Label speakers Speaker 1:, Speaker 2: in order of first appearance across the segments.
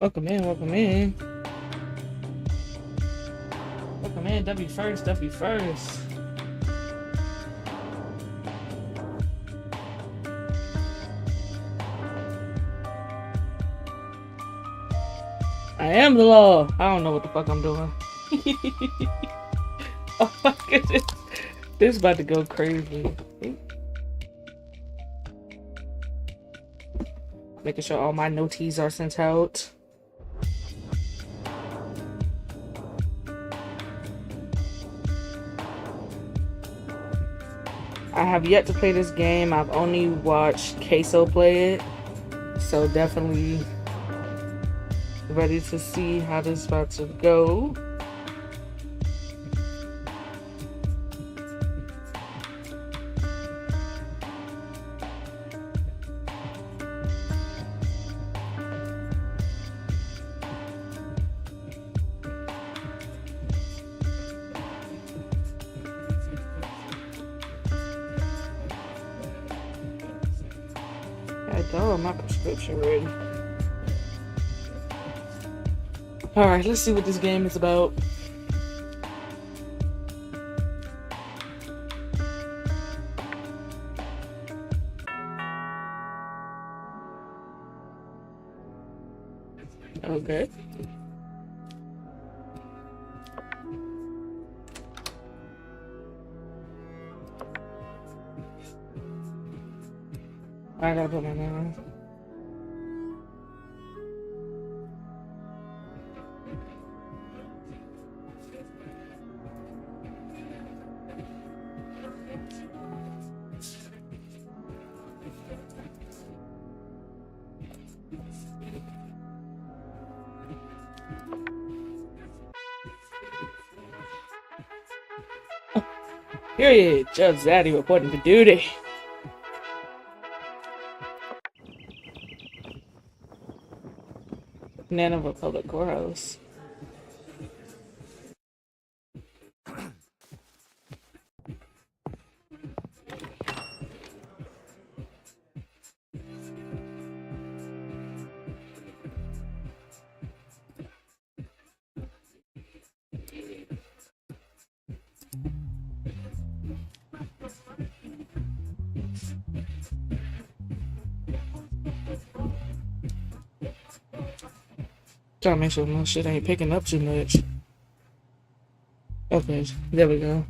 Speaker 1: Welcome in, welcome in. Welcome in, W first, W first. I am the law. I don't know what the fuck I'm doing. Oh my goodness. This is about to go crazy. Making sure all my noties are sent out. I have yet to play this game. I've only watched Queso play it. So definitely ready to see how this is about to go. Oh, my prescription ready. Alright, let's see what this game is about. Okay. I gotta put my name on. Period. Judge Zaddy reporting for duty. Nana Republic Courthouse. Trying to make sure my shit ain't picking up too much. Okay, there we go.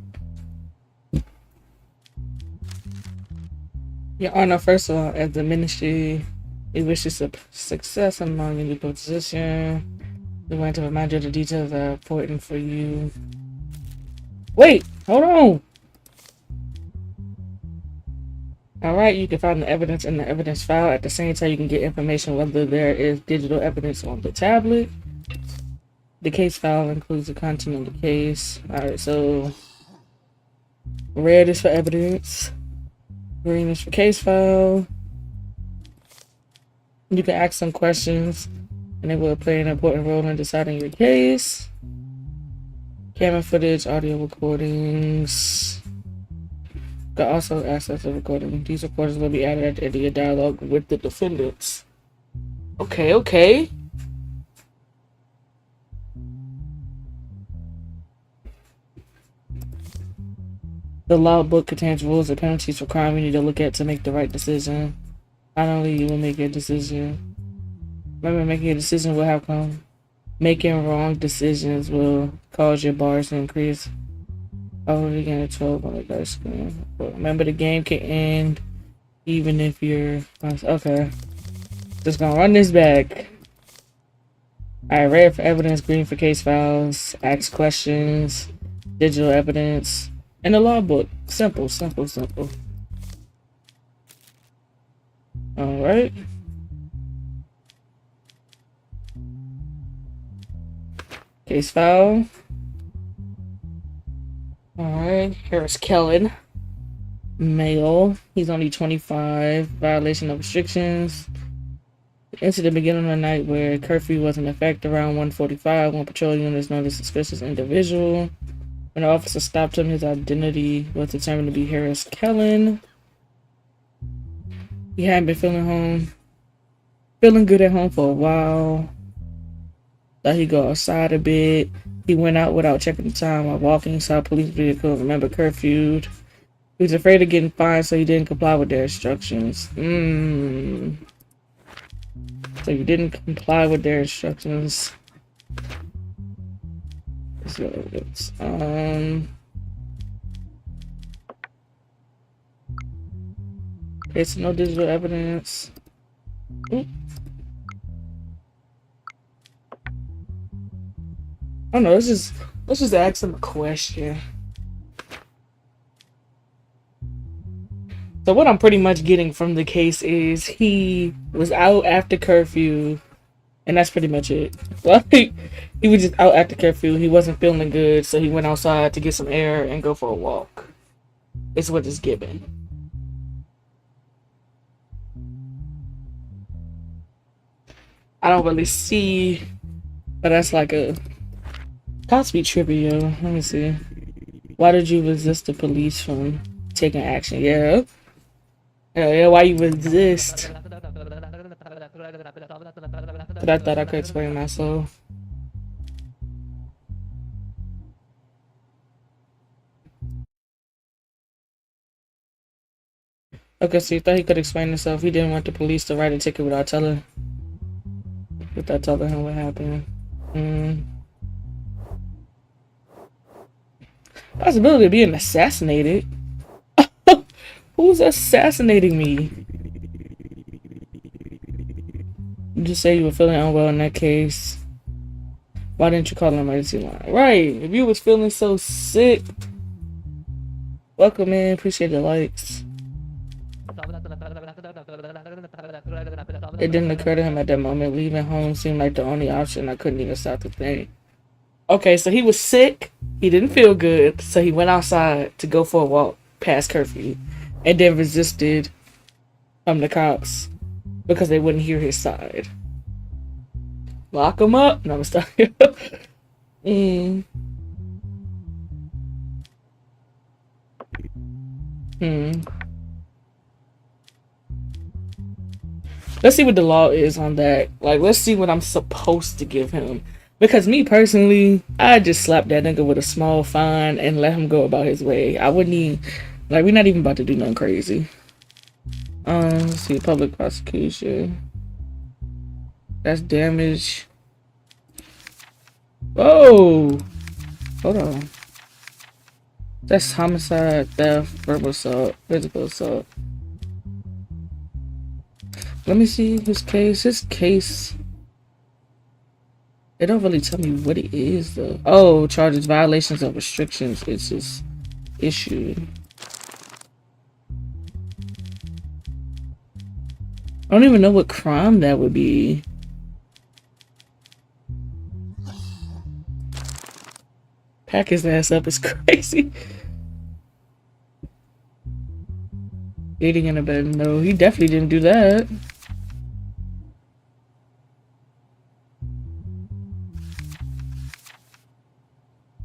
Speaker 1: Your Honor, first of all, as the ministry, we wish you success among your new position. We want to remind you of the details that are important for you. Wait, hold on. Alright, you can find the evidence in the evidence file. At the same time, you can get information whether there is digital evidence on the tablet. The case file includes the content of the case. Alright, so red is for evidence. Green is for case file. You can ask some questions and it will play an important role in deciding your case. Camera footage, audio recordings. You can also access the recording. These recordings will be added at the end of your dialogue with the defendants. Okay, okay. The law book contains rules and penalties for crime you need to look at to make the right decision. Not only you will make a decision. Remember, making a decision will have come. Making wrong decisions will cause your bars to increase. Oh, we get a 12 on the dice screen. But remember, the game can end even if you're... Okay. Just gonna run this back. Alright, red for evidence, green for case files, ask questions, digital evidence, and the law book. Simple, simple, simple. Alright. Case file. Alright, here's Kellen. Male. He's only 25. Violation of restrictions. Incident began on a night where curfew was in effect around 1:45 when patrol units noticed a suspicious individual. When the officer stopped him, his identity was determined to be Harris Kellen. He hadn't been feeling good at home for a while. Thought he'd go outside a bit. He went out without checking the time while walking, saw a police vehicle, remember curfewed. He was afraid of getting fined, so he didn't comply with their instructions. So you didn't comply with their instructions. So it's, it's no digital evidence. Oop. I don't know, let's just ask him a question. So what I'm pretty much getting from the case is he was out after curfew, and that's pretty much it. Like, he was just out after curfew. He wasn't feeling good, so he went outside to get some air and go for a walk. It's what it's given. I don't really see, but that's like a Cosby trivia. Let me see. Why did you resist the police from taking action? Yeah. Yeah, why you resist? But I thought I could explain myself. Okay, so he thought he could explain himself. He didn't want the police to write a ticket without telling him what happened. Possibility of being assassinated. Who's assassinating me? You just say you were feeling unwell in that case. Why didn't you call an emergency line? Right. If you was feeling so sick. Welcome in. Appreciate the likes. It didn't occur to him at that moment. Leaving home seemed like the only option. I couldn't even stop to think. Okay, so he was sick. He didn't feel good. So he went outside to go for a walk past curfew. And then resisted the cops because they wouldn't hear his side. Lock him up. No, I'm sorry. Let's see what the law is on that. Like, let's see what I'm supposed to give him. Because me personally, I just slap that nigga with a small fine and let him go about his way. I wouldn't even, like, we're not even about to do nothing crazy. Let's see, public prosecution. That's damage. Oh, hold on. That's homicide, theft, verbal assault, physical assault. Let me see his case. His case. It don't really tell me what it is though. Oh, charges violations of restrictions. It's just issued. I don't even know what crime that would be. Pack his ass up is crazy. Eating in a bed. No, he definitely didn't do that.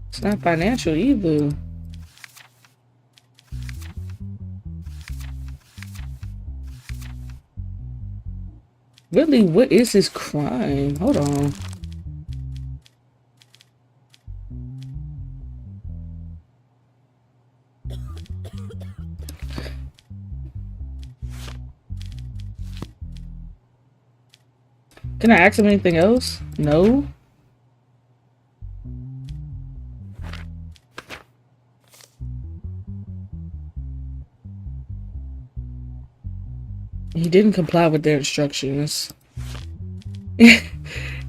Speaker 1: It's not financial either. Really, what is his crime? Hold on. Can I ask him anything else? No. He didn't comply with their instructions.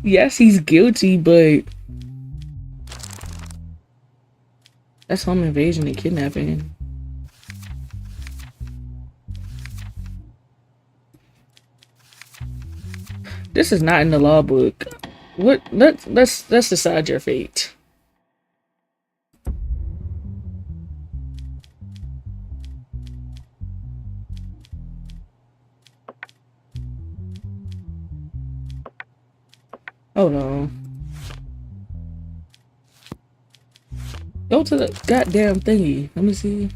Speaker 1: Yes, he's guilty, but that's home invasion and kidnapping. This is not in the law book. What? Let's decide your fate. Hold on. Go to the goddamn thingy. Let me see.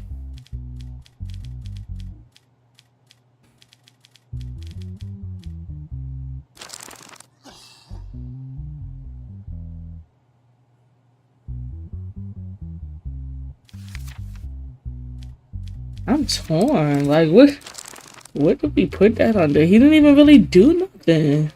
Speaker 1: I'm torn. Like, what did we put that under? He didn't even really do nothing.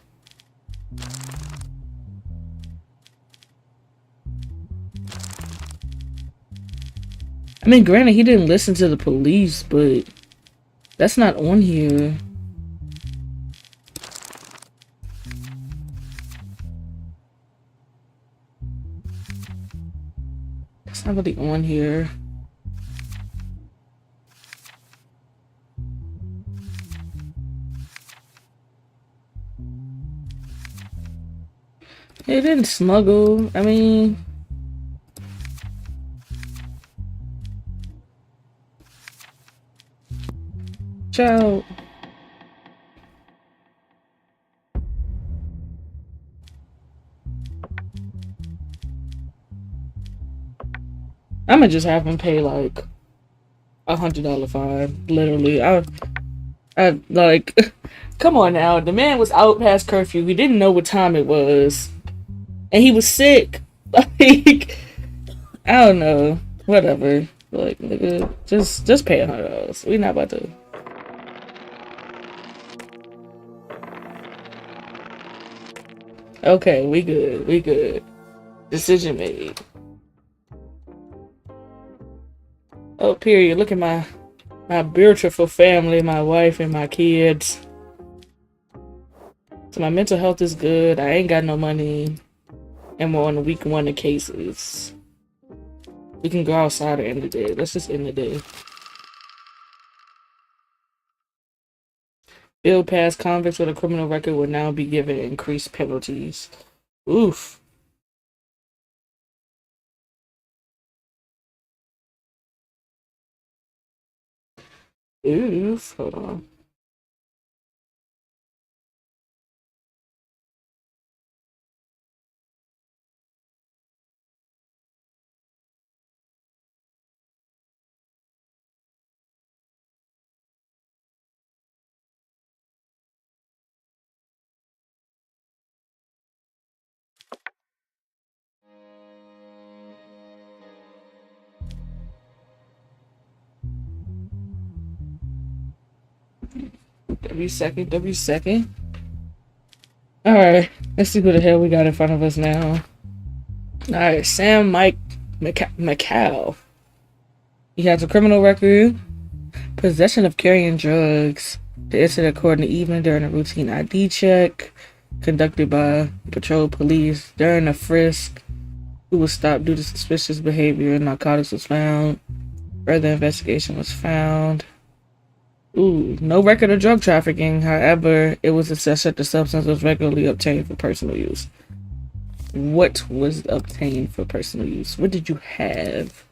Speaker 1: I mean, granted, he didn't listen to the police, but that's not on here. That's not really on here. He didn't smuggle. I mean, child. I'ma just have him pay like $100 fine. Literally, I like. Come on now, the man was out past curfew. We didn't know what time it was, and he was sick. Like, I don't know. Whatever. Like, nigga, just pay $100. We not about to. Okay, we good. We good. Decision made. Oh, period. Look at my beautiful family, my wife and my kids. So my mental health is good. I ain't got no money. And we're on week 1 of cases. We can go outside or end the day. Let's just end the day. Bill past convicts with a criminal record will now be given increased penalties. Oof. Oof. Hold on. W second. Alright, let's see who the hell we got in front of us now. Alright, Sam Mike McCall. He has a criminal record, possession of carrying drugs. The incident occurred in the evening during a routine ID check conducted by patrol police. During a frisk, who was stopped due to suspicious behavior and narcotics was found. Further investigation was found. Ooh, no record of drug trafficking. However, it was assessed that the substance was regularly obtained for personal use. What was obtained for personal use? What did you have?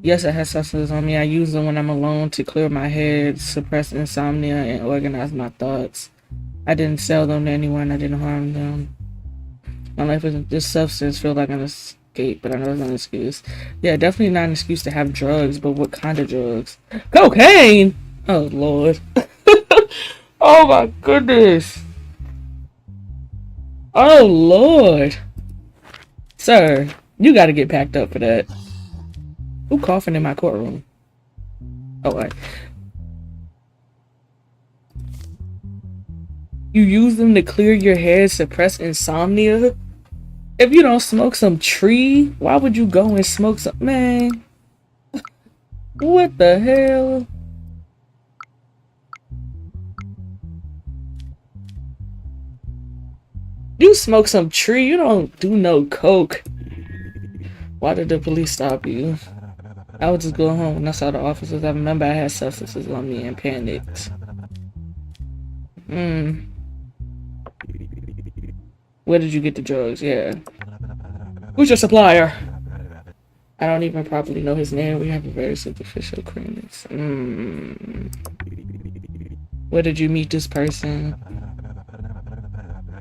Speaker 1: Yes, I had substances on me. I use them when I'm alone to clear my head, suppress insomnia, and organize my thoughts. I didn't sell them to anyone. I didn't harm them. My life isn't this substance feel like an escape, but I know it's not an excuse. Yeah, definitely not an excuse to have drugs, but what kind of drugs? Cocaine! Oh, Lord. Oh, my goodness. Oh, Lord. Sir, you gotta get packed up for that. Who coughing in my courtroom? Oh, right. You use them to clear your head, suppress insomnia? If you don't smoke some tree, why would you go and smoke some... Man. What the hell? You smoke some tree, you don't do no coke. Why did the police stop you? I would just go home when I saw the officers. I remember I had substances on me and panicked. Where did you get the drugs? Yeah. Who's your supplier? I don't even properly know his name. We have a very superficial acquaintance. Where did you meet this person?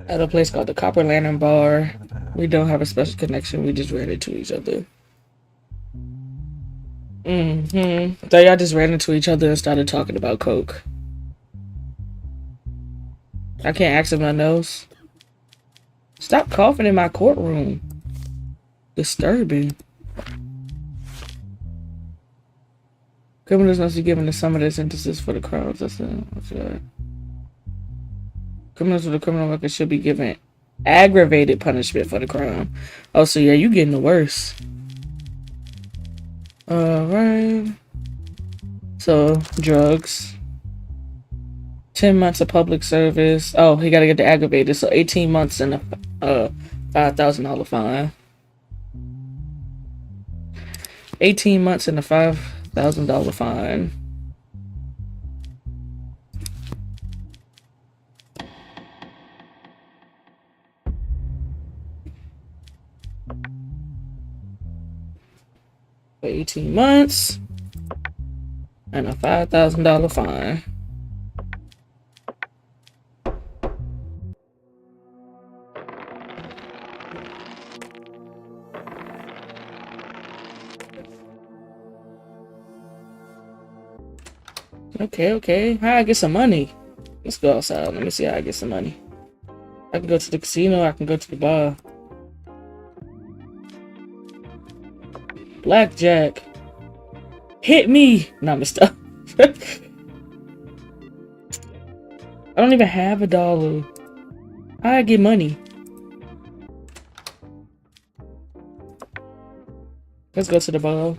Speaker 1: At a place called the Copper Lantern Bar. We don't have a special connection. We just ran into each other. So y'all just ran into each other and started talking about coke. I can't access my nose. Stop coughing in my courtroom. Disturbing. Criminals must be given the sum of their sentences for the crimes. That's it. Criminals with a criminal record should be given aggravated punishment for the crime. Oh, so yeah, you getting the worst. Alright. So, drugs. 10 months of public service. Oh, he gotta get the aggravated. So 18 months and a $5,000 fine. 18 months and a $5,000 fine. For 18 months and a $5,000 fine. Okay. How I get some money? Let's go outside. Let me see how I get some money. I can go to the casino. I can go to the bar. Blackjack. Hit me! Nah, Mister. I don't even have $1. How I get money? Let's go to the bar.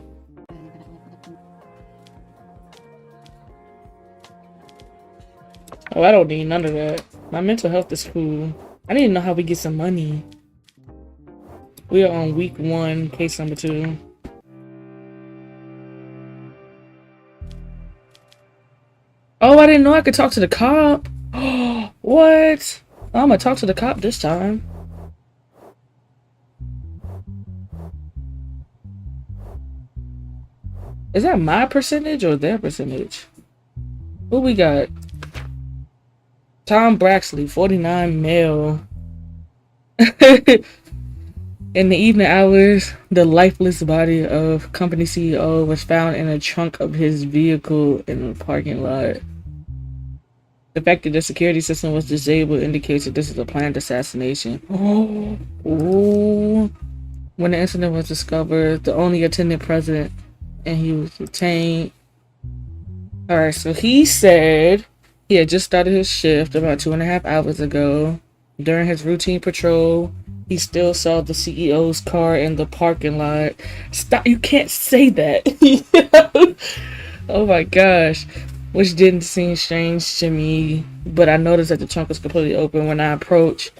Speaker 1: Oh, I don't need none of that. My mental health is cool. I need to know how we get some money. We are on week 1, case number 2. Oh, I didn't know I could talk to the cop. What? I'm gonna talk to the cop this time. Is that my percentage or their percentage? What we got? Tom Braxley, 49, male. In the evening hours, the lifeless body of company CEO was found in a trunk of his vehicle in the parking lot. The fact that the security system was disabled indicates that this is a planned assassination. Oh. When the incident was discovered, the only attendant present, and he was detained. Alright, so he said he had just started his shift about 2.5 hours ago. During his routine patrol, he still saw the CEO's car in the parking lot. Stop, you can't say that. Oh my gosh. Which didn't seem strange to me, but I noticed that the trunk was completely open when I approached.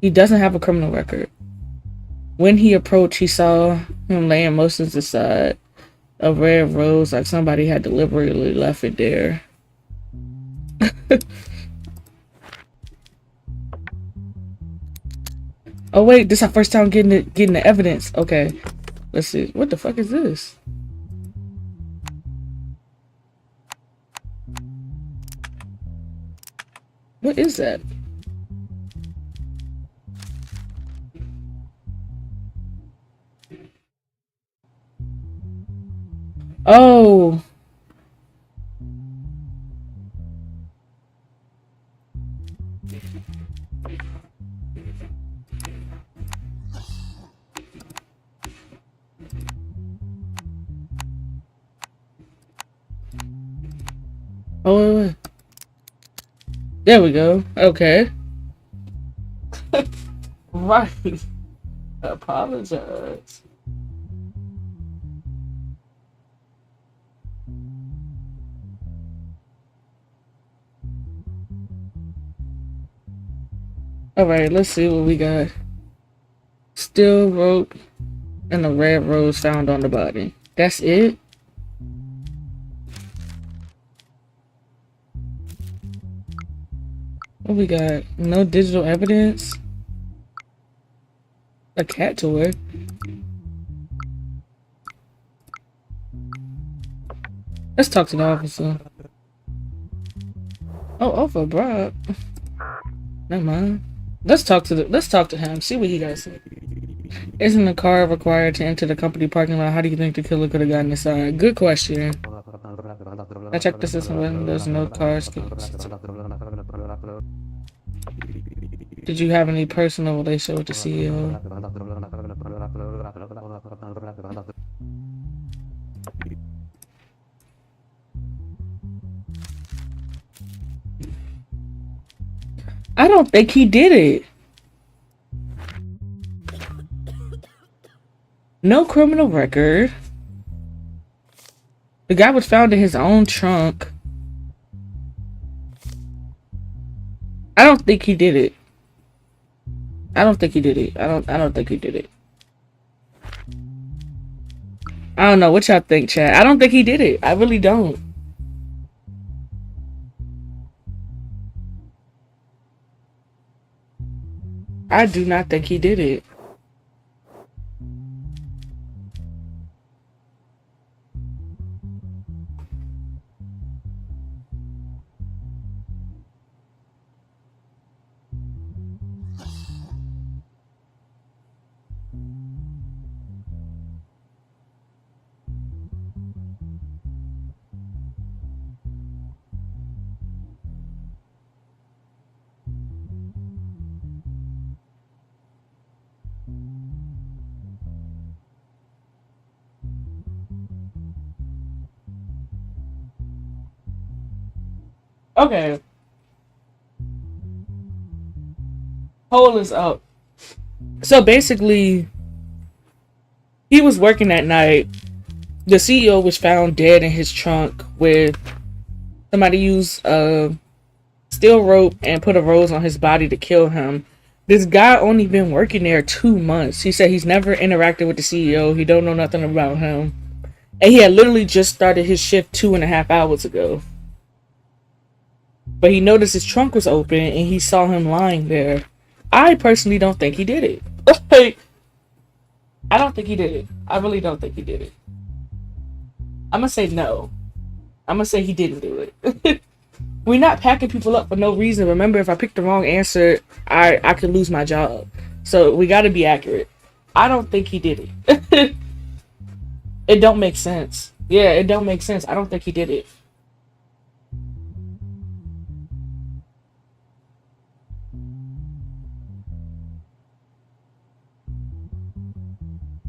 Speaker 1: He doesn't have a criminal record. When he approached, he saw him laying motionless to the side. A red rose, like somebody had deliberately left it there. Oh wait, this is our first time getting the evidence. Okay, let's see. What the fuck is this? What is that? Oh. Oh, wait. There we go. Okay. Right. Apologize. Alright, let's see what we got. Steel rope and a red rose found on the body. That's it? What we got? No digital evidence? A cat toy? Let's talk to the officer. Oh, offer Brock. Never mind. Let's talk to him. See what he got to say. Isn't a car required to enter the company parking lot? How do you think the killer could have gotten inside? Good question. I checked the system, but there's no cars. Did you have any personal relationship with the CEO? I don't think he did it. No criminal record. The guy was found in his own trunk. I don't think he did it. I don't think he did it. I don't think he did it. I don't know what y'all think, Chad. I don't think he did it. I really don't. I do not think he did it. Okay. Hole is up. So basically, he was working that night. The CEO was found dead in his trunk with somebody used a steel rope and put a rose on his body to kill him. This guy only been working there 2 months. He said he's never interacted with the CEO. He don't know nothing about him. And he had literally just started his shift 2.5 hours ago. But he noticed his trunk was open and he saw him lying there. I personally don't think he did it. Like, I don't think he did it. I really don't think he did it. I'm gonna say no. I'm gonna say he didn't do it. We're not packing people up for no reason. Remember, if I pick the wrong answer, I could lose my job. So we gotta be accurate. I don't think he did it. It don't make sense. Yeah, it don't make sense. I don't think he did it.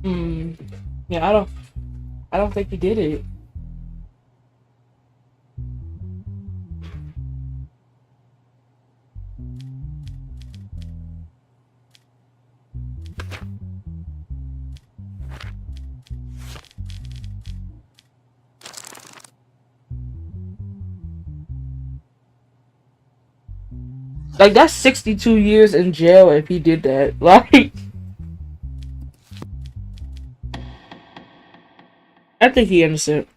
Speaker 1: Hmm. Yeah, I don't think he did it. Like, that's 62 years in jail if he did that. Like, I think he innocent.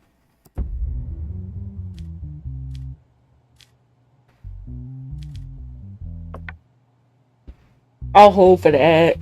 Speaker 1: I'll hold for the ad.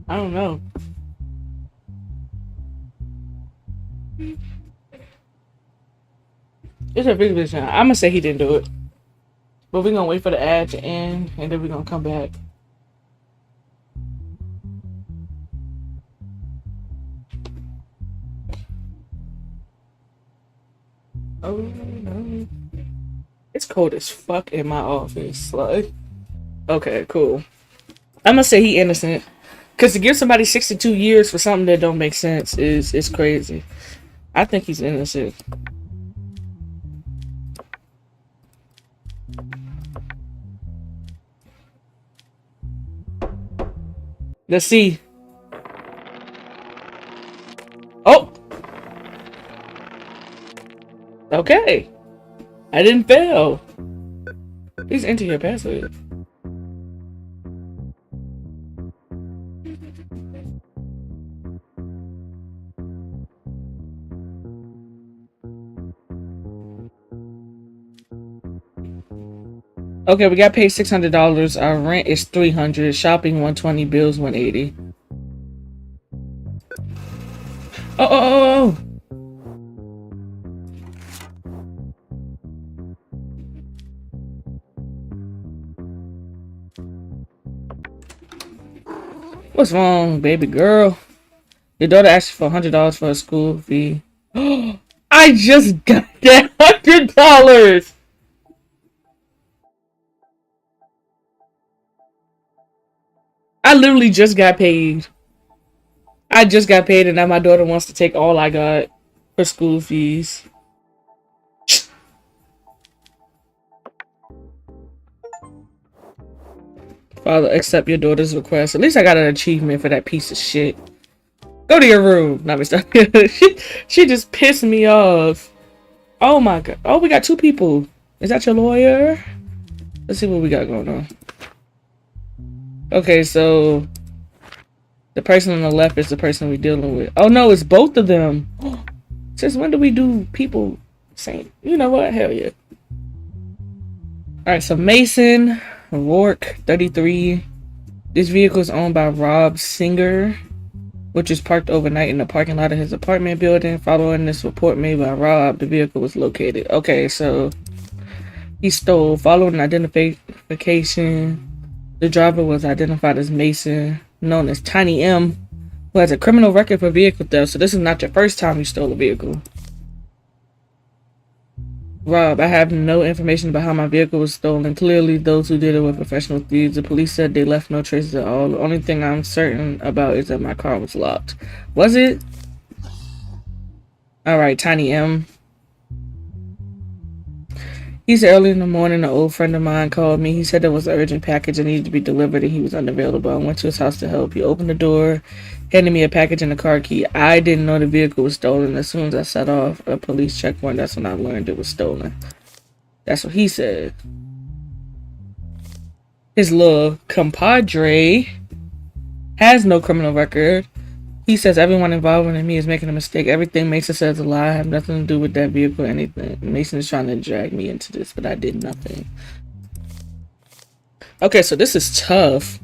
Speaker 1: I don't know. It's a big vision. I'm gonna say he didn't do it. But we're gonna wait for the ad to end and then we're gonna come back. Oh no. It's cold as fuck in my office. Like, okay, cool. I'm gonna say he innocent. Cause to give somebody 62 years for something that don't make sense is crazy. I think he's innocent. Let's see. Oh, okay. I didn't fail. Please enter your password. Okay, we got paid $600. Our rent is $300. Shopping $120. Bills $180. Oh. What's wrong, baby girl? Your daughter asked for $100 for a school fee. I just got that $100. I literally just got paid. I just got paid, and now my daughter wants to take all I got for school fees. Father, accept your daughter's request. At least I got an achievement for that piece of shit. Go to your room. Not me stop. She just pissed me off. Oh my god. Oh, we got two people. Is that your lawyer? Let's see what we got going on. Okay, so the person on the left is the person we're dealing with. Oh no, it's both of them. Since when do we do people saying, you know what? Hell yeah. Alright, so Mason Rourke, 33. This vehicle is owned by Rob Singer, which is parked overnight in the parking lot of his apartment building. Following this report made by Rob, the vehicle was located. Okay, so he stole. Following identification, the driver was identified as Mason, known as Tiny M, who has a criminal record for vehicle theft. So this is not your first time you stole a vehicle. Rob, I have no information about how my vehicle was stolen. Clearly, those who did it were professional thieves. The police said they left no traces at all. The only thing I'm certain about is that my car was locked. Was it? Alright, Tiny M. He said early in the morning, an old friend of mine called me. He said there was an urgent package that needed to be delivered and he was unavailable. I went to his house to help. He opened the door, handed me a package and a car key. I didn't know the vehicle was stolen. As soon as I set off a police checkpoint, that's when I learned it was stolen. That's what he said. His little compadre has no criminal record. He says everyone involved in me is making a mistake. Everything Mason says is a lie. I have nothing to do with that vehicle or anything. Mason is trying to drag me into this, but I did nothing. Okay, so this is tough.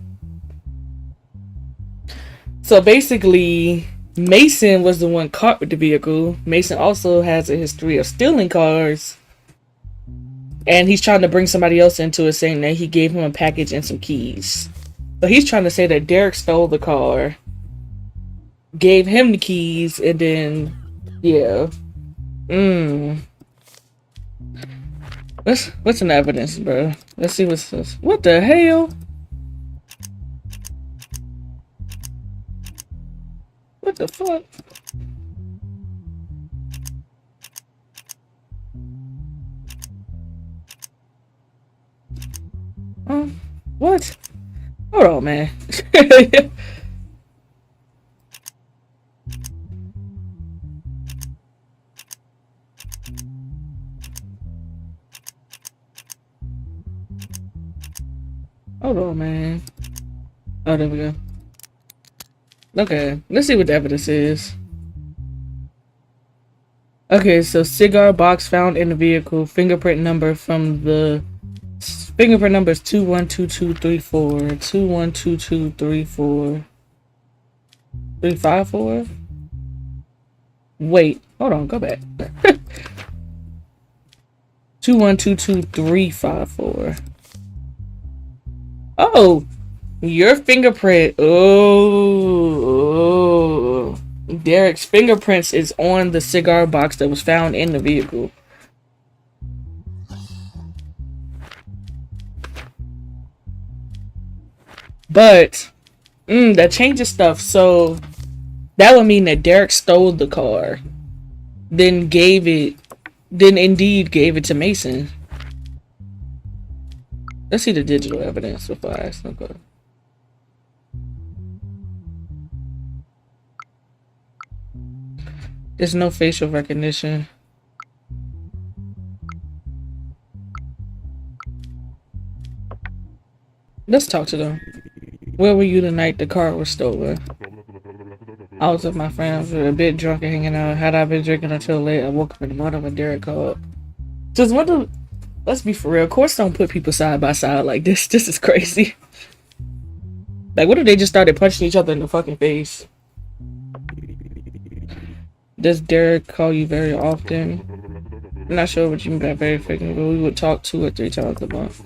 Speaker 1: So basically, Mason was the one caught with the vehicle. Mason also has a history of stealing cars. And he's trying to bring somebody else into it, saying that he gave him a package and some keys. So he's trying to say that Derek stole the car, gave him the keys, and then, yeah. What's an evidence, bro? Let's see what's this. What the hell? What the fuck? What? Hold on, man. Hold on, man. Oh, there we go. Okay, let's see what the evidence is. Okay, so cigar box found in the vehicle. Fingerprint number from the... Fingerprint number is 212234. 212234. 354? Wait, hold on, go back. 2122354. Oh, your fingerprint. Oh, Derek's fingerprints is on the cigar box that was found in the vehicle. But that changes stuff. So that would mean that Derek stole the car, then indeed gave it to Mason. Let's see the digital evidence before I ask them. There's no facial recognition. Let's talk to them. Where were you the night the car was stolen? I was with my friends. We were a bit drunk and hanging out. Had I been drinking until late, I woke up in the morning when Derek called. Just what the... Let's be for real. Courts don't put people side by side like this. This is crazy. Like, what if they just started punching each other in the fucking face? Does Derek call you very often? I'm not sure what you mean by very frequently, but we would talk 2 or 3 times a month.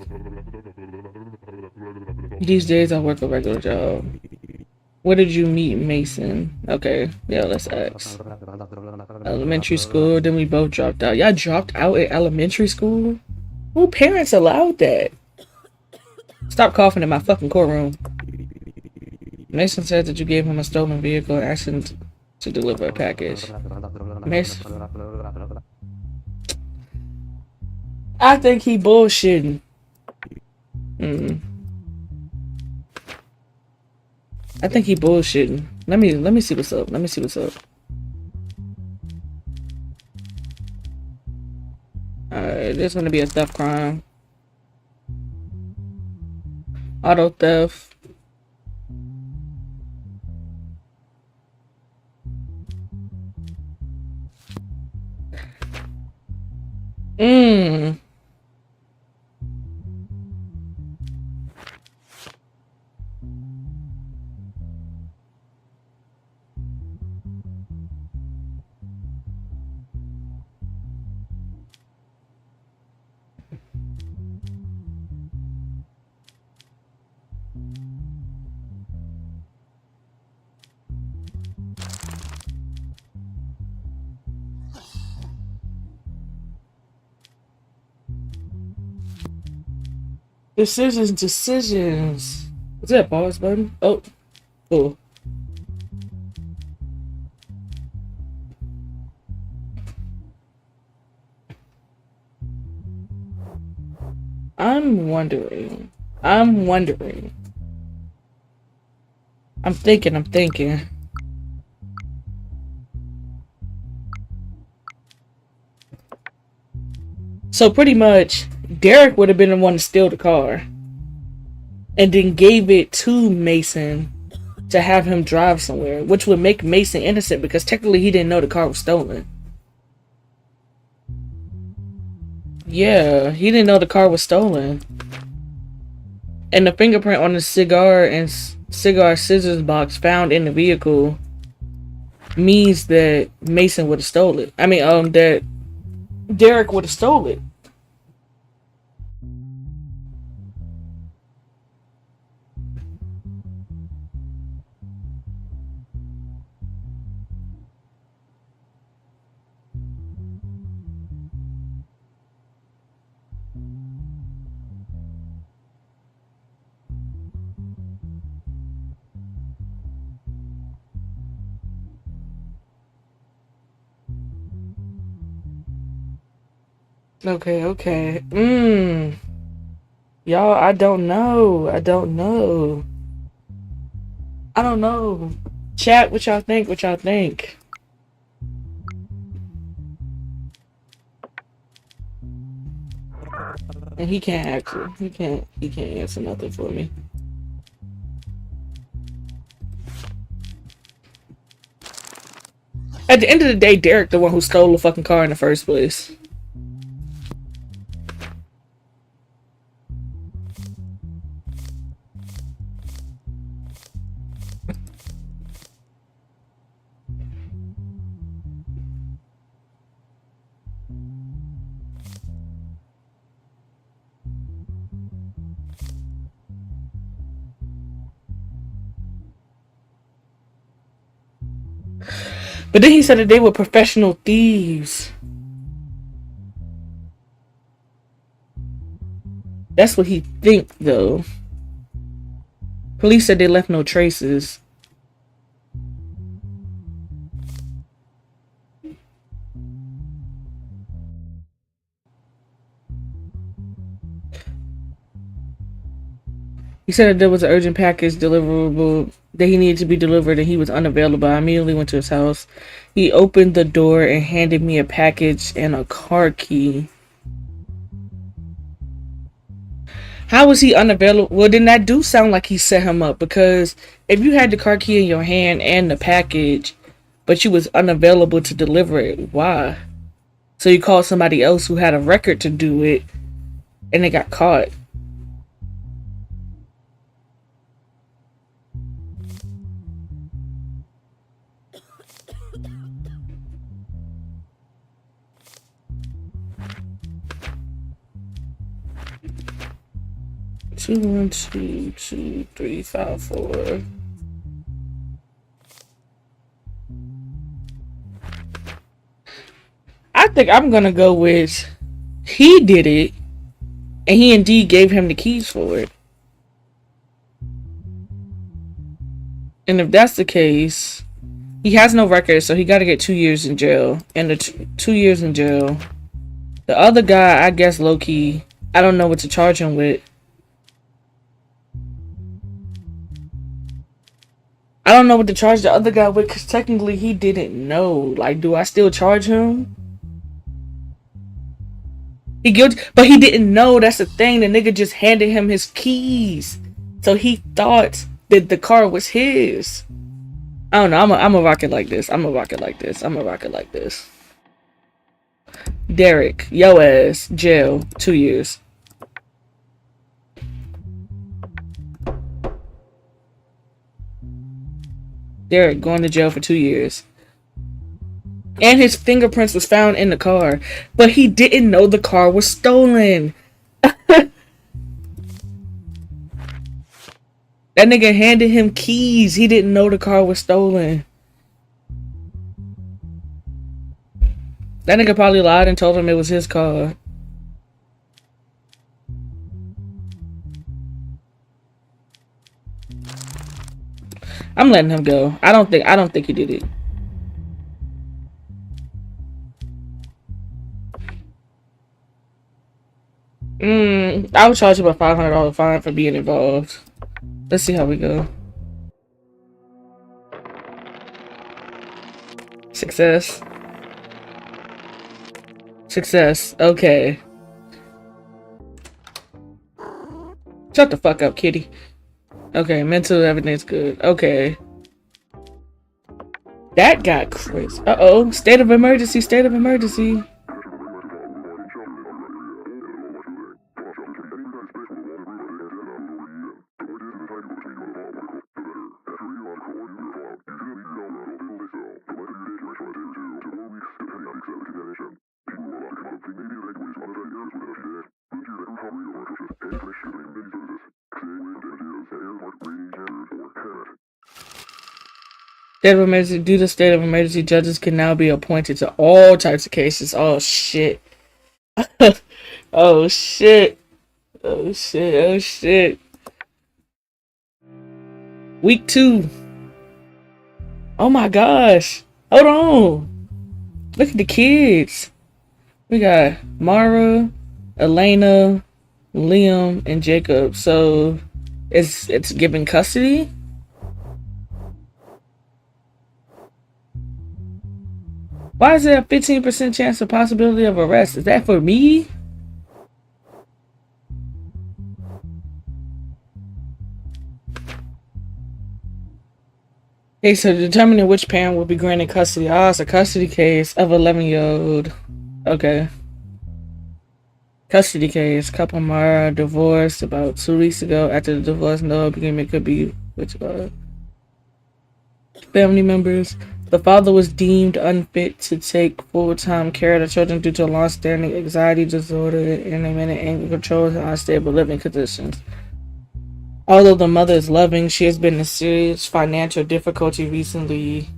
Speaker 1: These days I work a regular job. Where did you meet Mason? Okay, yeah, let's ask. Elementary school, then we both dropped out. Y'all dropped out at elementary school? Who parents allowed that? Stop coughing in my fucking courtroom. Mason said that you gave him a stolen vehicle and asked him to deliver a package. Mason, I think he bullshitting. I think he bullshitting. Let me see what's up. Let me see what's up. Alright, there's gonna be a theft crime. Auto theft. Decisions. Is that a pause button? Oh, cool. I'm wondering. I'm thinking. So pretty much, Derek would have been the one to steal the car. And then gave it to Mason to have him drive somewhere, which would make Mason innocent because technically he didn't know the car was stolen. Yeah, he didn't know the car was stolen. And the fingerprint on the cigar and cigar scissors box found in the vehicle means that Mason would have stole it. I mean, that Derek would have stole it. Okay. Y'all, I don't know. Chat, what y'all think? And he can't answer nothing for me. At the end of the day, Derek the one who stole the fucking car in the first place. But then he said that they were professional thieves. That's what he think, though. Police said they left no traces. He said that there was an urgent package deliverable that he needed to be delivered and he was unavailable. I immediately went to his house. He opened the door and handed me a package and a car key. How was he unavailable? Well, then that do sound like he set him up, because if you had the car key in your hand and the package, but you was unavailable to deliver it, why? So you called somebody else who had a record to do it and they got caught. Two, 1, 2, 2, 3, 5, 4. think I'm gonna go with he did it, and he indeed gave him the keys for it. And if that's the case, he has no record, so he got to get 2 years in jail. And the 2 years in jail. The other guy, I guess, low key, I don't know what to charge him with. I don't know what to charge the other guy with, because technically he didn't know. Like, do I still charge him? He guilty, but he didn't know. That's the thing. The nigga just handed him his keys, so he thought that the car was his. I don't know. I'm a rock it like this. I'm a rock it like this. I'm a rock it like this. Derek, yo ass, jail, 2 years. Derek going to jail for 2 years. And his fingerprints was found in the car, but he didn't know the car was stolen. That nigga handed him keys. He didn't know the car was stolen. That nigga probably lied and told him it was his car. I'm letting him go. I don't think he did it. I would charge him a $500 fine for being involved. Let's see how we go. Success. Success. Okay. Shut the fuck up, kitty. Okay, mental, everything's good. Okay. That got crazy. Uh-oh. State of emergency, state of emergency. State of emergency. Due to state of emergency, judges can now be appointed to all types of cases. Oh shit. Oh shit. Oh shit. Oh shit. Week 2. Oh my gosh. Hold on. Look at the kids. We got Mara, Elena, Liam, and Jacob. So it's given custody. Why is there a 15% chance of possibility of arrest? Is that for me? Okay, so determining which parent will be granted custody. Ah, it's a custody case of 11-year-old. Okay. Custody case. Couple Mara divorced about 2 weeks ago. After the divorce, no agreement could be with family members. The father was deemed unfit to take full-time care of the children due to long-standing anxiety disorder and intermittent anger controls and unstable living conditions. Although the mother is loving, she has been in serious financial difficulty recently.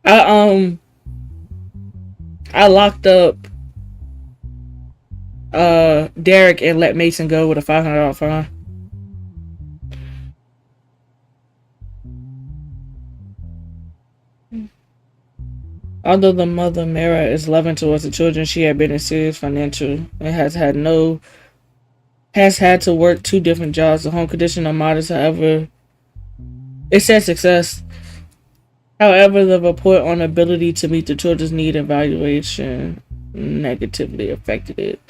Speaker 1: I locked up Derek and let Mason go with a $500 fine. Although the mother, Mara, is loving towards the children, she had been in serious financial and has had to work 2 different jobs. The home condition are modest, however, it says success. However, the report on ability to meet the children's need evaluation negatively affected it.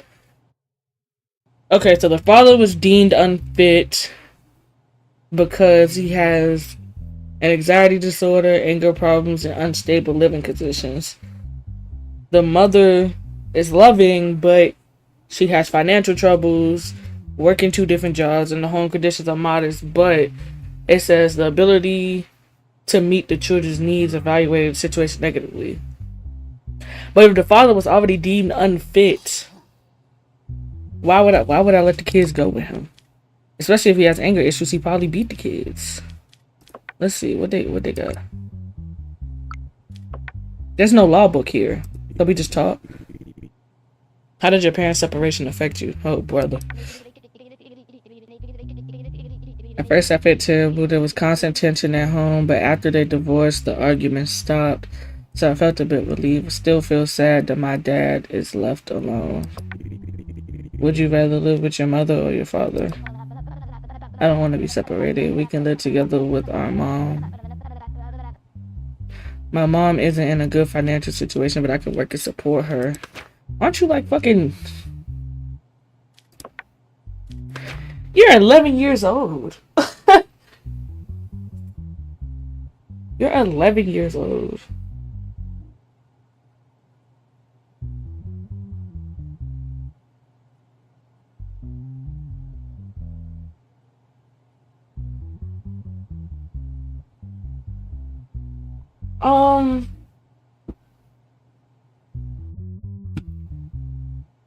Speaker 1: Okay, so the father was deemed unfit because he has an anxiety disorder, anger problems, and unstable living conditions. The mother is loving, but she has financial troubles, working 2 different jobs, and the home conditions are modest, but it says the ability to meet the children's needs evaluated the situation negatively. But if the father was already deemed unfit, why would I let the kids go with him? Especially if he has anger issues, he probably beat the kids. Let's see what they got. There's no law book here. So we just talk. How did your parents' separation affect you? Oh, brother. At first, I felt terrible. There was constant tension at home, but after they divorced, the arguments stopped. So I felt a bit relieved. Still feel sad that my dad is left alone. Would you rather live with your mother or your father? I don't want to be separated. We can live together with our mom. My mom isn't in a good financial situation, but I can work and support her. Aren't you like fucking... You're 11 years old. You're 11 years old.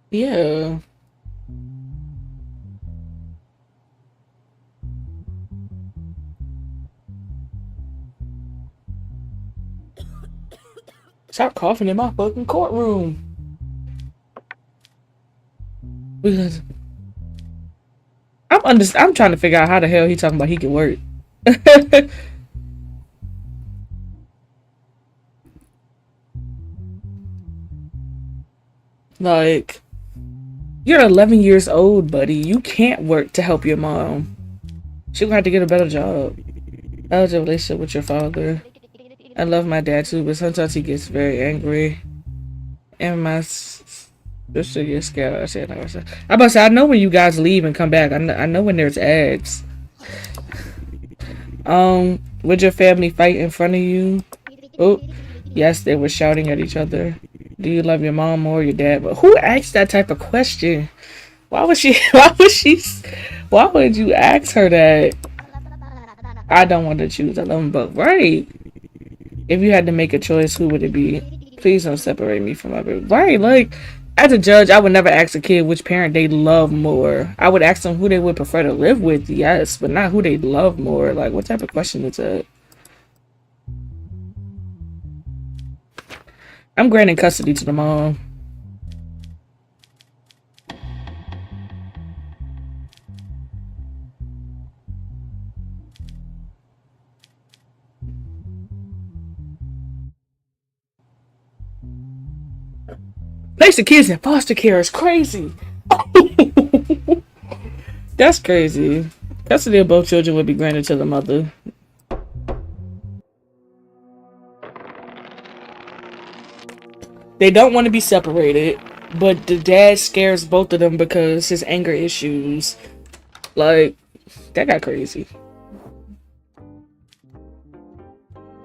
Speaker 1: Yeah. Stop coughing in my fucking courtroom. Because I'm trying to figure out how the hell he talking about he can work. Like, you're 11 years old, buddy. You can't work to help your mom. She's gonna have to get a better job. How's your relationship with your father? I love my dad too, but sometimes he gets very angry. And my sister gets scared. I about to say, I know when you guys leave and come back. I know when there's ads. Would your family fight in front of you? Oh, yes, they were shouting at each other. Do you love your mom more or your dad? But who asked that type of question? Why would you ask her that? I don't want to choose. I love them both. Right. If you had to make a choice, who would it be? Please don't separate me from my baby. Right. Like, as a judge, I would never ask a kid which parent they love more. I would ask them who they would prefer to live with, yes, but not who they love more. Like, what type of question is that? I'm granting custody to the mom. Place the kids in foster care is crazy. That's crazy. Custody of both children would be granted to the mother. They don't want to be separated, but the dad scares both of them because his anger issues. Like, that got crazy.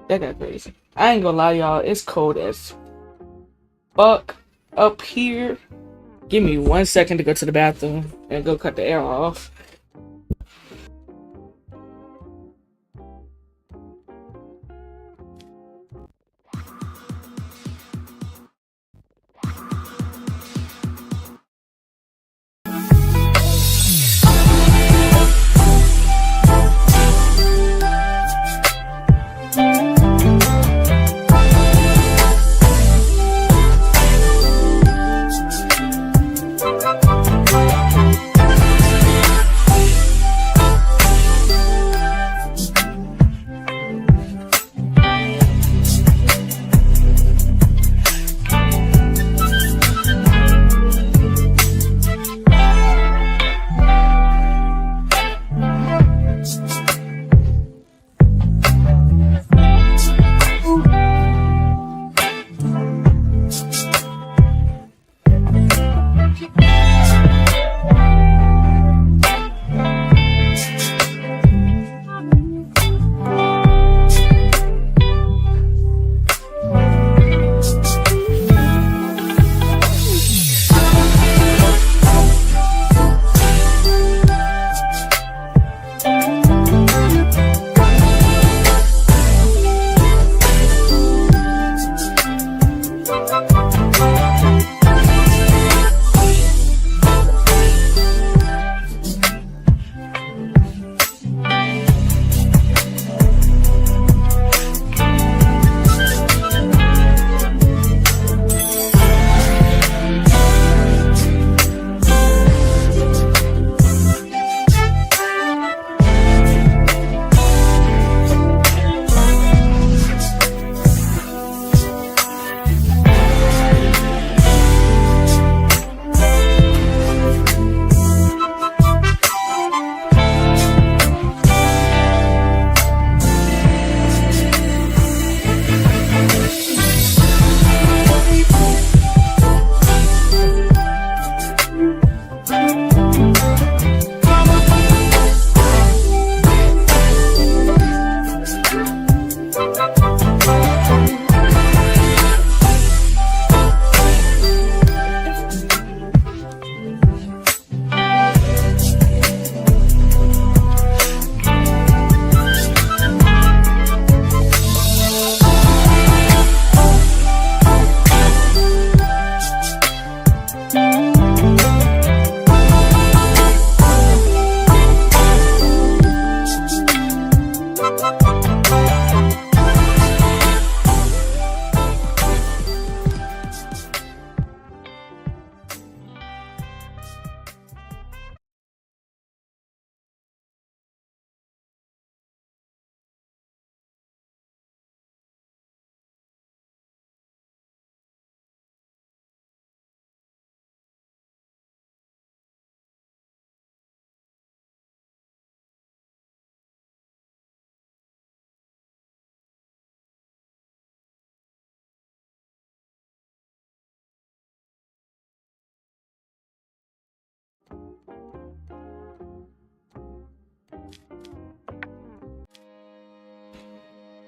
Speaker 1: That got crazy. I ain't gonna lie, y'all. It's cold as fuck up here. Give me 1 second to go to the bathroom and go cut the air off.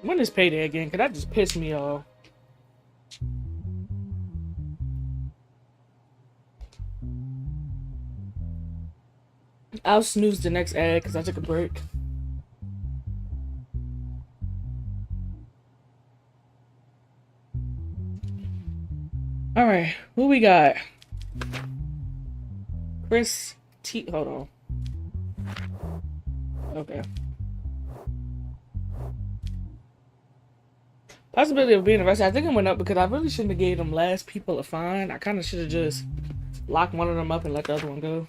Speaker 1: When is payday again? Cause that just pissed me off. I'll snooze the next ad because I took a break. All right, who we got? Chris T. Hold on. Okay. Possibility of being arrested. I think it went up because I really shouldn't have gave them last people a fine. I kind of should have just locked one of them up and let the other one go.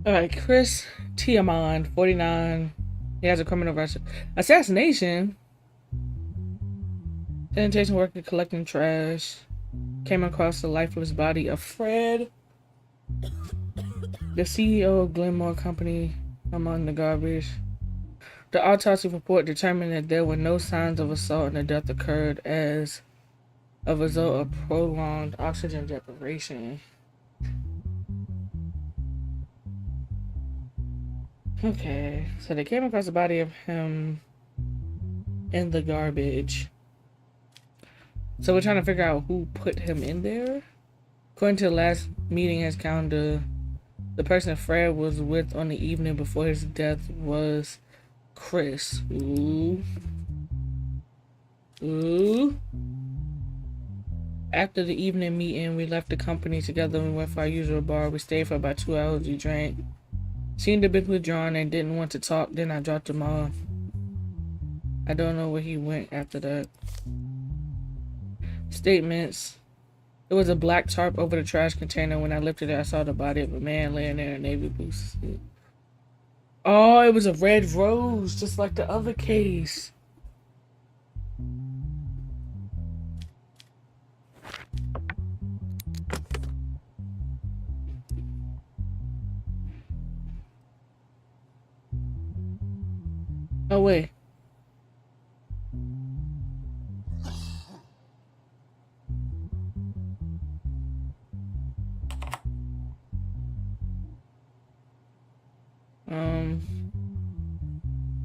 Speaker 1: All right, Chris Tiamon, 49. He has a criminal record. Assassination. Sanitation worker collecting trash. Came across the lifeless body of Fred, the CEO of Glenmore Company, among the garbage. The autopsy report determined that there were no signs of assault and the death occurred as a result of prolonged oxygen deprivation. Okay, so they came across the body of him in the garbage. So we're trying to figure out who put him in there. According to the last meeting in his calendar, the person Fred was with on the evening before his death was Chris. Ooh. After the evening meeting, we left the company together and we went for our usual bar. We stayed for about 2 hours. We drank. Seemed a bit withdrawn and didn't want to talk. Then I dropped him off. I don't know where he went after that. Statements. There was a black tarp over the trash container. When I lifted it, I saw the body of a man laying there in navy boots. Oh, it was a red rose, just like the other case. Oh, wait.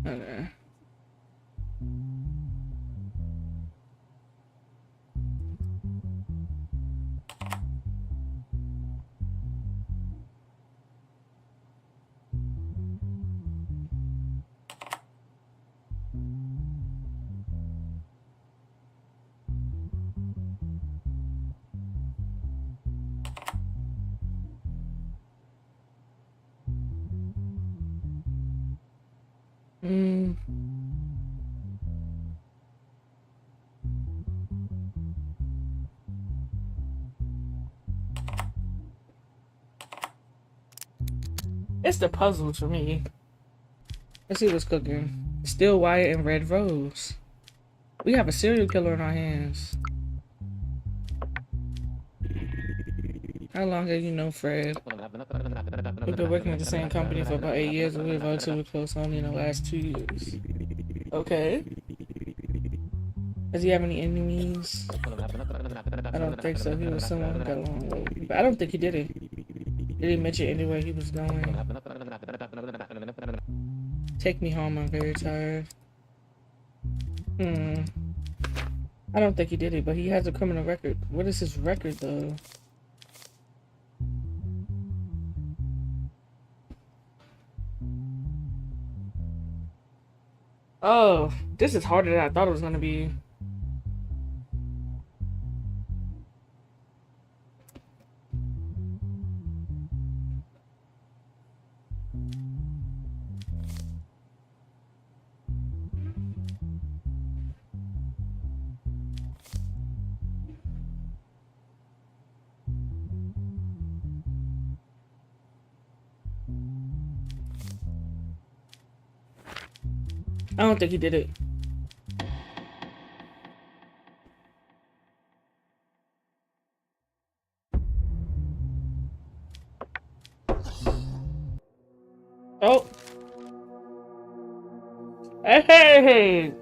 Speaker 1: Okay. It's the puzzles for me. Let's see what's cooking. Still Wyatt and Red Rose. We have a serial killer in our hands. How long have you known Fred? We've been working at the same company for about 8 years and we were relatively close only in the last 2 years. Okay. Does he have any enemies? I don't think so. He was someone who got along with. But I don't think he did it. Did he mention anywhere he was going? Take me home, I'm very tired. I don't think he did it, but he has a criminal record. What is his record, though? Oh, this is harder than I thought it was gonna be. I don't think he did it. Oh. Hey!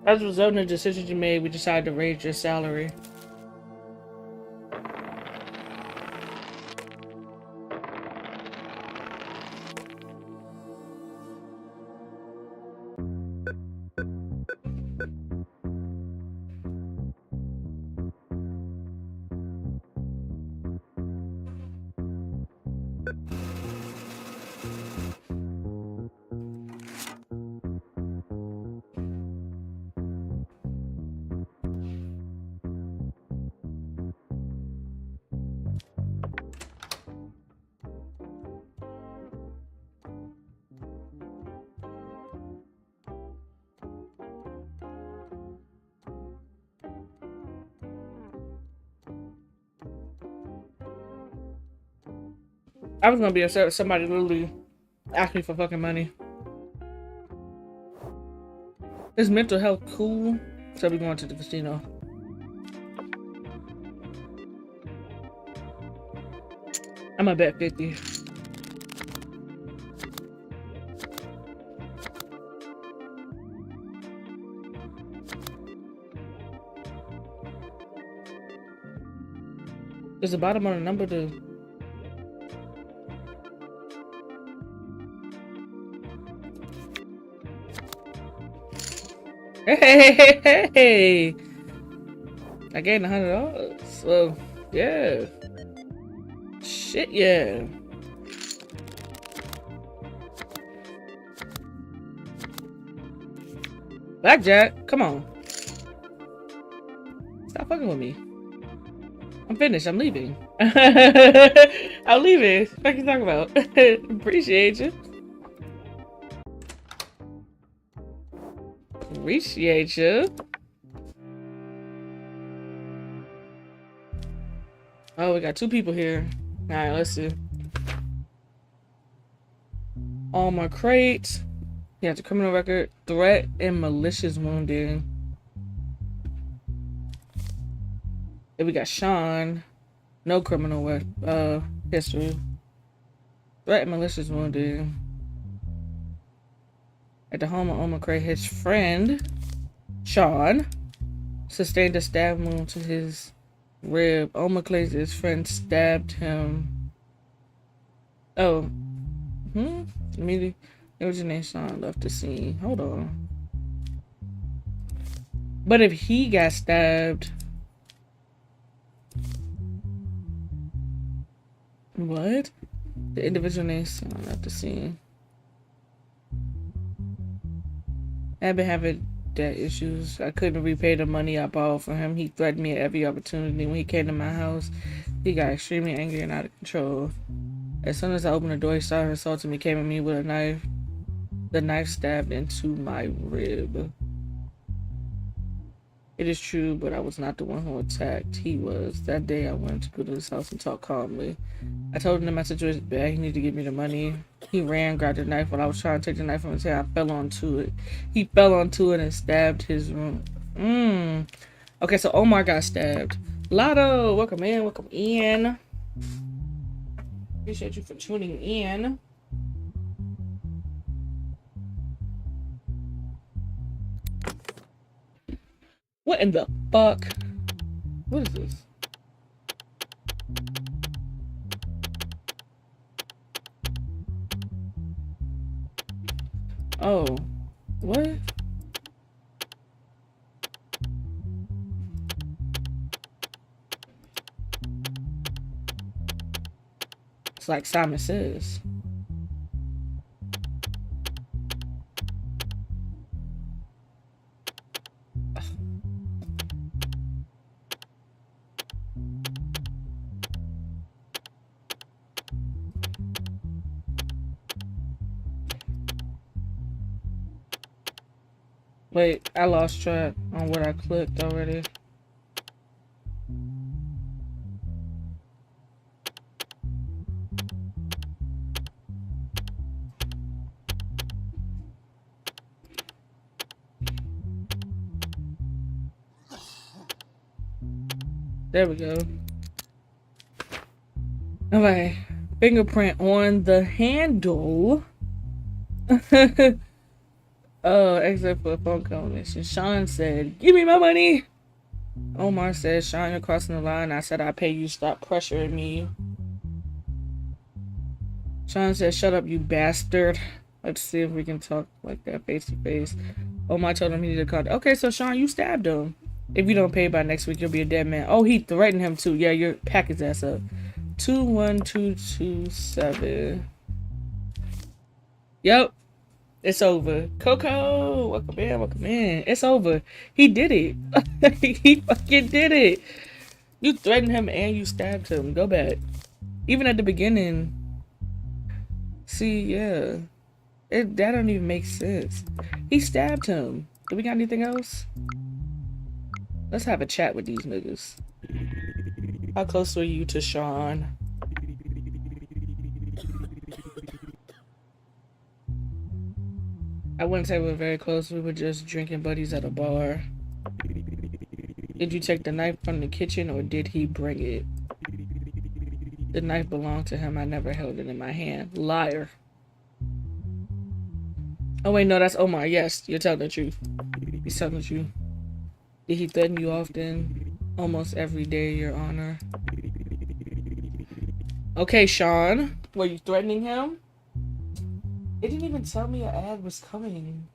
Speaker 1: As a result of the decisions you made, we decided to raise your salary. I was gonna be upset if somebody literally asked me for fucking money. Is mental health cool? So we going to the casino. I'm gonna bet 50. Is the bottom on the number to... Hey! I gained $100. So, yeah. Shit, yeah. Blackjack, come on. Stop fucking with me. I'm finished. I'm leaving. I'm leaving. What are you talking about? Appreciate you. Appreciate you. Oh, we got 2 people here. All right, let's see. All my crates. He has a criminal record, threat, and malicious wounding. Then we got Sean, no criminal history. Threat and malicious wounding. At the home of Omar Cray, his friend, Sean, sustained a stab wound to his rib. Omar claims his friend stabbed him. Oh. Immediately, originate Sean left the scene. Hold on. But if he got stabbed... What? The individual named Sean left the scene. I've been having debt issues. I couldn't repay the money I borrowed from him. He threatened me at every opportunity. When he came to my house, he got extremely angry and out of control. As soon as I opened the door, he started assaulting me, came at me with a knife. The knife stabbed into my rib. It is true, but I was not the one who attacked. He was. That day, I went to go to his house and talk calmly. I told him that my situation was bad. He needed to give me the money. He ran, grabbed the knife. While I was trying to take the knife from his hand, I fell onto it. He fell onto it and stabbed his room. Okay, so Omar got stabbed. Lotto, welcome in, welcome in. Appreciate you for tuning in. What in the fuck? What is this? Oh, what? It's like Simon Says. Wait, I lost track on what I clicked already. There we go. Alright. Fingerprint on the handle. Oh, except for a phone call mission. Sean said, "Give me my money." Omar said, "Sean, you're crossing the line. I said, I pay you. Stop pressuring me." Sean said, "Shut up, you bastard." Let's see if we can talk like that face to face. Omar told him he needed to call. Okay, so Sean, you stabbed him. If you don't pay by next week, you'll be a dead man. Oh, he threatened him too. Yeah, you're pack his ass up. 21227. Yep. It's over. Coco, welcome in, welcome in. It's over. He did it. He fucking did it. You threatened him and you stabbed him. Go back. Even at the beginning. See, yeah. That don't even make sense. He stabbed him. Do we got anything else? Let's have a chat with these niggas. How close were you to Sean? I wouldn't say we were very close. We were just drinking buddies at a bar. Did you take the knife from the kitchen or did he bring it? The knife belonged to him. I never held it in my hand. Liar. Oh wait, no, that's Omar. Yes, you're telling the truth. He's telling the truth. Did he threaten you often? Almost every day, Your Honor. Okay, Sean. Were you threatening him? It didn't even tell me an ad was coming.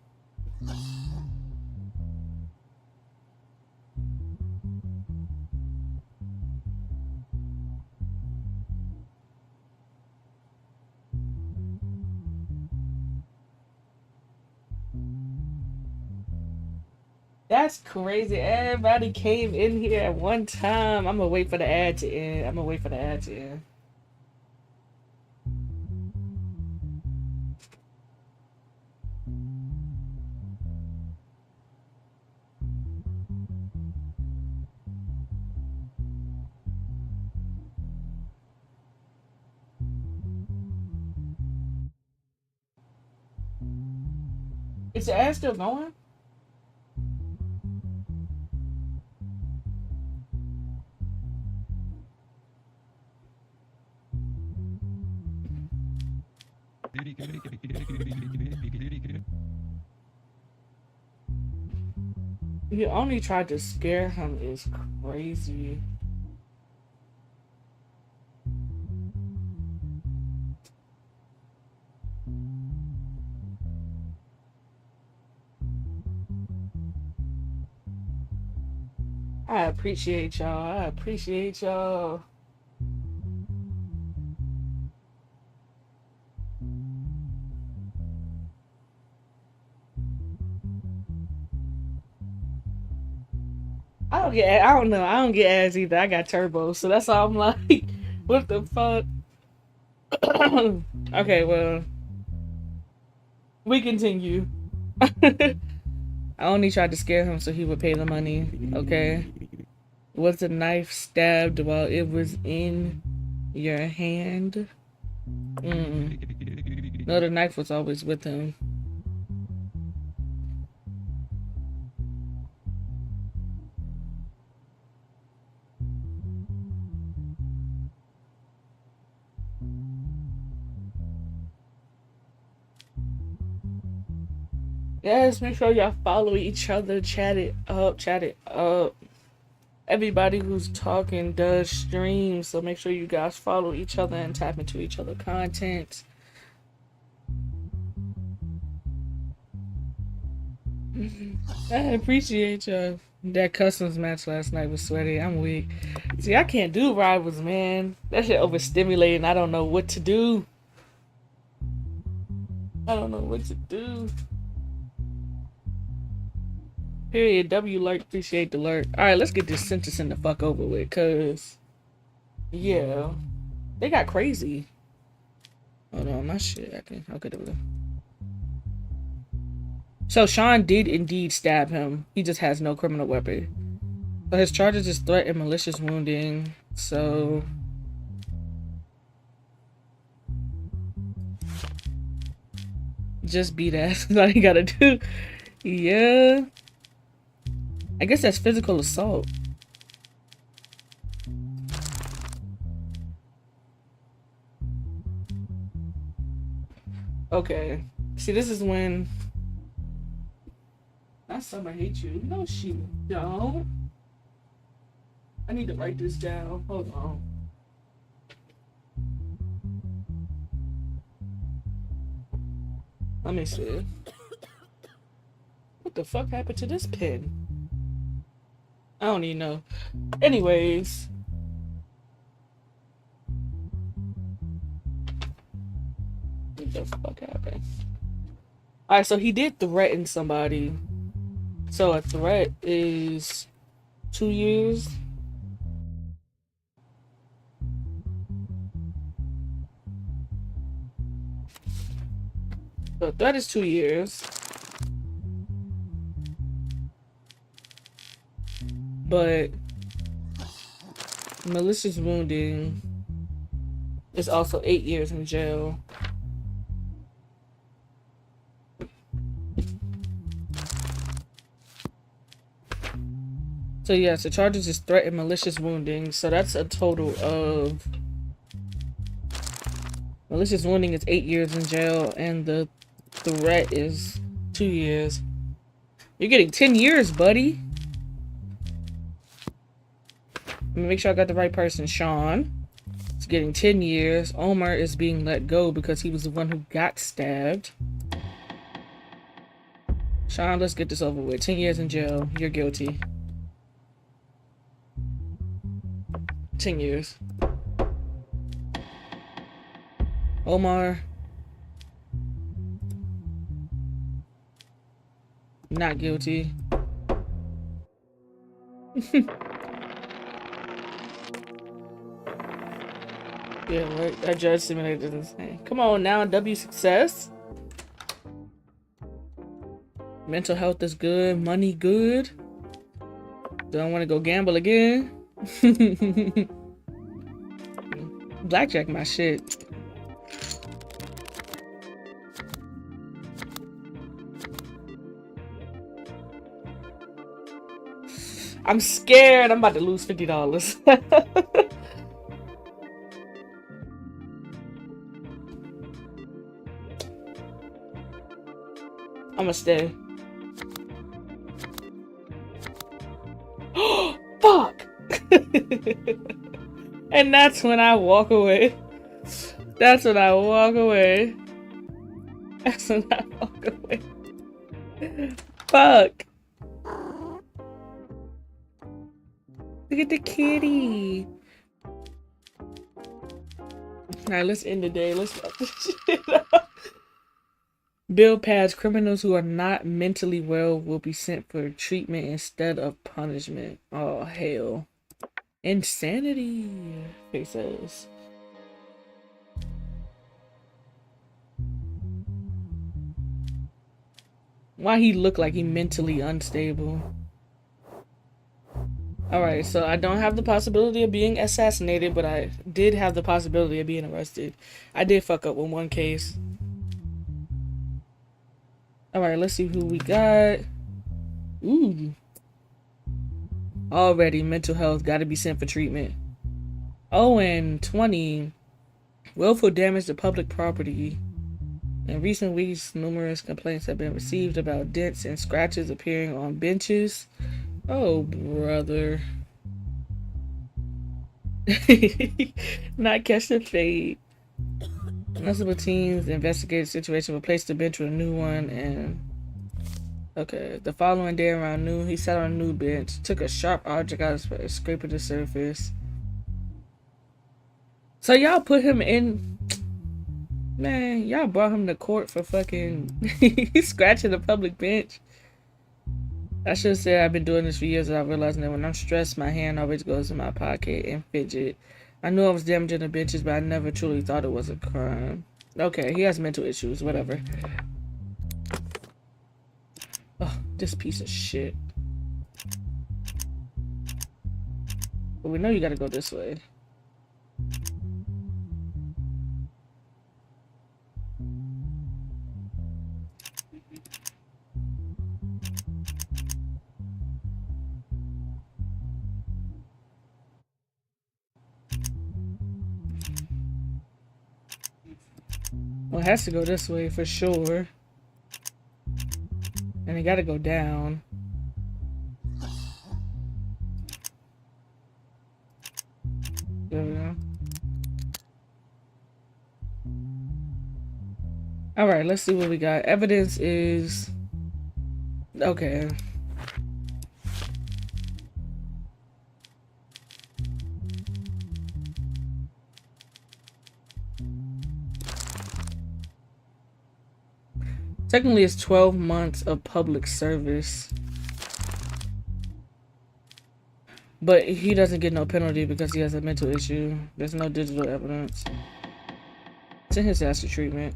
Speaker 1: That's crazy. Everybody came in here at one time. I'm gonna wait for the ad to end. I'm gonna wait for the ad to end. Is the ad still going? You only tried to scare him is crazy. I appreciate y'all. I appreciate y'all. I don't know. I don't get ads either. I got turbo, so that's all I'm like, what the fuck? Okay, well, we continue. I only tried to scare him so he would pay the money. Okay. Was the knife stabbed while it was in your hand? No, the knife was always with him. Yes, make sure y'all follow each other, chat it up, chat it up. Everybody who's talking does stream, so make sure you guys follow each other and tap into each other content. I appreciate y'all. That customs match last night was sweaty. I'm weak. See, I can't do rivals, man. That shit overstimulating. I don't know what to do. I don't know what to do. Period. W lurk. Appreciate the lurk. Alright, let's get this sentencing the fuck over with, cause yeah. They got crazy. Hold on, my shit. Okay, there we go. So Sean did indeed stab him. He just has no criminal weapon. But his charges is threat and malicious wounding. So just beat ass. That's all you gotta do. Yeah. I guess that's physical assault. Okay. See, this is when that summer hate you. No, she don't. I need to write this down. Hold on. Let me see. What the fuck happened to this pen? I don't even know. Anyways. What the fuck happened? Alright, so he did threaten somebody. So a threat is 2 years. So a threat is 2 years. But malicious wounding is also 8 years in jail. So yes, the charges is threat and malicious wounding. So that's a total of malicious wounding is 8 years in jail, and the threat is 2 years. You're getting 10 years, buddy. Let me make sure I got the right person. Sean is getting 10 years. Omar is being let go because he was the one who got stabbed. Sean, let's get this over with. 10 years in jail. You're guilty. 10 years. Omar. Not guilty. Yeah, right. That judge simulator is insane. Come on now, W success. Mental health is good. Money good. Don't want to go gamble again. Blackjack my shit. I'm scared. I'm about to lose $50. I'ma stay. Fuck! And that's when I walk away. That's when I walk away. That's when I walk away. Fuck! Look at the kitty. Alright, let's end the day. Let's stop this shit up. Bill pads criminals who are not mentally well will be sent for treatment instead of punishment. Oh, hell. Insanity, he says. Why he look like he mentally unstable? Alright, so I don't have the possibility of being assassinated, but I did have the possibility of being arrested. I did fuck up with one case. Alright, let's see who we got. Ooh. Already, mental health, gotta be sent for treatment. Oh, and 20. Willful damage to public property. In recent weeks, numerous complaints have been received about dents and scratches appearing on benches. Oh, brother. Not catch the fade. Multiple teams investigated the situation, replaced the bench with a new one, and okay. The following day around noon, he sat on a new bench, took a sharp object out of his face, scraping the surface. So y'all put him in. Man, y'all brought him to court for fucking scratching the public bench. I should say I've been doing this for years, and I realized that when I'm stressed, my hand always goes in my pocket and fidget. I knew I was damaging the benches, but I never truly thought it was a crime. Okay, he has mental issues, whatever. Oh, this piece of shit. But we know you gotta go this way. Well, it has to go this way for sure. And it gotta go down. There we go. Alright, let's see what we got. Evidence is... Okay. Technically, it's 12 months of public service. But he doesn't get no penalty because he has a mental issue. There's no digital evidence. Send his ass to treatment.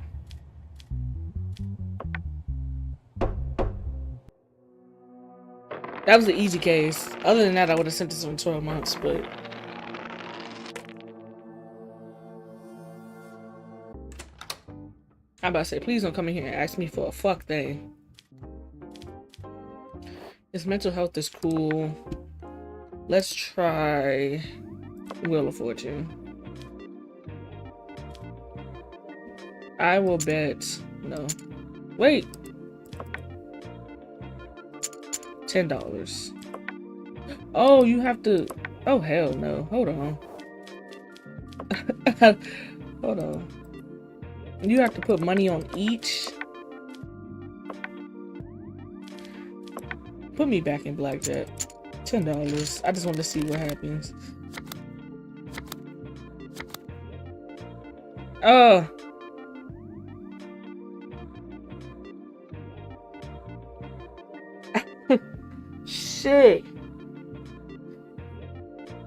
Speaker 1: That was an easy case. Other than that, I would have sentenced him 12 months, but... I'm about to say, please don't come in here and ask me for a fuck thing. His mental health is cool. Let's try Wheel of Fortune. I will bet no. Wait. $10. Oh, you have to. Oh hell no. Hold on. Hold on. You have to put money on each. Put me back in blackjack. $10. I just want to see what happens. Oh. Shit.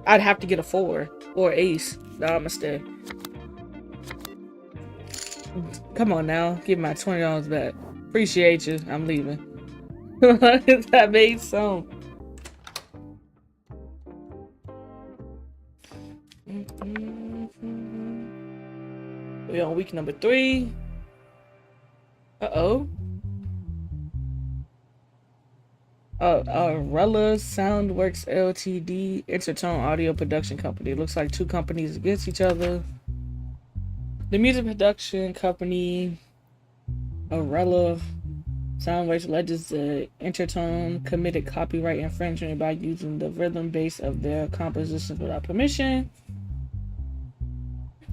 Speaker 1: I'd have to get a 4 or ace. Nah, I'm gonna stay. Come on now. Give my $20 back. Appreciate you. I'm leaving. That made some. We're on week number 3. Uh-oh. Rella Soundworks Ltd. Intertone Audio Production Company. Looks like 2 companies against each other. The music production company, Rella Soundworks, alleges the Intertone committed copyright infringement by using the rhythm bass of their compositions without permission.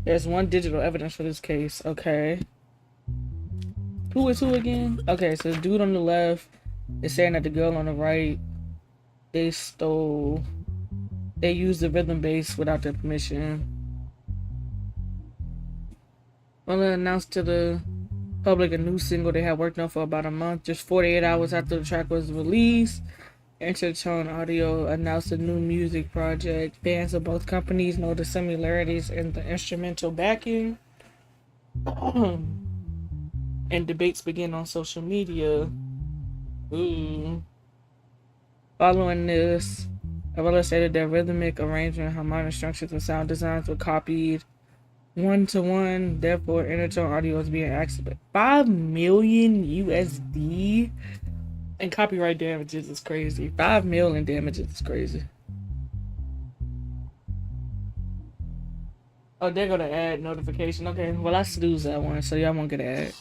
Speaker 1: There's 1 digital evidence for this case. Okay. Who is who again? Okay, so the dude on the left is saying that the girl on the right, they used the rhythm bass without their permission. Well, they announced to the public a new single they had worked on for about a month. Just 48 hours after the track was released, Intertone Audio announced a new music project. Fans of both companies know the similarities in the instrumental backing. And debates begin on social media. Ooh. Following this, Arella stated that rhythmic arrangement, harmonic structures, and sound designs were copied 1-to-1. Therefore, Intertone Audio is being asked about 5 million USD and copyright damages is crazy. 5 million damages is crazy. Oh, they're gonna add notification. Okay, well I snooze that one, so y'all won't get an ad.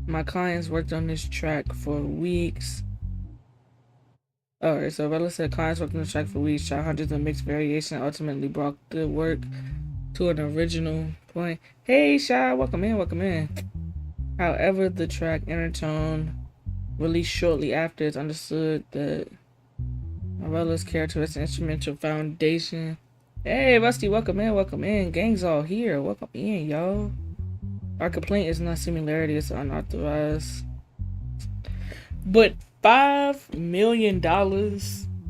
Speaker 1: My clients worked on this track for weeks. Alright, so Rella said clients worked on the track for weeks, tried hundreds of mixed variations, ultimately brought the work to an original point. Hey, Shy, welcome in, welcome in. However, the track Intertone, released shortly after, it's understood that Arella's characteristic instrumental foundation. Hey, Rusty, welcome in, welcome in. Gang's all here, welcome in, y'all. Our complaint is not similarity, it's unauthorized. But $5 million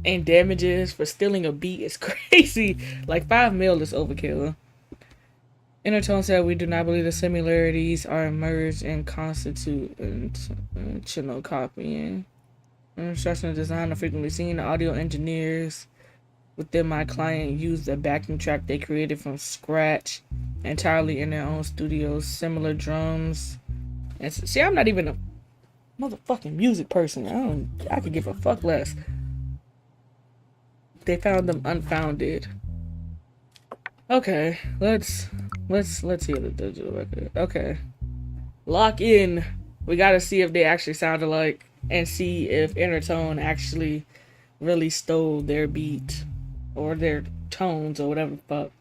Speaker 1: in damages for stealing a beat is crazy. Like, 5 mil is overkill. Intertone said, we do not believe the similarities are merged and constitute intentional copying. Instructional design are frequently seen. The audio engineers within my client used a backing track they created from scratch entirely in their own studios. Similar drums. And see, I'm not even a motherfucking music person. I could give a fuck less. They found them unfounded. Okay, let's hear the digital record. Okay. Lock in. We gotta see if they actually sound alike and see if Intertone actually really stole their beat or their tones or whatever the fuck.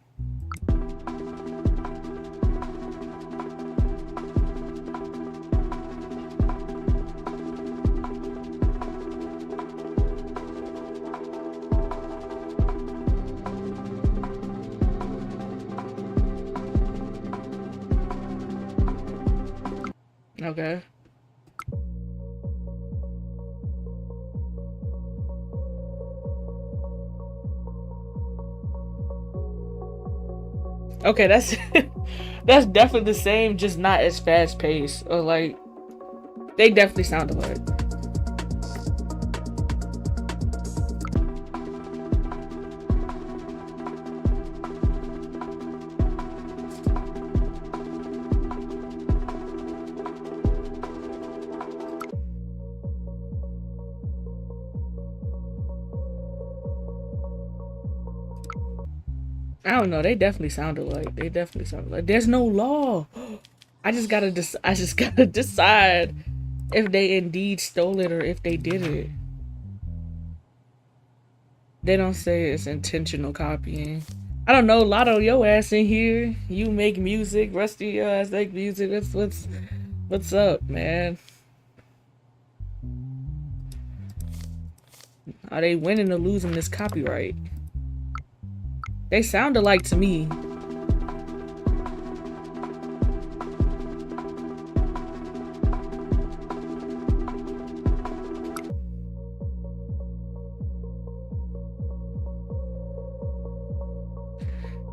Speaker 1: Okay. Okay, that's that's definitely the same, just not as fast paced. Or like, they definitely sound alike. I don't know. They definitely sound alike. There's no law. I just gotta decide if they indeed stole it or if they did it. They don't say it's intentional copying. I don't know. Lotto, your ass in here. You make music. Rusty, your ass make music. What's up, man? Are they winning or losing this copyright? They sound alike to me.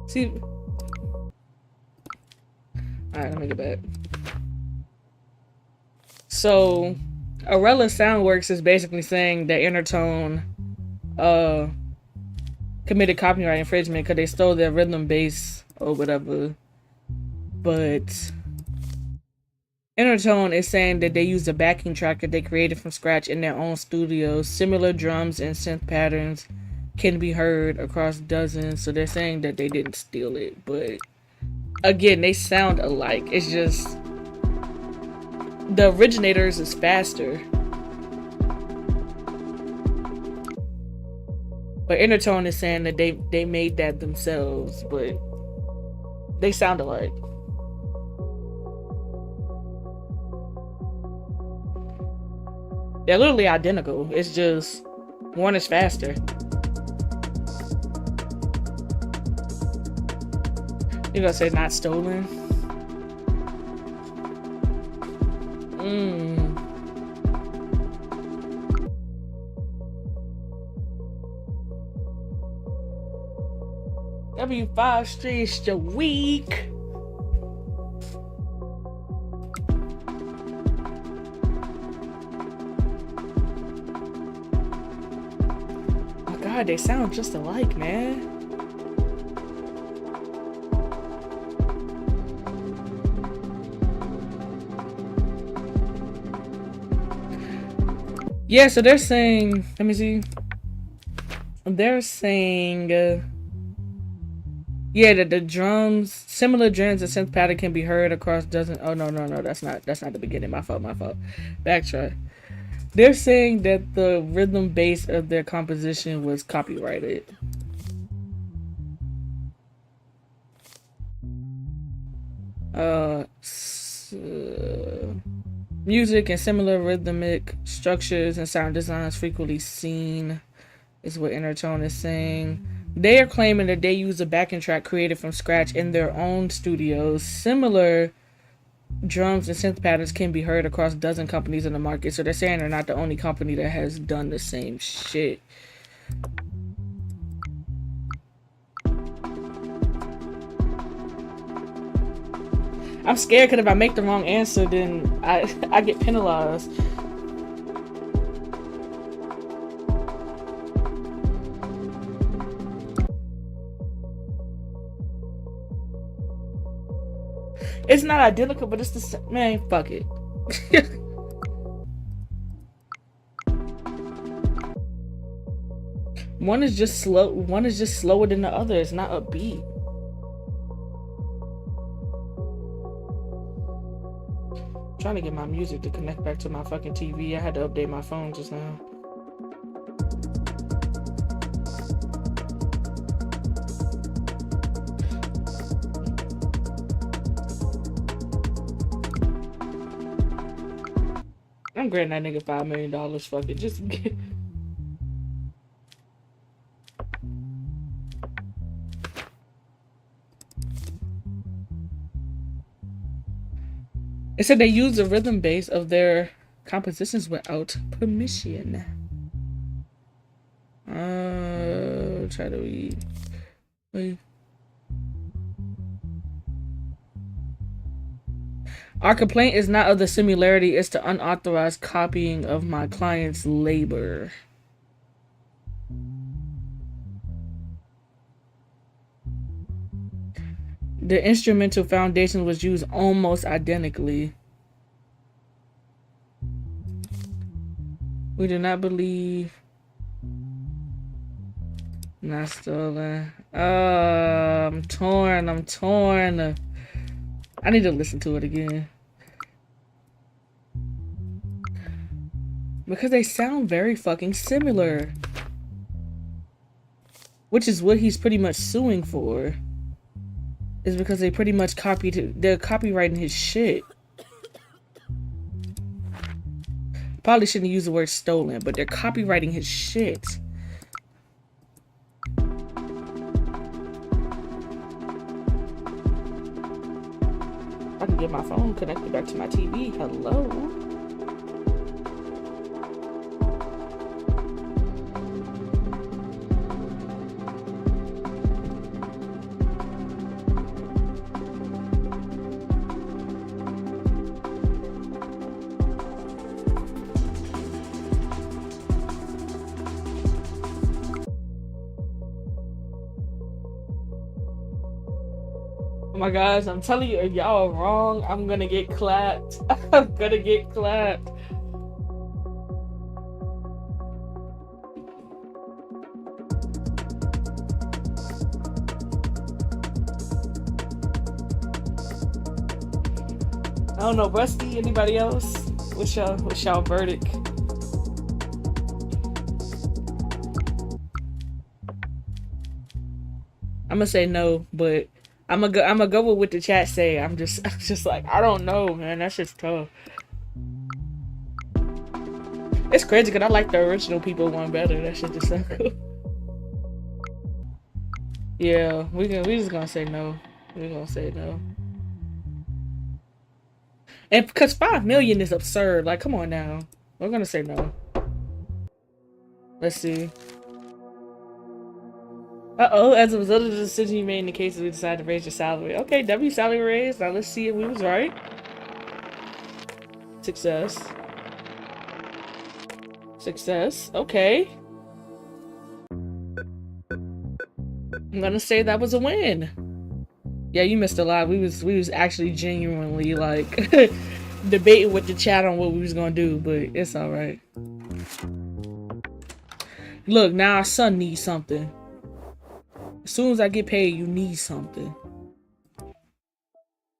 Speaker 1: See, alright, let me get back. So, Arella Soundworks is basically saying that Intertone committed copyright infringement because they stole their rhythm bass or whatever. But Intertone is saying that they used a backing track that they created from scratch in their own studios. Similar drums and synth patterns can be heard across dozens, so they're saying that they didn't steal it, but again, they sound alike. It's just the originators is faster, but Intertone is saying that they made that themselves, but they sound alike. They're literally identical. It's just one is faster. You're gonna say not stolen? W5 Streets a week. Oh god, they sound just alike, man. Yeah, so they're saying, let me see. They're saying, yeah, that the drums, similar drums and synth pattern can be heard across dozens. Oh no, that's not the beginning. My fault. Backtrack. They're saying that the rhythm bass of their composition was copyrighted. Music and similar rhythmic structures and sound designs frequently seen, is what Intertone is saying. They are claiming that they use a backing track created from scratch in their own studios. Similar drums and synth patterns can be heard across a dozen companies in the market. So they're saying they're not the only company that has done the same shit. I'm scared because if I make the wrong answer, then I get penalized. It's not identical, but it's the same. Man, fuck it. One is just slow. One is just slower than the other. It's not upbeat. Trying to get my music to connect back to my fucking TV. I had to update my phone just now. I'm granting that nigga $5 million. Fuck it. Just get... It said they used the rhythm bass of their compositions without permission. Try to read. Wait. Our complaint is not of the similarity, it's the unauthorized copying of my client's labor. The instrumental foundation was used almost identically. We do not believe. Not stolen. I'm torn. I'm torn. I need to listen to it again. Because they sound very fucking similar. Which is what he's pretty much suing for. Is because they pretty much they're copyrighting his shit. Probably shouldn't use the word stolen, but they're copyrighting his shit. I can get my phone connected back to my TV. Hello? Oh my gosh, I'm telling you, if y'all are wrong, I'm gonna get clapped. I'm gonna get clapped. I don't know, Rusty, anybody else? What's y'all verdict? I'm gonna say no, but I'm gonna go with what the chat say. I'm just like, I don't know, man. That's just tough. It's crazy because I like the original people one better. That shit just so cool. Yeah, we just gonna say no. We're gonna say no. And because 5 million is absurd. Like, come on now. We're gonna say no. Let's see. Uh-oh, as a result of the decision you made in the case, we decided to raise your salary. Okay, W salary raise. Now let's see if we was right. Success. Success. Okay. I'm gonna say that was a win. Yeah, you missed a lot. We was actually genuinely like debating with the chat on what we was gonna do, but it's alright. Look, now our son needs something. As soon as I get paid, you need something.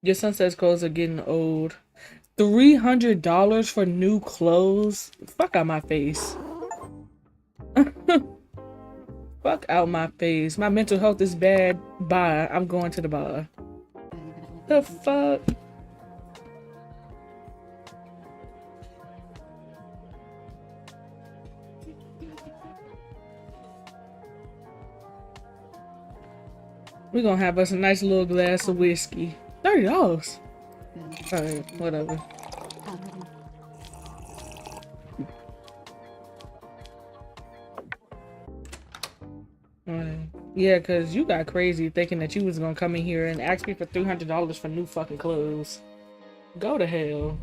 Speaker 1: Your sunset clothes are getting old. $300 for new clothes? Fuck out my face. Fuck out my face. My mental health is bad. Bye. I'm going to the bar. The fuck? We're gonna have us a nice little glass of whiskey. $30. Alright, whatever. Yeah, cause you got crazy thinking that you was gonna come in here and ask me for $300 for new fucking clothes. Go to hell.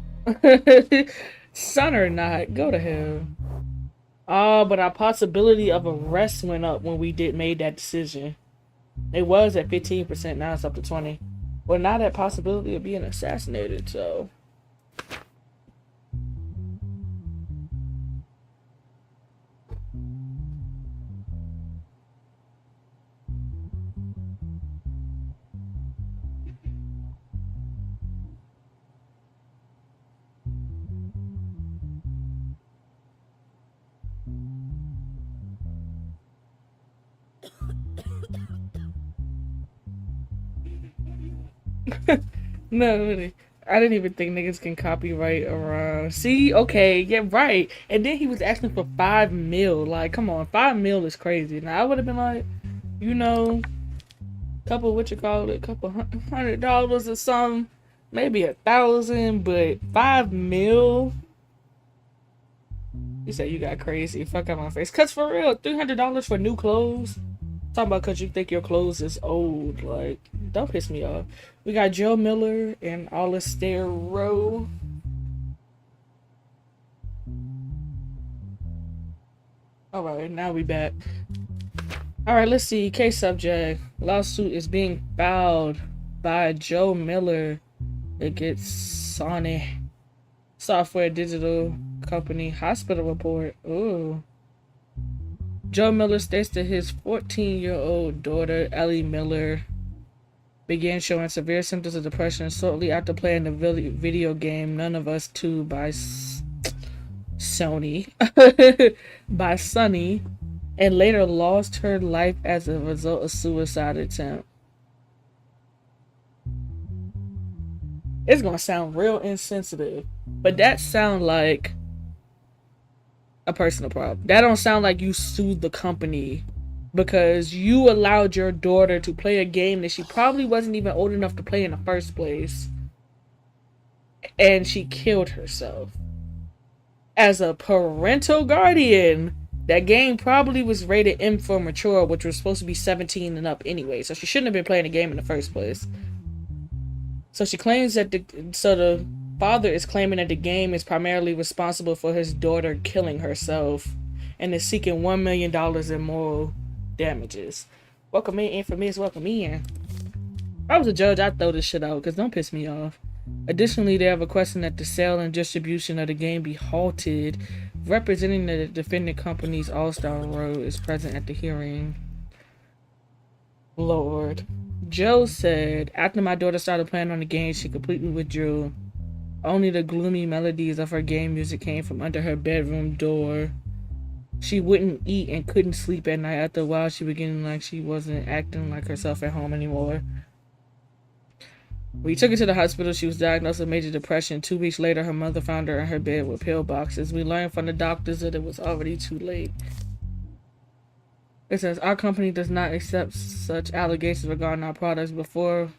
Speaker 1: Son or not, go to hell. Oh, but our possibility of arrest went up when we made that decision. It was at 15%, now it's up to 20. Well, now that possibility of being assassinated, so. No, really. I didn't even think niggas can copyright around. See, okay, yeah, right. And then he was asking for 5 mil. Like, come on, 5 mil is crazy. Now I would have been like, you know, couple couple $100 or something, maybe 1,000, but 5 mil. You say you got crazy. Fuck out my face. Cause for real, $300 for new clothes. Talking about cause you think your clothes is old. Like, don't piss me off. We got Joe Miller and Alistair Rowe. Alright, now we back. Alright, let's see. Case subject. Lawsuit is being filed by Joe Miller against Sony Software Digital Company Hospital Report. Ooh. Joe Miller states that his 14-year-old daughter, Ellie Miller, began showing severe symptoms of depression shortly after playing the video game None of Us 2 by Sony by Sunny, and later lost her life as a result of suicide attempt. It's gonna sound real insensitive, but that sound like a personal problem. That don't sound like you sued the company because you allowed your daughter to play a game that she probably wasn't even old enough to play in the first place, and she killed herself. As a parental guardian, that game probably was rated M for mature, which was supposed to be 17 and up anyway, so she shouldn't have been playing the game in the first place. So she claims that the father is claiming that the game is primarily responsible for his daughter killing herself and is seeking $1 million in moral damages. Welcome in, infamous, welcome in. If I was a judge, I'd throw this shit out because don't piss me off. Additionally, they are requesting that the sale and distribution of the game be halted. Representing the defendant company's All-Star Road is present at the hearing. Lord. Joe said, after my daughter started playing on the game, she completely withdrew. Only the gloomy melodies of her game music came from under her bedroom door. She wouldn't eat and couldn't sleep at night. After a while, she began like she wasn't acting like herself at home anymore. We took her to the hospital. She was diagnosed with major depression. 2 weeks later, her mother found her in her bed with pillboxes. We learned from the doctors that it was already too late. It says, our company does not accept such allegations regarding our products. Before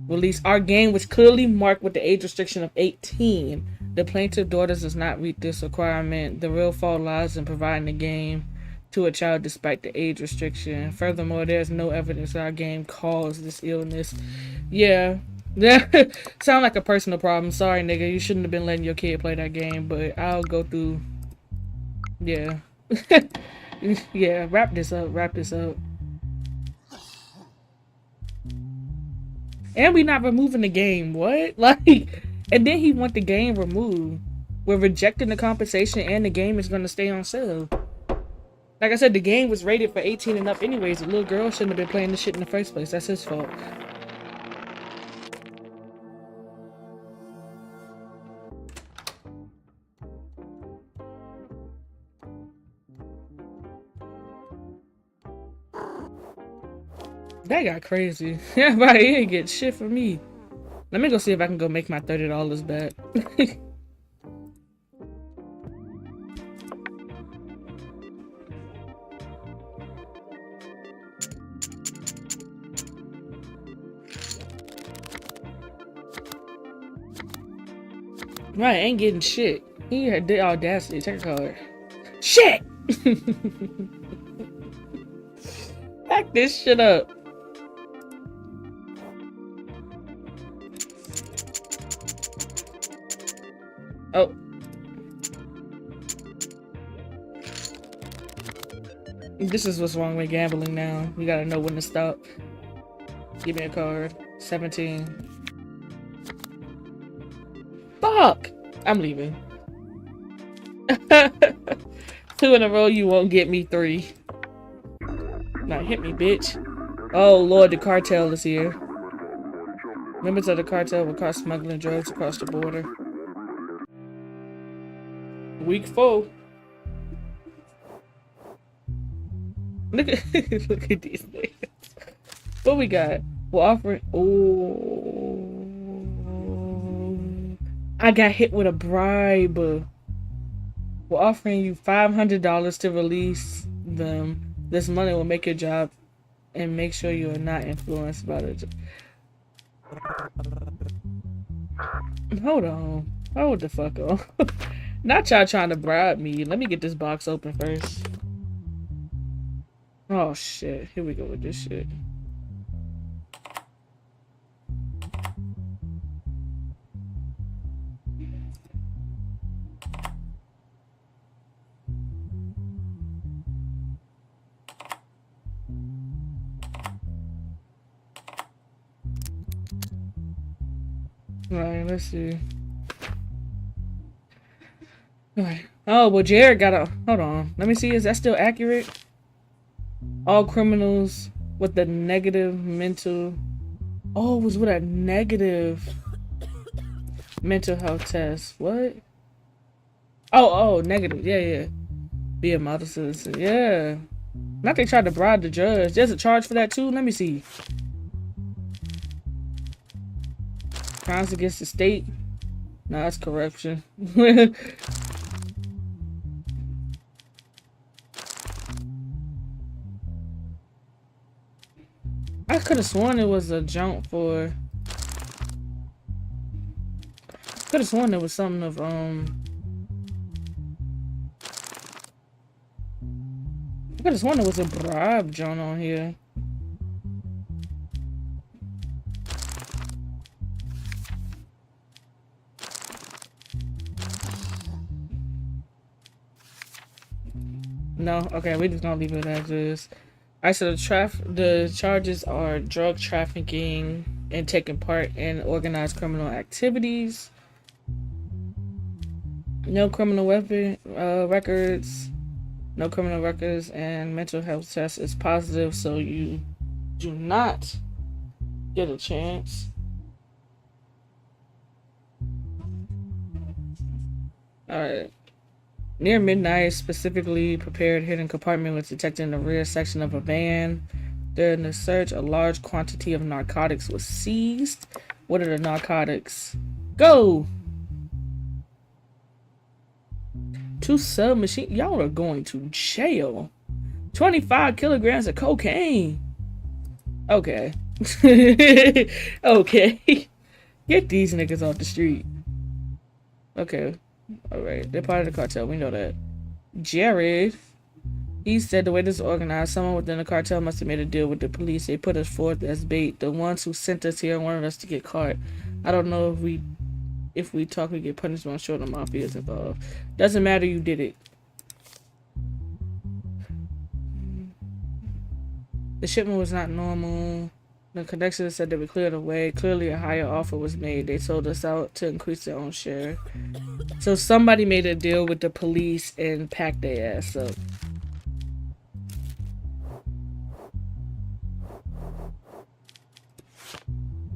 Speaker 1: release, our game was clearly marked with the age restriction of 18. The plaintiff daughter does not meet this requirement. The real fault lies in providing the game to a child despite the age restriction. Furthermore, there's no evidence that our game caused this illness. Yeah. That sound like a personal problem. Sorry, nigga. You shouldn't have been letting your kid play that game, but I'll go through. Yeah. Yeah, wrap this up. And we not removing the game. What? Like, and then he want the game removed. We're rejecting the compensation and the game is going to stay on sale. Like I said, the game was rated for 18 and up anyways. The little girl shouldn't have been playing this shit in the first place. That's his fault. That got crazy. Everybody ain't get shit from me. Let me go see if I can go make my $30 back. Right, ain't getting shit. He had the audacity. Check a card. Shit! Back this shit up. Oh. This is what's wrong with gambling now. You gotta know when to stop. Give me a card. 17. Fuck! I'm leaving. 2 in a row, you won't get me 3. Now hit me, bitch. Oh lord, the cartel is here. Members of the cartel were caught smuggling drugs across the border. Week 4. Look at look at these things. What we got? We're offering. Oh, I got hit with a bribe. We're offering you $500 to release them. This money will make your job and make sure you are not influenced by the. Hold on. Hold the fuck on. Not y'all trying to bribe me. Let me get this box open first. Oh shit. Here we go with this shit. Alright, let's see. Alright. Oh, well, Jared got a. Hold on. Let me see. Is that still accurate? All criminals with a negative mental. Oh, it was with a negative mental health test. What? Oh, negative. Yeah. Be a model citizen. Yeah. Not they tried to bribe the judge. There's a charge for that too. Let me see. Crimes against the state. No, that's corruption. I could have sworn it was a jump for. Could have sworn it was something of I could have sworn it was a bribe joint on here. No, okay, we just gonna leave it as is. Alright, so the charges are drug trafficking and taking part in organized criminal activities. No criminal records. No criminal records, and mental health test is positive, so you do not get a chance. Alright. Near midnight, specifically prepared hidden compartment was detected in the rear section of a van. During the search, a large quantity of narcotics was seized. What are the narcotics? Go! 2 submachine. Y'all are going to jail. 25 kilograms of cocaine. Okay. Okay. Get these niggas off the street. Okay. Alright. They're part of the cartel. We know that. Jared. He said the way this is organized, someone within the cartel must have made a deal with the police. They put us forth as bait. The ones who sent us here wanted us to get caught. I don't know if we talk, we get punished. I'm sure the mafia is involved. Doesn't matter, you did it. The shipment was not normal. The conductor said they would clear the way. Clearly a higher offer was made. They sold us out to increase their own share. So somebody made a deal with the police and packed their ass up.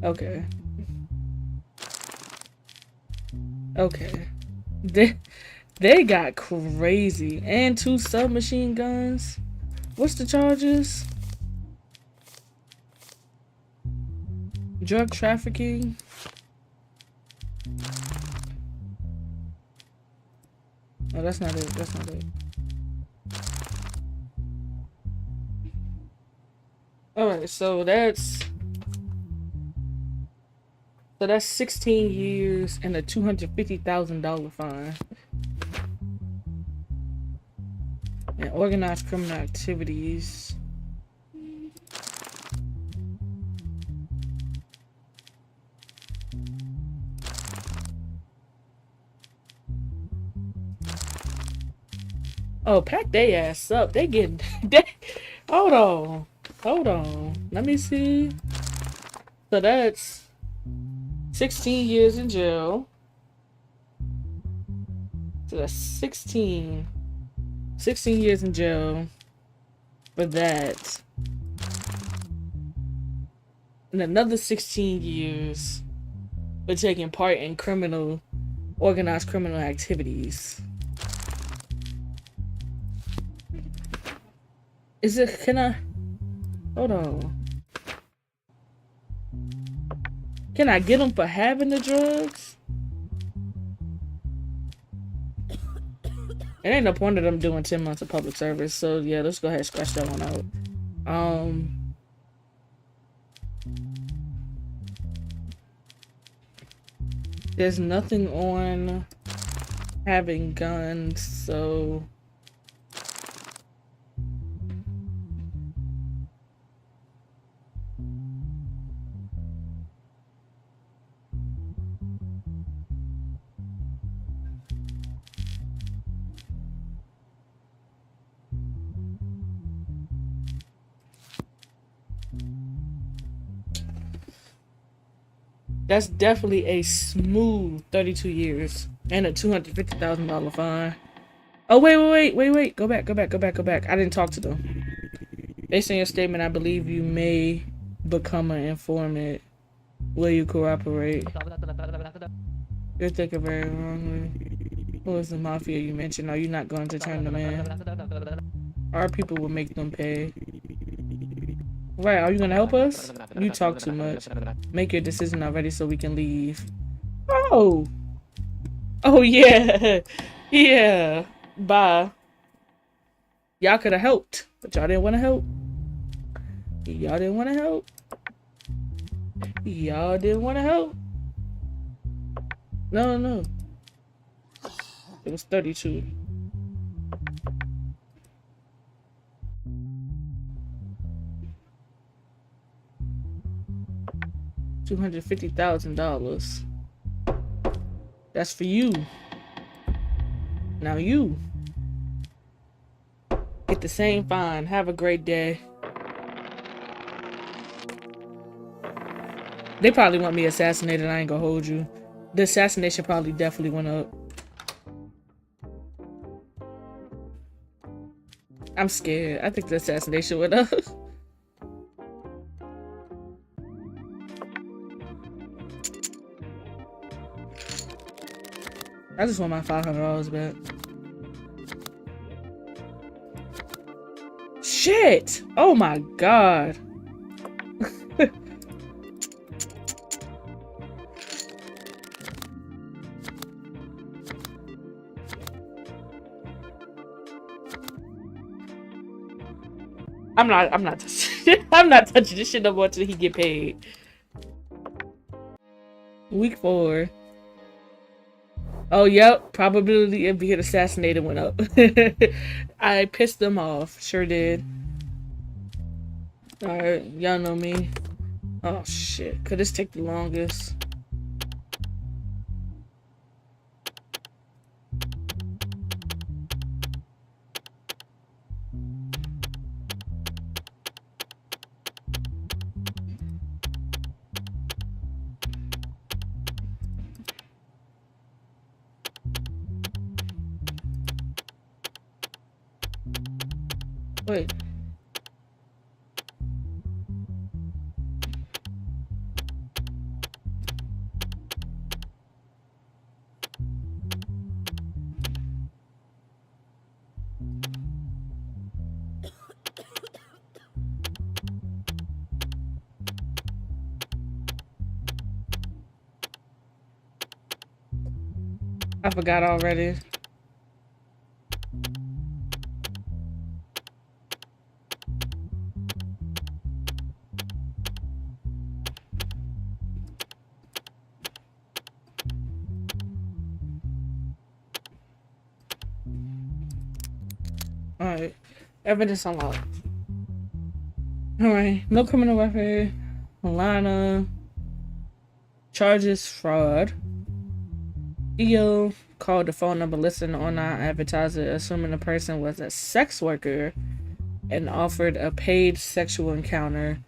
Speaker 1: Okay. Okay. They got crazy. And 2 submachine guns. What's the charges? Drug trafficking. Oh, that's not it. That's not it. Alright, so that's 16 years and a $250,000 fine. And organized criminal activities. Oh, pack they ass up. They getting hold on. Hold on. Let me see. So that's 16 years in jail. So that's 16 years in jail for that. And another 16 years for taking part in organized criminal activities. Hold on. Can I get them for having the drugs? It ain't no point of them doing 10 months of public service, so yeah, let's go ahead and scratch that one out. There's nothing on having guns, so that's definitely a smooth 32 years and a $250,000 fine. Oh, wait. Go back. I didn't talk to them. Based on your statement, I believe you may become an informant. Will you cooperate? You're thinking very wrongly. Who is the mafia you mentioned? Are you not going to turn them in? Our people will make them pay. Right, are you gonna help us? You talk too much. Make your decision already so we can leave. Oh! Oh yeah! Yeah! Bye. Y'all could have helped, but y'all didn't want to help. Y'all didn't want to help. Y'all didn't want to help. No, no. It was 32. $250,000. That's for you. Now you get the same fine. Have a great day. They probably want me assassinated. I ain't gonna hold you. The assassination probably definitely went up. I'm scared. I think the assassination went up. I just want my $500 back. Shit! Oh my god. I'm not I'm not touching this shit no more until he get paid. Week 4. Oh, yep. Probability of being assassinated went up. I pissed them off. Sure did. Alright, y'all know me. Oh, shit. Could this take the longest? Wait. I forgot already. Alright. Evidence unlocked. Alright. No criminal record. Lana. Charges fraud. EO called the phone number listed on our advertiser assuming the person was a sex worker and offered a paid sexual encounter.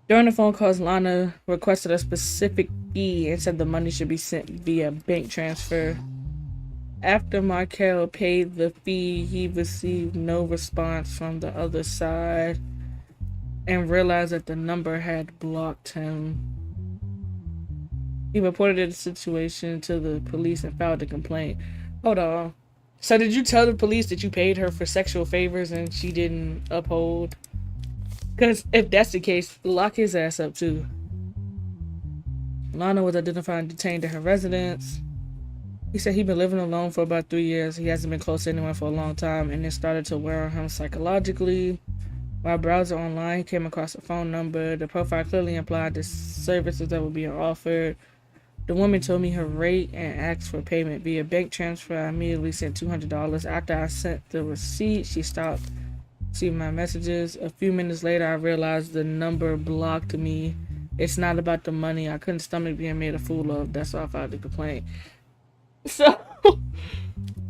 Speaker 1: During the phone calls, Lana requested a specific fee and said the money should be sent via bank transfer. After Markel paid the fee, he received no response from the other side and realized that the number had blocked him. He reported the situation to the police and filed a complaint. Hold on. So did you tell the police that you paid her for sexual favors and she didn't uphold? Because if that's the case, lock his ass up too. Lana was identified and detained at her residence. He said he'd been living alone for about 3 years. He hasn't been close to anyone for a long time, and it started to wear on him psychologically. While browsing online, he came across a phone number. The profile clearly implied the services that were being offered. The woman told me her rate and asked for payment via bank transfer. I immediately sent $200. After I sent the receipt, she stopped seeing my messages. A few minutes later, I realized the number blocked me. It's not about the money. I couldn't stomach being made a fool of. That's why I filed the complaint. So,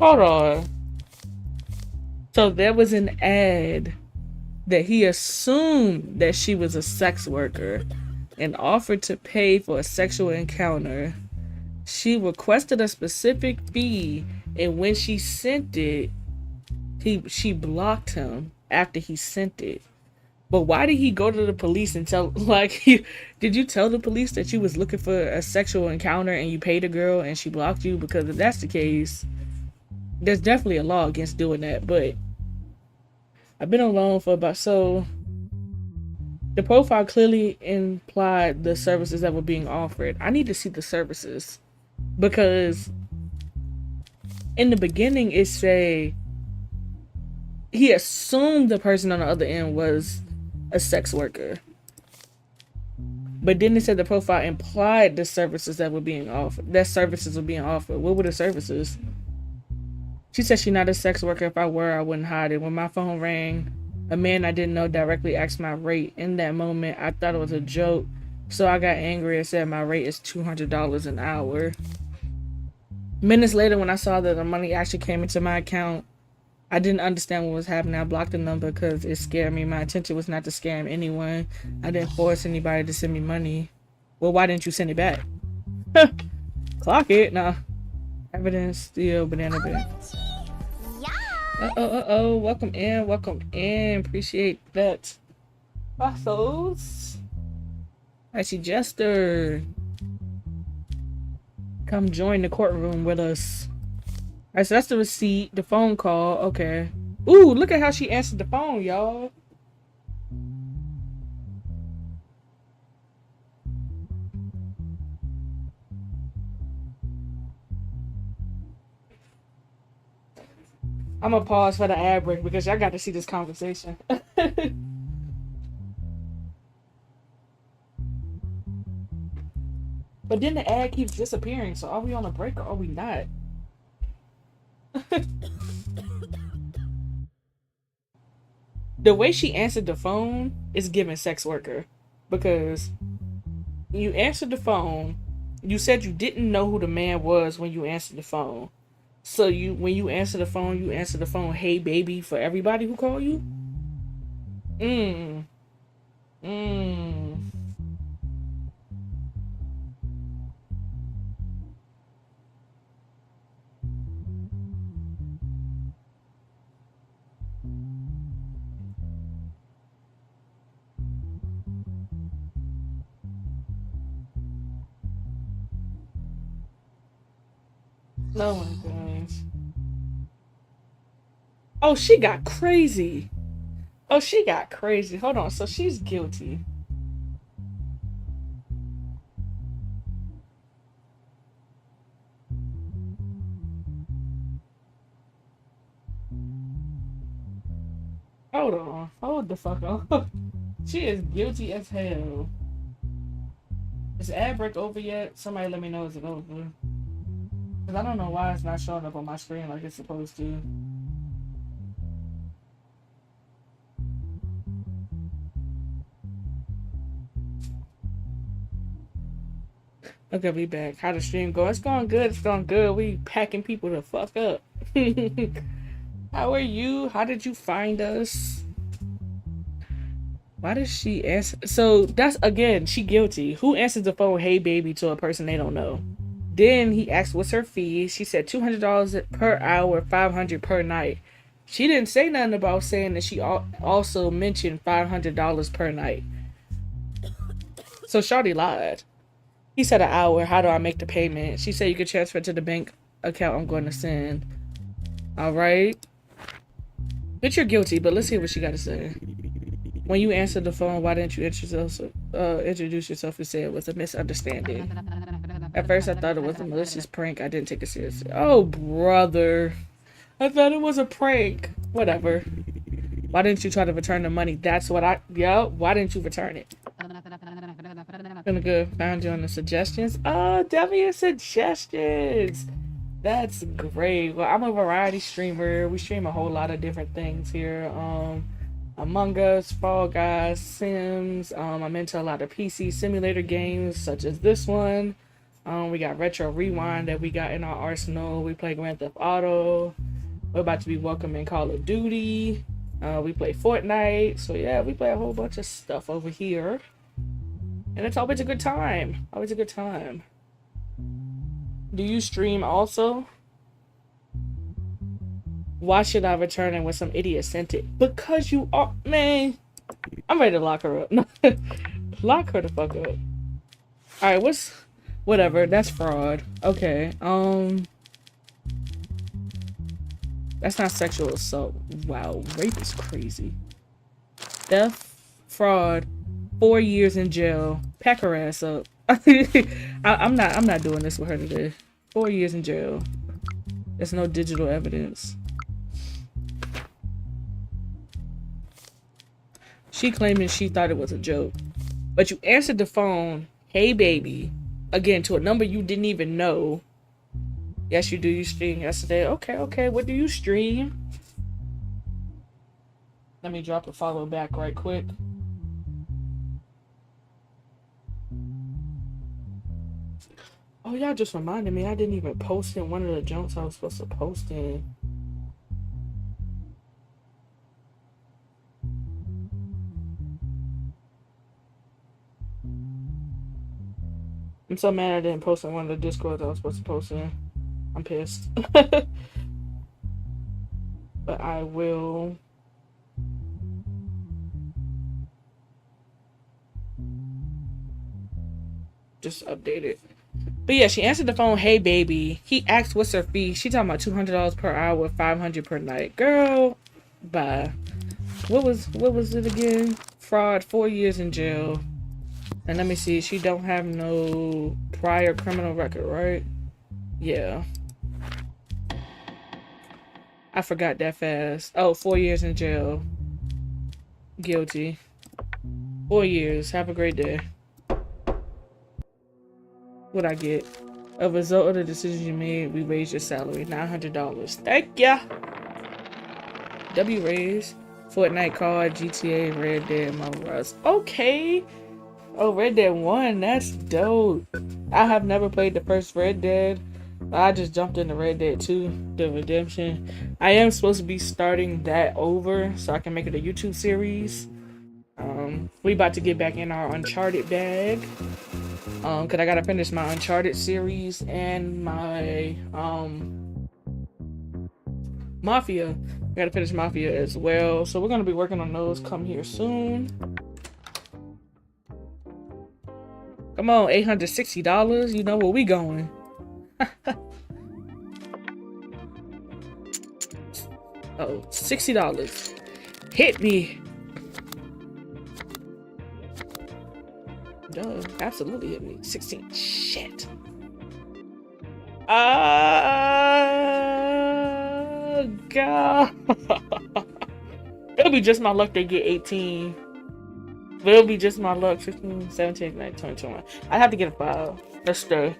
Speaker 1: hold on. So there was an ad that he assumed that she was a sex worker and offered to pay for a sexual encounter. She requested a specific fee, and when she sent it, she blocked him after he sent it. But why did he go to the police and tell, like, did you tell the police that you was looking for a sexual encounter and you paid a girl and she blocked you? Because if that's the case, there's definitely a law against doing that. But I've been alone for about, so the profile clearly implied the services that were being offered. I need to see the services because in the beginning it say he assumed the person on the other end was a sex worker. But then it said the profile implied the services that were being offered. That services were being offered. What were the services? She said she's not a sex worker. If I were, I wouldn't hide it. When my phone rang, a man I didn't know directly asked my rate. In that moment, I thought it was a joke. So I got angry and said my rate is $200 an hour. Minutes later, when I saw that the money actually came into my account, I didn't understand what was happening. I blocked the number because it scared me. My intention was not to scam anyone. I didn't force anybody to send me money. Well, why didn't you send it back? Clock it. Nah. Evidence, steal, banana bit. Uh-oh. Welcome in. Appreciate that. Fossils. I see Jester. Come join the courtroom with us. Alright, so that's the receipt, the phone call. Okay. Ooh, look at how she answered the phone, y'all. I'm gonna pause for the ad break because y'all got to see this conversation. But then the ad keeps disappearing, so are we on a break or are we not? The way she answered the phone is giving sex worker. Because you answered the phone, you said you didn't know who the man was when you answered the phone. So when you answer the phone, hey baby, for everybody who call you? No one goes. Oh, she got crazy. Hold on, so she's guilty. Hold on. Hold the fuck on. She is guilty as hell. Is the ad break over yet? Somebody let me know it's over. Because I don't know why it's not showing up on my screen like it's supposed to. Okay, we back. How the stream go? It's going good. We packing people the fuck up. How are you? How did you find us? Why did she answer? So that's, again, she guilty. Who answers the phone, hey baby, to a person they don't know? Then he asked what's her fee. She said $200 per hour, $500 per night. She didn't say nothing about saying that she also mentioned $500 per night. So shawty lied. He said an hour. How do I make the payment? She said you could transfer to the bank account I'm going to send. All right. But you're guilty, but let's hear what she got to say. When you answered the phone, why didn't you introduce yourself and say it was a misunderstanding? At first, I thought it was a malicious prank. I didn't take it seriously. Oh, brother. I thought it was a prank. Whatever. Why didn't you try to return the money? That's what why didn't you return it? Gonna go found you on the suggestions. Oh, definitely suggestions. That's great. Well, I'm a variety streamer. We stream a whole lot of different things here. Among Us, Fall Guys, Sims. I'm into a lot of PC simulator games such as this one. We got Retro Rewind that we got in our arsenal. We play Grand Theft Auto. We're about to be welcoming Call of Duty. We play Fortnite. So yeah, we play a whole bunch of stuff over here. And it's always a good time. Always a good time. Do you stream also? Why should I return it when some idiot sent it? Because you are, man. I'm ready to lock her up. Lock her the fuck up. Alright, whatever, that's fraud. Okay, that's not sexual assault. Wow, rape is crazy. Theft, fraud, 4 years in jail. Pack her ass up. I'm not doing this with her today. 4 years in jail. There's no digital evidence. She claiming she thought it was a joke. But you answered the phone, hey baby, again, to a number you didn't even know. Yes, you do. You stream yesterday. Okay. What do you stream? Let me drop a follow back right quick. Oh, y'all just reminded me. I didn't even post in one of the jumps I was supposed to post in. I'm so mad I didn't post in one of the Discords I was supposed to post in. I'm pissed. But I will. Just update it. But yeah, she answered the phone, hey baby. He asked what's her fee. She talking about $200 per hour, $500 per night. Girl, bye. What was it again? Fraud, 4 years in jail. And let me see, she don't have no prior criminal record, right? Yeah. I forgot that fast. Oh, 4 years in jail. Guilty. 4 years. Have a great day. What I get? A result of the decision you made, we raised your salary. $900. Thank ya. W raise. Fortnite card, GTA, Red Dead, Marvel Rise. Okay. Oh, Red Dead 1, that's dope. I have never played the first Red Dead. I just jumped into Red Dead 2, The Redemption. I am supposed to be starting that over so I can make it a YouTube series. We about to get back in our Uncharted bag. Cause I gotta finish my Uncharted series and my Mafia. I gotta finish Mafia as well. So we're gonna be working on those come here soon. Come on, $860. You know where we going. Oh, $60. Hit me. Duh, absolutely hit me. 16. Shit. God. It'll be just my luck they get 18. But it'll be just my luck. 15, 17, 19, 20, 21. I have to get a 5. Let's stay.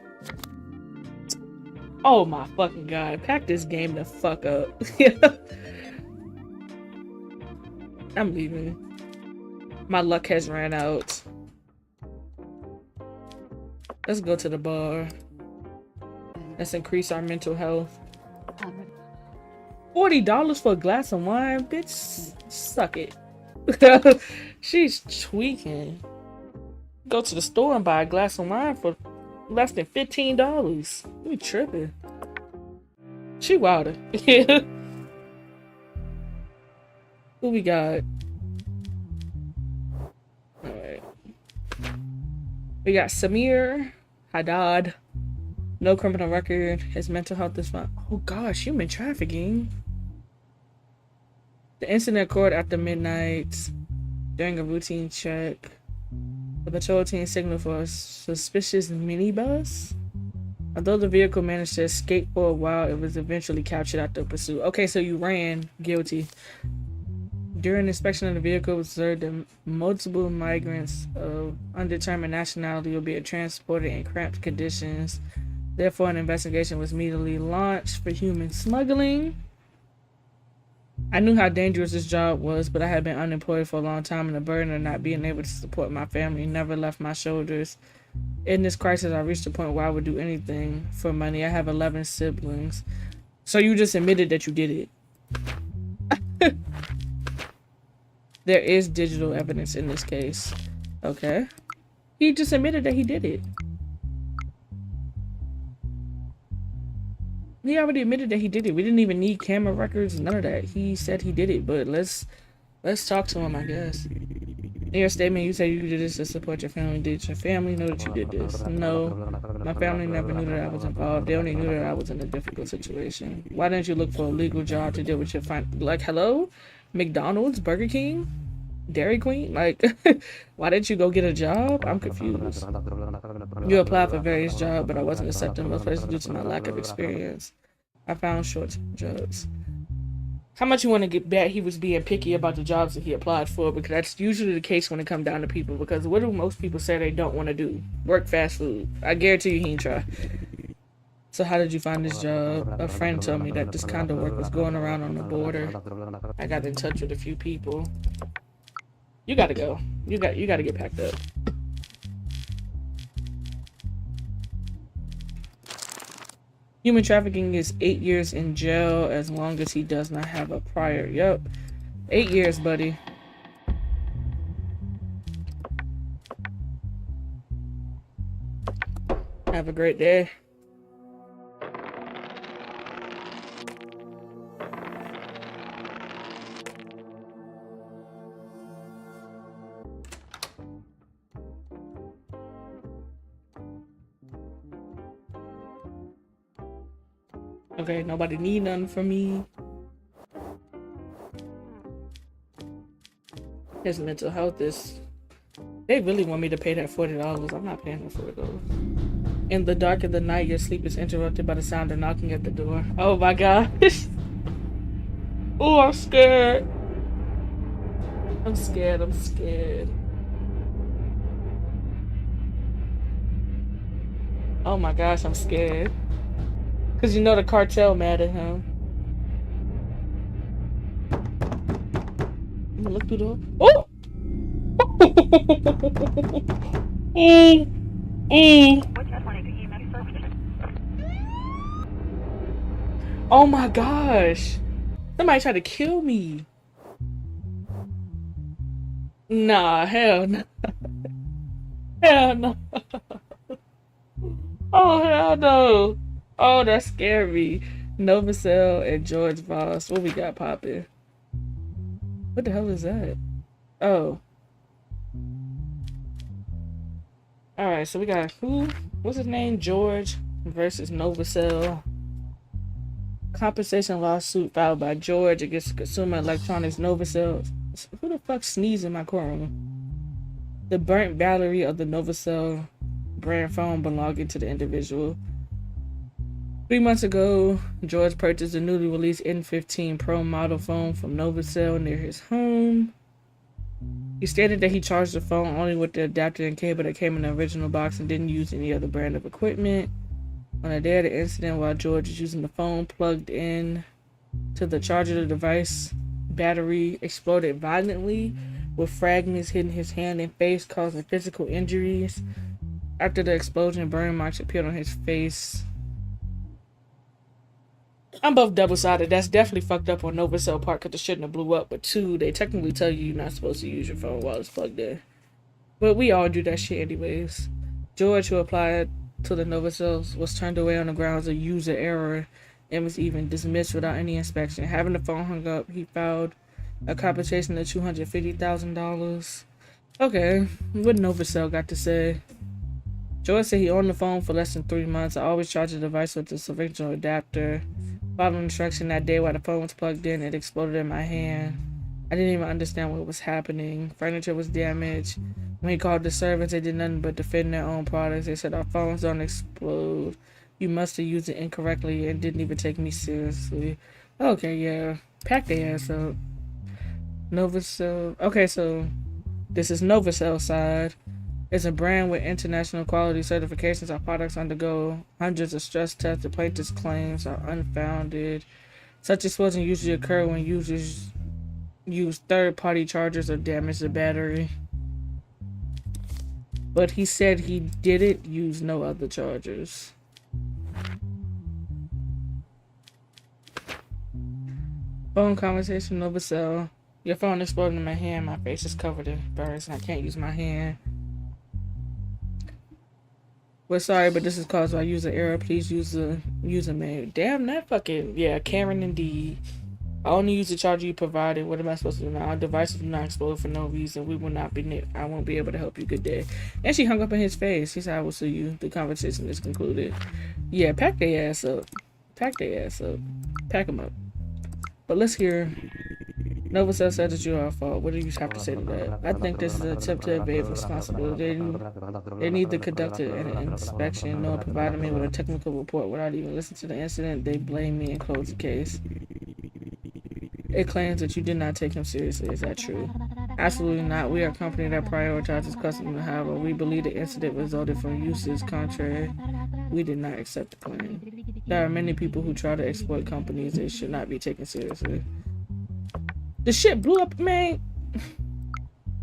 Speaker 1: Oh my fucking god. Pack this game the fuck up. I'm leaving. My luck has ran out. Let's go to the bar. Let's increase our mental health. $40 for a glass of wine? Bitch, suck it. She's tweaking. Go to the store and buy a glass of wine for less than $15. We tripping. She wilder. Who we got? Alright. We got Samir Haddad. No criminal record. His mental health is fine. Oh gosh, human trafficking. The incident occurred after midnight during a routine check. The patrol team signaled for a suspicious minibus. Although the vehicle managed to escape for a while, it was eventually captured after pursuit. Okay, so you ran. Guilty. During inspection of the vehicle, it was observed that multiple migrants of undetermined nationality were being transported in cramped conditions. Therefore, an investigation was immediately launched for human smuggling. I knew how dangerous this job was, but I had been unemployed for a long time, and the burden of not being able to support my family never left my shoulders. In this crisis, I reached a point where I would do anything for money. I have 11 siblings. So you just admitted that you did it. There is digital evidence in this case. Okay. He just admitted that he did it. He already admitted that he did it. We didn't even need camera records, none of that. He said he did it, but let's talk to him, I guess. In your statement, you said you did this to support your family. Did your family know that you did this? No. My family never knew that I was involved. They only knew that I was in a difficult situation. Why didn't you look for a legal job to deal with your like, hello? McDonald's? Burger King? Dairy Queen? Like, why didn't you go get a job? I'm confused. You applied for various jobs, but I wasn't accepted in most places due to my lack of experience. I found short-term jobs. How much you want to get back? He was being picky about the jobs that he applied for, because that's usually the case when it comes down to people. Because what do most people say they don't want to do? Work fast food. I guarantee you he ain't try. So how did you find this job? A friend told me that this kind of work was going around on the border. I got in touch with a few people. You gotta go. You gotta get packed up. Human trafficking is 8 years in jail as long as he does not have a prior. Yep. 8 years, buddy. Have a great day. Okay, nobody need nothing from me. His mental health is... They really want me to pay that $40. I'm not paying that $40. In the dark of the night, your sleep is interrupted by the sound of knocking at the door. Oh my gosh. Oh, I'm scared. I'm scared. I'm scared. Oh my gosh, I'm scared. Because you know the cartel mad at him. I'm gonna look through the door. Oh! Oh my gosh. Somebody tried to kill me. Nah, hell no. Hell no. Oh, hell no. Oh, that's scary. Novacell and George Voss. What we got popping? What the hell is that? Oh. Alright, so we got who? What's his name? George versus Novacell. Compensation lawsuit filed by George against Consumer Electronics Novacell. Who the fuck sneezed in my courtroom? The burnt battery of the Novacell brand phone belonging to the individual. 3 months ago, George purchased a newly released N15 Pro model phone from Novacell near his home. He stated that he charged the phone only with the adapter and cable that came in the original box and didn't use any other brand of equipment. On the day of the incident, while George was using the phone plugged in to the charger, the device battery exploded violently, with fragments hitting his hand and face, causing physical injuries. After the explosion, burn marks appeared on his face. I'm both double-sided. That's definitely fucked up on Novacell part because it shouldn't have blew up. But two, they technically tell you you're not supposed to use your phone while it's plugged in. But we all do that shit anyways. George, who applied to the Novacells, was turned away on the grounds of user error and was even dismissed without any inspection. Having the phone hung up, he filed a compensation of $250,000. Okay, what Novacell got to say? George said he owned the phone for less than 3 months. I always charged the device with its original adapter. Following instruction that day while the phone was plugged in, it exploded in my hand. I didn't even understand what was happening. Furniture was damaged. When he called the servants, they did nothing but defend their own products. They said, our phones don't explode. You must have used it incorrectly and didn't even take me seriously. Okay, yeah. Pack their ass up. Novacell. Okay, so this is Novacell side. It's a brand with international quality certifications. Our products undergo hundreds of stress tests. The plaintiff's claims are unfounded. Such explosions usually occur when users use third-party chargers or damage the battery. But he said he didn't use no other chargers. Phone conversation, Novacell. Your phone exploded in my hand. My face is covered in burns and I can't use my hand. We're sorry, but this is caused by user error. Please use the username. Damn, that fucking yeah, Karen indeed. I only use the charger you provided. What am I supposed to do now? Our devices do not explode for no reason. We will not be. I won't be able to help you. Good day. And she hung up in his face. She said, "I will sue you." The conversation is concluded. Yeah, pack their ass up. Pack their ass up. Pack them up. But let's hear. Nova said that you are at fault. What do you have to say to that? I think this is an attempt to evade responsibility. They need to conduct an inspection. No one provided me with a technical report without even listening to the incident. They blame me and close the case. It claims that you did not take him seriously. Is that true? Absolutely not. We are a company that prioritizes customer. However, we believe the incident resulted from uses contrary. We did not accept the claim. There are many people who try to exploit companies. They should not be taken seriously. The shit blew up, man.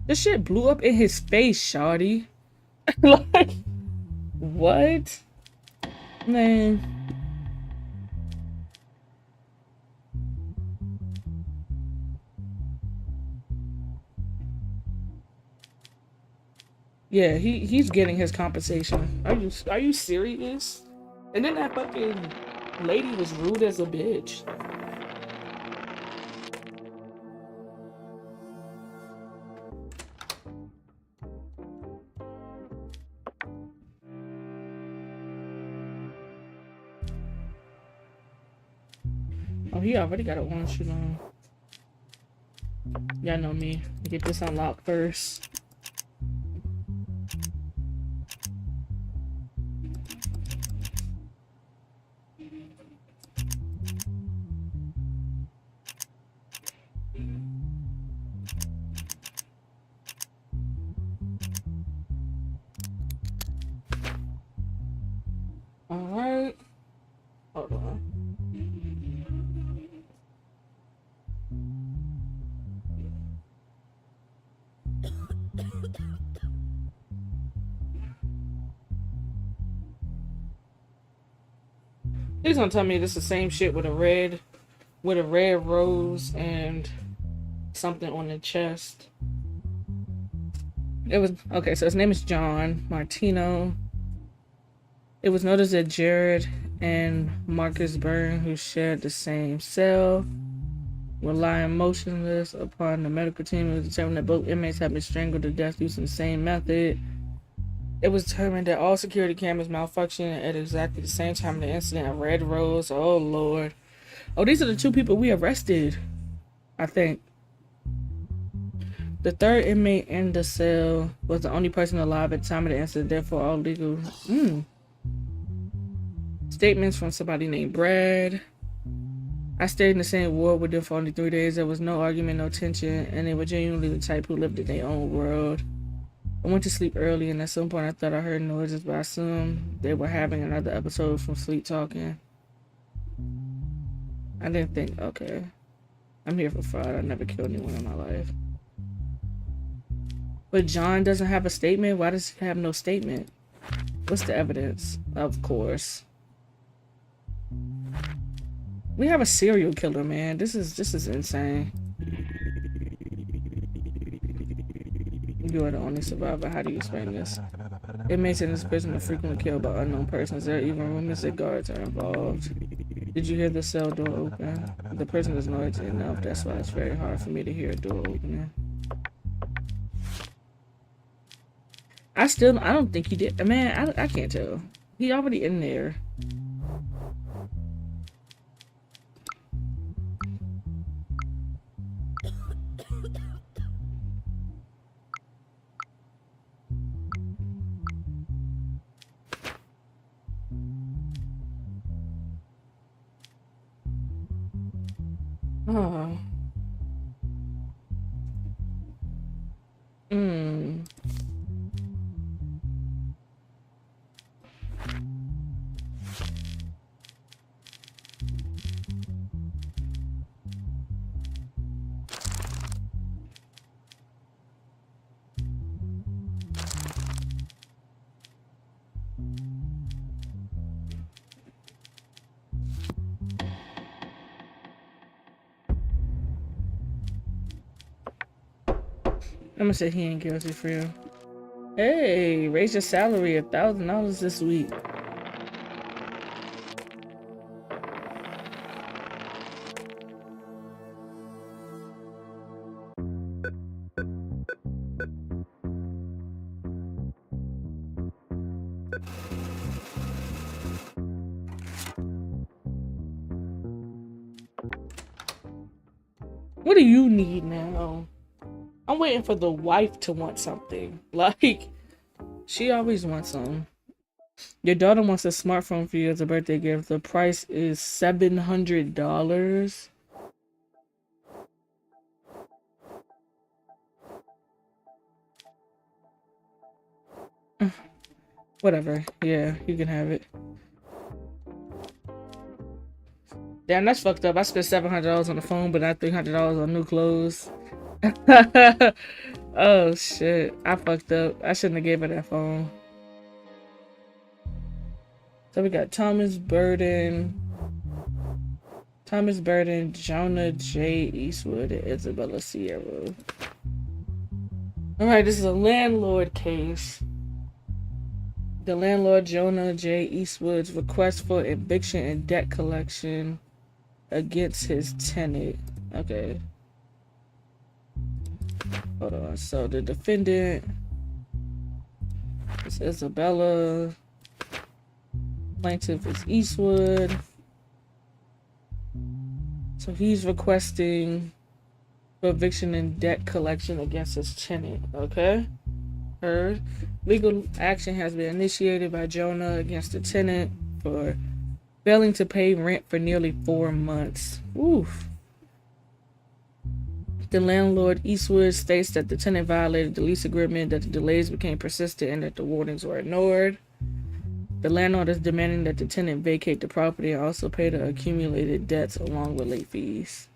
Speaker 1: The shit blew up in his face, shawty. Like, what? Man. Yeah, he's getting his compensation. Are you serious? And then that fucking lady was rude as a bitch. Oh, he already got a one shoot on. Y'all know me. Get this unlocked first. Alright. Hold on. He's gonna tell me this is the same shit with a red rose and something on the chest. It was okay, so his name is John Martino. It was noticed that Jared and Marcus Byrne, who shared the same cell, were lying motionless upon the medical team. It was determined that both inmates had been strangled to death using the same method. It was determined that all security cameras malfunctioned at exactly the same time of the incident at Red Rose. Oh, Lord. Oh, these are the two people we arrested, I think. The third inmate in the cell was the only person alive at the time of the incident, therefore all legal statements from somebody named Brad. I stayed in the same ward with them for only 3 days. There was no argument, no tension, and they were genuinely the type who lived in their own world. I went to sleep early, and at some point I thought I heard noises, but I assumed they were having another episode from sleep talking. I didn't think, okay, I'm here for fraud. I never killed anyone in my life. But John doesn't have a statement? Why does he have no statement? What's the evidence? Of course. We have a serial killer, man. This is insane. You are the only survivor. How do you explain this? Inmates in this prison are frequently killed by unknown persons. There are even rumors that guards are involved. Did you hear the cell door open? The prison is noisy enough. That's why it's very hard for me to hear a door opening. I don't think he did. Man, I can't tell. He already in there. Oh. I'm gonna say he ain't guilty for you. Hey, raise your salary $1,000 this week. What do you need now? I'm waiting for the wife to want something. Like, she always wants something. Your daughter wants a smartphone for you as a birthday gift. The price is $700. Whatever. Yeah, you can have it. Damn, that's fucked up. I spent $700 on the phone, but not $300 on new clothes. Oh shit, I fucked up. I shouldn't have gave her that phone. So we got Thomas Burden, Jonah J. Eastwood, and Isabella Sierra. Alright, this is a landlord case. The landlord Jonah J. Eastwood's request for eviction and debt collection against his tenant. Okay. Hold on. So the defendant is Isabella. Plaintiff is Eastwood. So he's requesting for eviction and debt collection against his tenant. Okay. Heard. Legal action has been initiated by Jonah against the tenant for failing to pay rent for nearly 4 months. Oof. The landlord Eastwood states that the tenant violated the lease agreement, that the delays became persistent, and that the warnings were ignored. The landlord is demanding that the tenant vacate the property and also pay the accumulated debts along with late fees.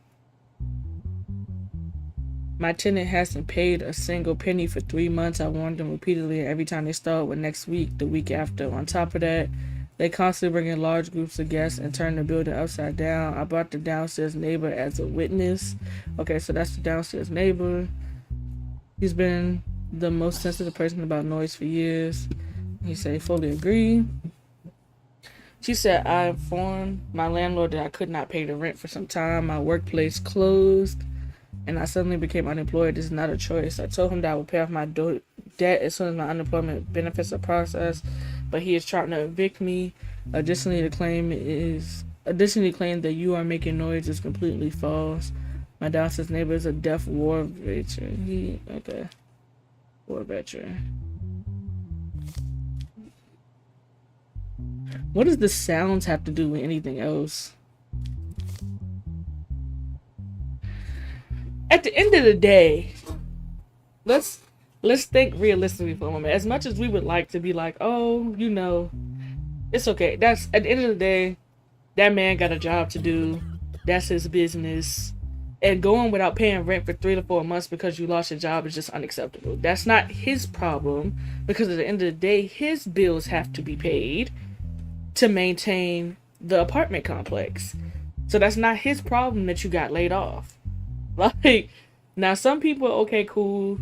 Speaker 1: My tenant hasn't paid a single penny for 3 months. I warned them repeatedly, and every time they start with next week, the week after. On top of that, they constantly bring in large groups of guests and turn the building upside down. I brought the downstairs neighbor as a witness. Okay, so that's the downstairs neighbor. He's been the most sensitive person about noise for years. He said he fully agreed. She said, I informed my landlord that I could not pay the rent for some time. My workplace closed, and I suddenly became unemployed. This is not a choice. I told him that I would pay off my debt as soon as my unemployment benefits are processed, but he is trying to evict me. Additionally, the claim that you are making noise is completely false. My downstairs neighbor is a deaf war veteran. War veteran. What does the sounds have to do with anything else? At the end of the day, let's think realistically for a moment. As much as we would like to be like, oh, you know, it's okay. That's at the end of the day, that man got a job to do. That's his business. And going without paying rent for 3 to 4 months because you lost your job is just unacceptable. That's not his problem, because at the end of the day, his bills have to be paid to maintain the apartment complex. So that's not his problem that you got laid off. Like, now some people, okay, cool.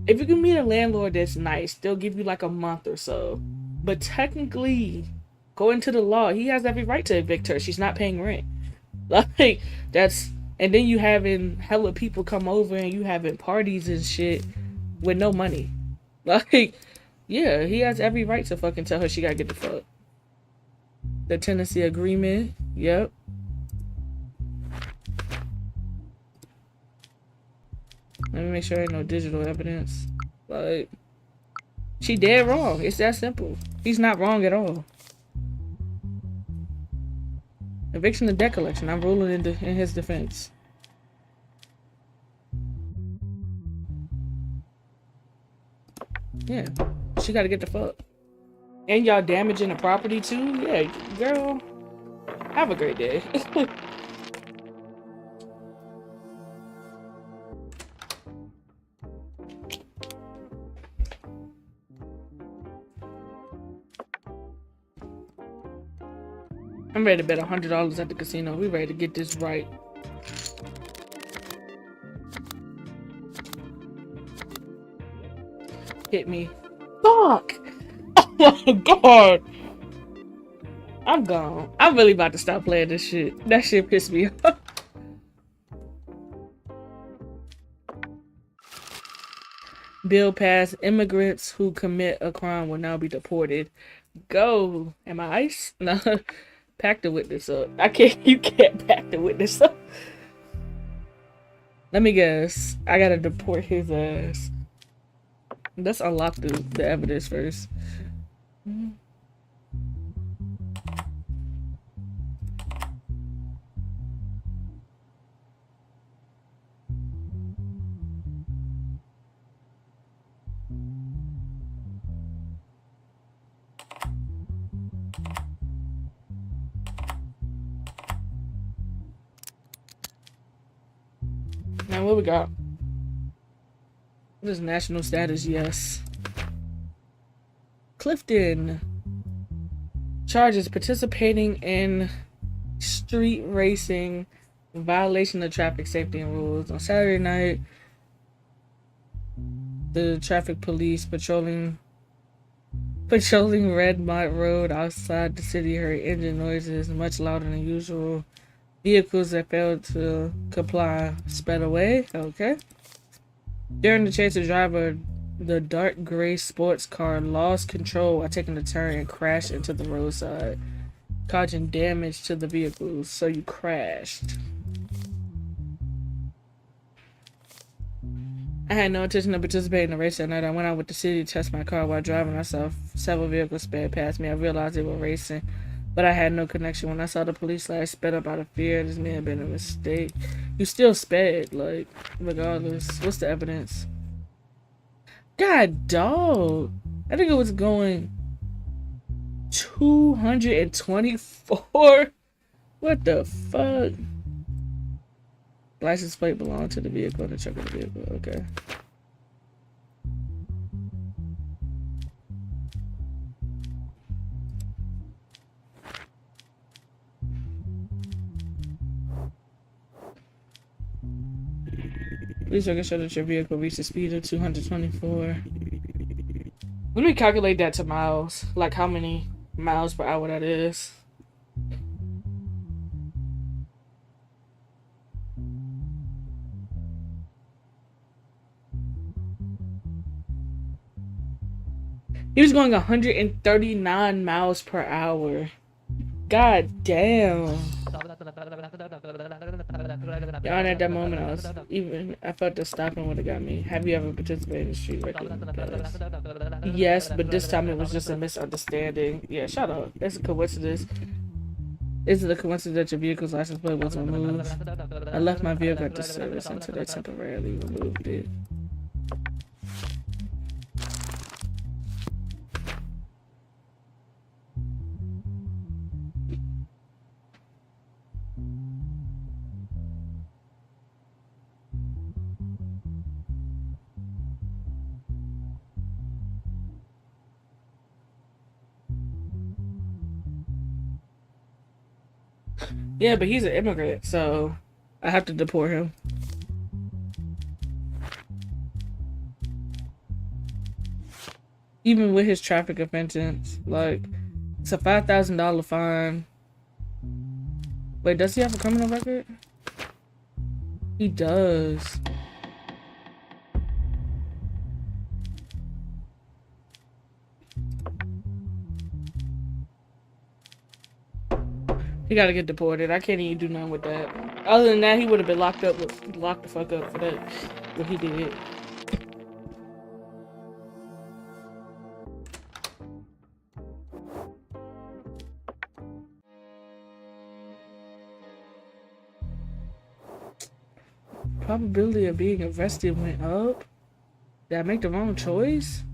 Speaker 1: If you can meet a landlord that's nice, they'll give you like a month or so. But technically, according to the law, he has every right to evict her. She's not paying rent. Like, that's, and then you having hella people come over and you having parties and shit with no money. Like, yeah, he has every right to fucking tell her she gotta get the fuck. The tenancy agreement, yep. Let me make sure ain't no digital evidence. Like, she dead wrong. It's that simple. He's not wrong at all. Eviction and debt collection. I'm ruling in his defense. Yeah, she gotta get the fuck. And y'all damaging the property too? Yeah, girl. Have a great day. I'm ready to bet $100 at the casino. We ready to get this right. Hit me. fuck? Oh my god. I'm gone. I'm really about to stop playing this shit. That shit pissed me off. Bill passed. Immigrants who commit a crime will now be deported. Go. Am I ice? No. Pack the witness up. I can't. You can't pack the witness up. Let me guess. I gotta deport his ass. Let's unlock the evidence first. Now what we got? What is national status? Yes. Clifton. Charges participating in street racing, violation of traffic safety and rules. On Saturday night, the traffic police patrolling Redmont Road outside the city heard engine noises much louder than usual. Vehicles that failed to comply sped away. Okay. During the chase, the driver, the dark gray sports car, lost control while taking a turn and crashed into the roadside, causing damage to the vehicles. So you crashed. I had no intention of participating in the race that night. I went out with the city to test my car while driving. I saw several vehicles sped past me. I realized they were racing, but I had no connection. When I saw the police light, I sped up out of fear. This may have been a mistake. You still sped, like, regardless. What's the evidence? God, dog. I think it was going 224. What the fuck? License plate belonged to the vehicle and the truck of the vehicle. Okay. Please can show that your vehicle reached a speed of 224. Let me calculate that to miles. Like how many miles per hour that is. He was going 139 miles per hour. God damn. Y'all, at that moment, I felt the stopping would have got me. Have you ever participated in street racing? Yes, but this time it was just a misunderstanding. Yeah, shut up. It's a coincidence. Is it a coincidence that your vehicle's license plate was removed? I left my vehicle at the service until they temporarily removed it. Yeah, but he's an immigrant, so I have to deport him. Even with his traffic offenses, like, it's a $5,000 fine. Wait, does he have a criminal record? He does. He gotta get deported. I can't even do nothing with that. Other than that, he would have been locked the fuck up for that, what he did. Probability of being arrested went up. Did I make the wrong choice?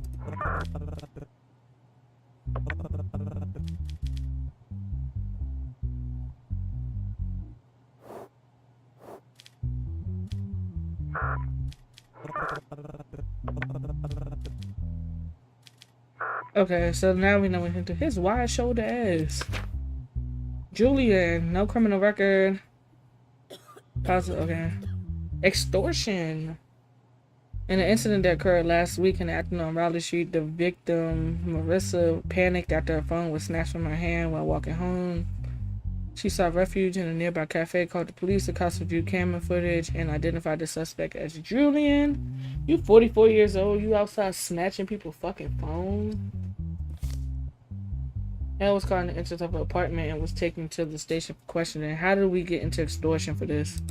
Speaker 1: Okay, so now we know what to do. His wide shoulder ass. Julian, no criminal record. Positive, okay. Extortion. In an incident that occurred last week in the afternoon on Raleigh Street, the victim, Marissa, panicked after her phone was snatched from her hand while walking home. She sought refuge in a nearby cafe, called the police. The cops reviewed camera footage and identified the suspect as Julian. You 44 years old, you outside snatching people's fucking phone. Hale was caught in the entrance of her apartment and was taken to the station for questioning. How did we get into extortion for this?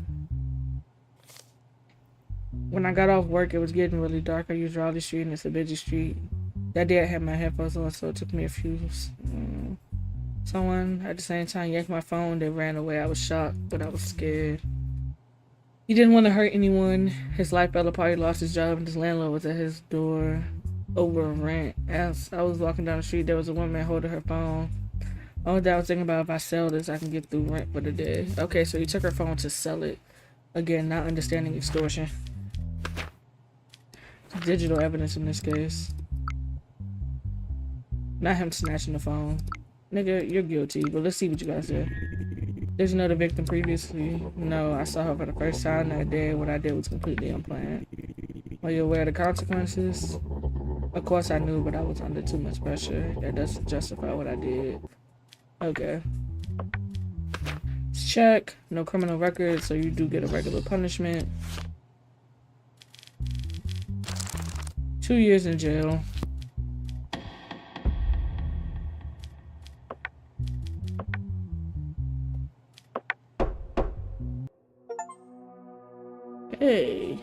Speaker 1: When I got off work, it was getting really dark. I used Raleigh Street and it's a busy street. That day I had my headphones on, so it took me a few. Someone at the same time yanked my phone. They ran away. I was shocked, but I was scared. He didn't want to hurt anyone. His life fell apart. He lost his job, and his landlord was at his door over rent. As I was walking down the street, there was a woman holding her phone. Only thing I was thinking about, if I sell this, I can get through rent for the day. Okay, so he took her phone to sell it. Again, not understanding extortion. Digital evidence in this case. Not him snatching the phone. Nigga, you're guilty, but let's see what you guys say. Did you know the victim previously? No, I saw her for the first time that day. What I did was completely unplanned. Are you aware of the consequences? Of course I knew, but I was under too much pressure. That doesn't justify what I did. Okay. Check. No criminal record, so you do get a regular punishment. 2 years in jail. Hey.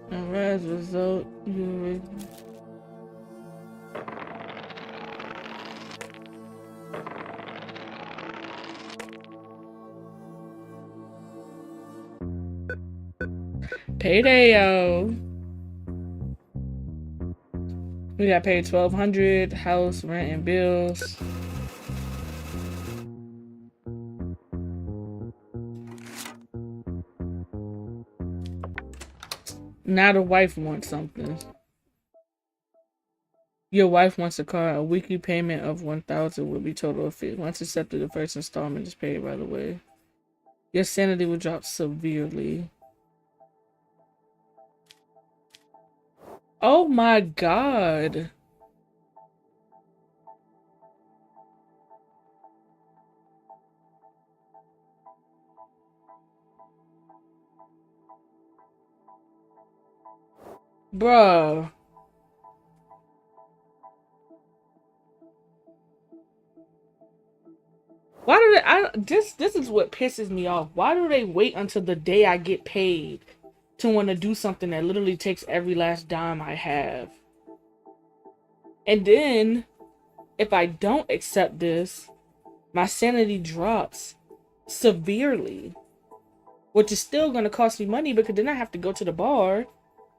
Speaker 1: And as a result, you payday, yo. We got paid $1,200, house, rent, and bills. Now the wife wants something. Your wife wants a car. A weekly payment of $1,000 will be total of $50. Once accepted, the first installment is paid right away. Your sanity will drop severely. Oh my god. Bruh. Why do this is what pisses me off. Why do they wait until the day I get paid to want to do something that literally takes every last dime I have? And then if I don't accept this, my sanity drops severely, which is still going to cost me money because then I have to go to the bar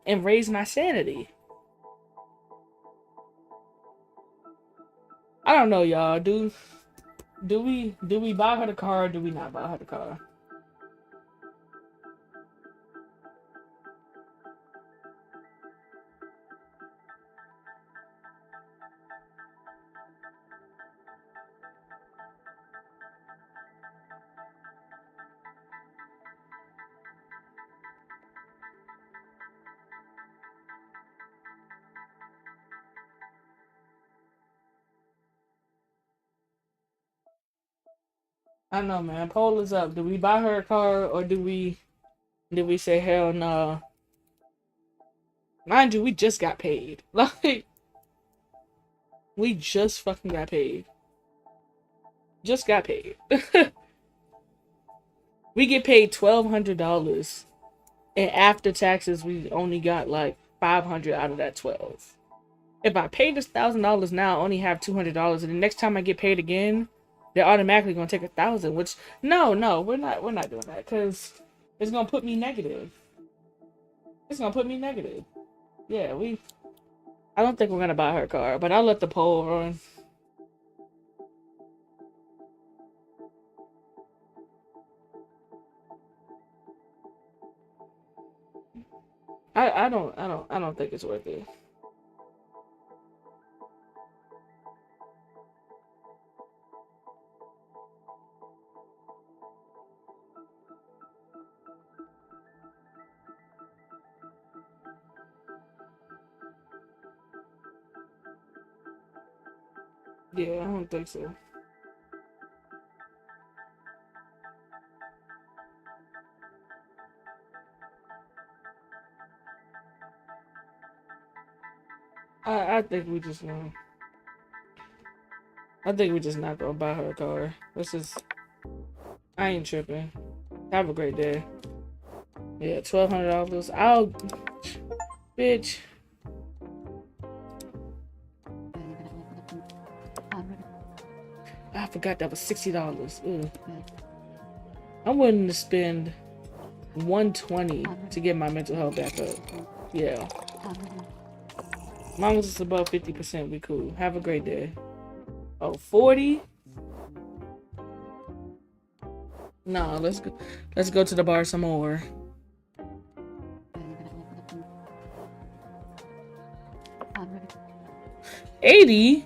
Speaker 1: and raise my sanity. I don't know, y'all. Do we buy her the car or do we not buy her the car? I don't know, man. Poll is up. Do we buy her a car or do we say hell no? Mind you, we just got paid. Like, we just fucking got paid. Just got paid. We get paid $1,200, and after taxes, we only got like $500 out of that 12. If I pay this $1,000 now, I only have $200, and the next time I get paid again, they're automatically gonna take $1,000. Which no, we're not doing that because it's gonna put me negative. It's gonna put me negative. Yeah, I don't think we're gonna buy her car, but I'll let the poll run. I don't think it's worth it. Yeah, I don't think so. I think we just I think we just not gonna buy her a car. Let's just. I ain't tripping. Have a great day. Yeah, $1,200. I'll, bitch. I forgot that was $60. Ugh. I'm willing to spend $120 to get my mental health back up. Yeah. As long as it's above 50%, we cool. Have a great day. Oh, 40? No, let's go. Let's go to the bar some more. $80?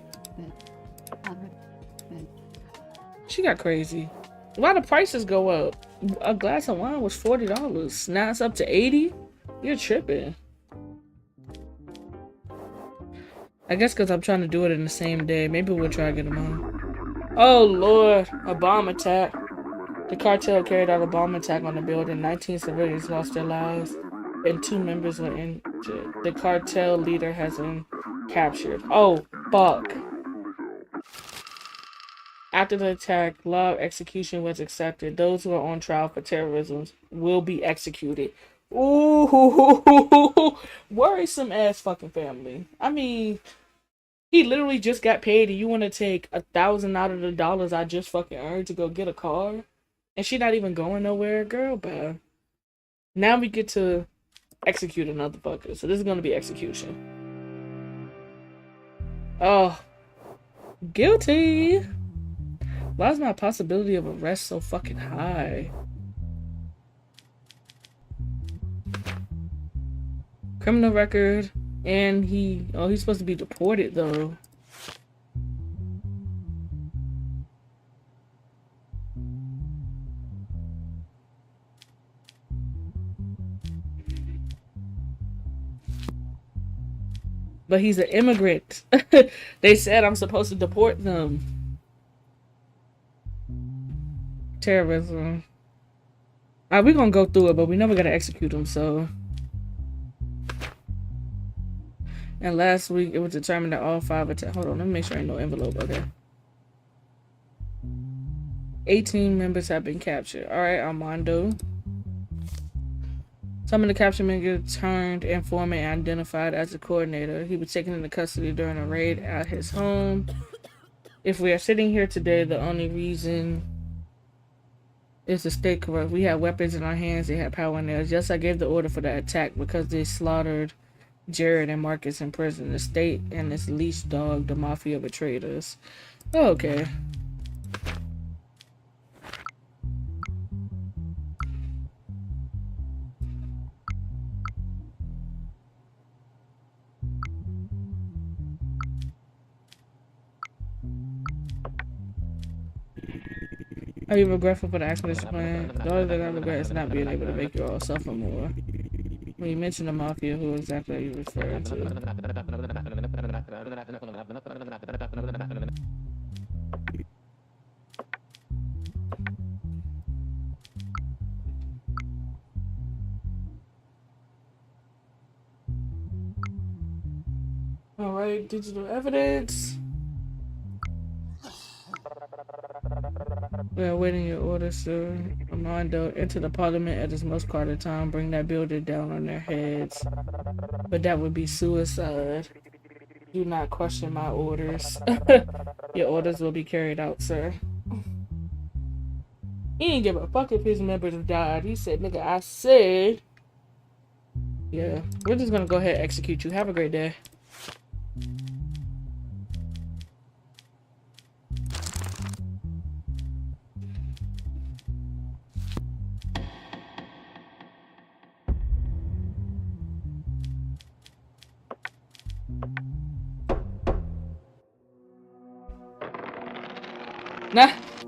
Speaker 1: She got crazy. Why the prices go up? A glass of wine was $40. Now it's up to $80? You're tripping. I guess because I'm trying to do it in the same day. Maybe we'll try to get them on. Oh, Lord. A bomb attack. The cartel carried out a bomb attack on the building. 19 civilians lost their lives, and 2 members were injured. The cartel leader has been captured. Oh, fuck. After the attack, law of execution was accepted. Those who are on trial for terrorism will be executed. Ooh, worrisome ass fucking family. I mean, he literally just got paid, and you want to take 1,000 out of the dollars I just fucking earned to go get a car, and she not even going nowhere, girl. But now we get to execute another fucker. So this is gonna be execution. Oh, guilty. Why is my possibility of arrest so fucking high? Criminal record, and he's supposed to be deported though. But he's an immigrant. They said I'm supposed to deport them. Terrorism. Alright, we're gonna go through it, but we never gotta execute him, so. And last week, it was determined that all 5 attacks. Hold on, let me make sure I ain't no envelope. Okay. 18 members have been captured. Alright, Armando. Some of the captured men get turned informant and identified as the coordinator. He was taken into custody during a raid at his home. If we are sitting here today, the only reason is to stay corrupt. We had weapons in our hands. They had power in theirs. Yes, I gave the order for the attack because they slaughtered Jared and Marcus in prison. The state and its leash dog, the mafia, betrayed us. Oh, okay. Are you regretful for the expedition plan? The only thing I regret is not being able to make you all suffer more. When you mention the mafia, who exactly are you referring to? Alright, digital evidence. We are waiting your order, sir. Armando, enter the parliament at this most crowded time. Bring that building down on their heads. But that would be suicide. Do not question my orders. Your orders will be carried out, sir. He didn't give a fuck if his members died. He said, nigga, I said. Yeah, we're just gonna go ahead and execute you. Have a great day.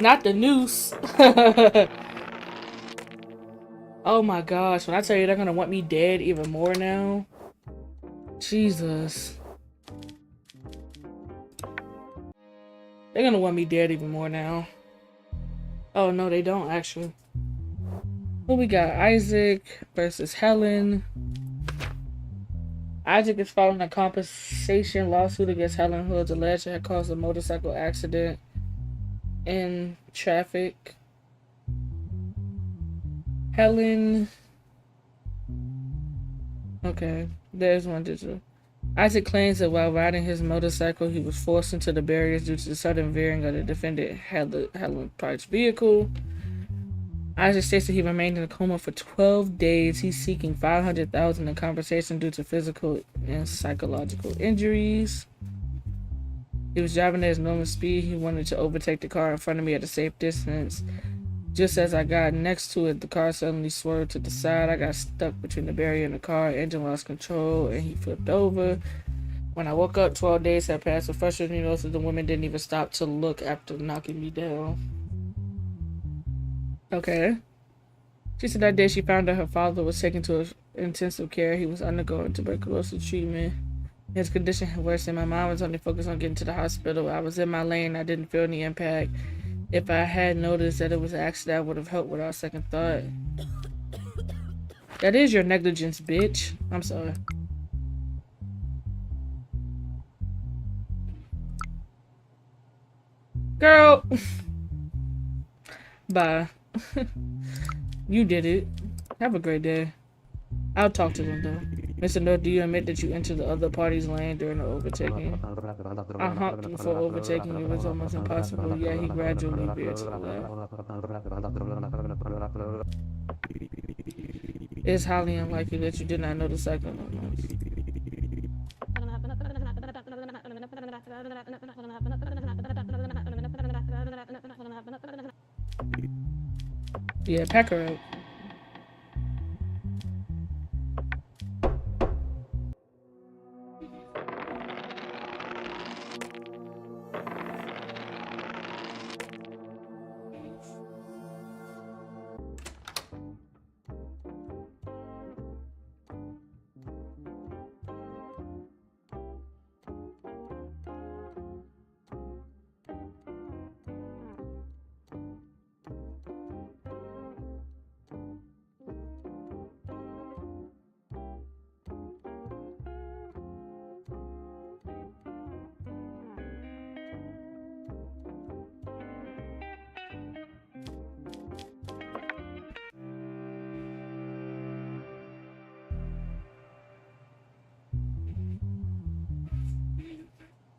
Speaker 1: Not the noose. Oh my gosh, when I tell you they're gonna want me dead even more now. Jesus. They're gonna want me dead even more now. Oh no, they don't actually. Well, we got Isaac versus Helen. Isaac is filing a compensation lawsuit against Helen, who is alleged to have caused a motorcycle accident in traffic. Helen. Okay, there's one digital. Isaac claims that while riding his motorcycle, he was forced into the barriers due to the sudden veering of the defendant Helen Price's vehicle. Isaac states that he remained in a coma for 12 days. He's seeking $500,000 in compensation due to physical and psychological injuries. He was driving at his normal speed. He wanted to overtake the car in front of me at a safe distance. Just as I got next to it, the car suddenly swerved to the side. I got stuck between the barrier and the car. Engine lost control and he flipped over. When I woke up, 12 days had passed. The frustrating notice that the woman didn't even stop to look after knocking me down. Okay. She said that day she found out her father was taken to intensive care. He was undergoing tuberculosis treatment. His condition had worsened. My mom was only focused on getting to the hospital. I was in my lane. I didn't feel any impact. If I had noticed that it was an accident, I would have helped without second thought. That is your negligence, bitch. I'm sorry. Girl. Bye. You did it. Have a great day. I'll talk to them though. Mr. North, do you admit that you entered the other party's lane during the overtaking? I honked him for overtaking. It was almost impossible. Yeah, he gradually veered to the left. It's highly unlikely that you did not know the cycle. Yeah, pack her out.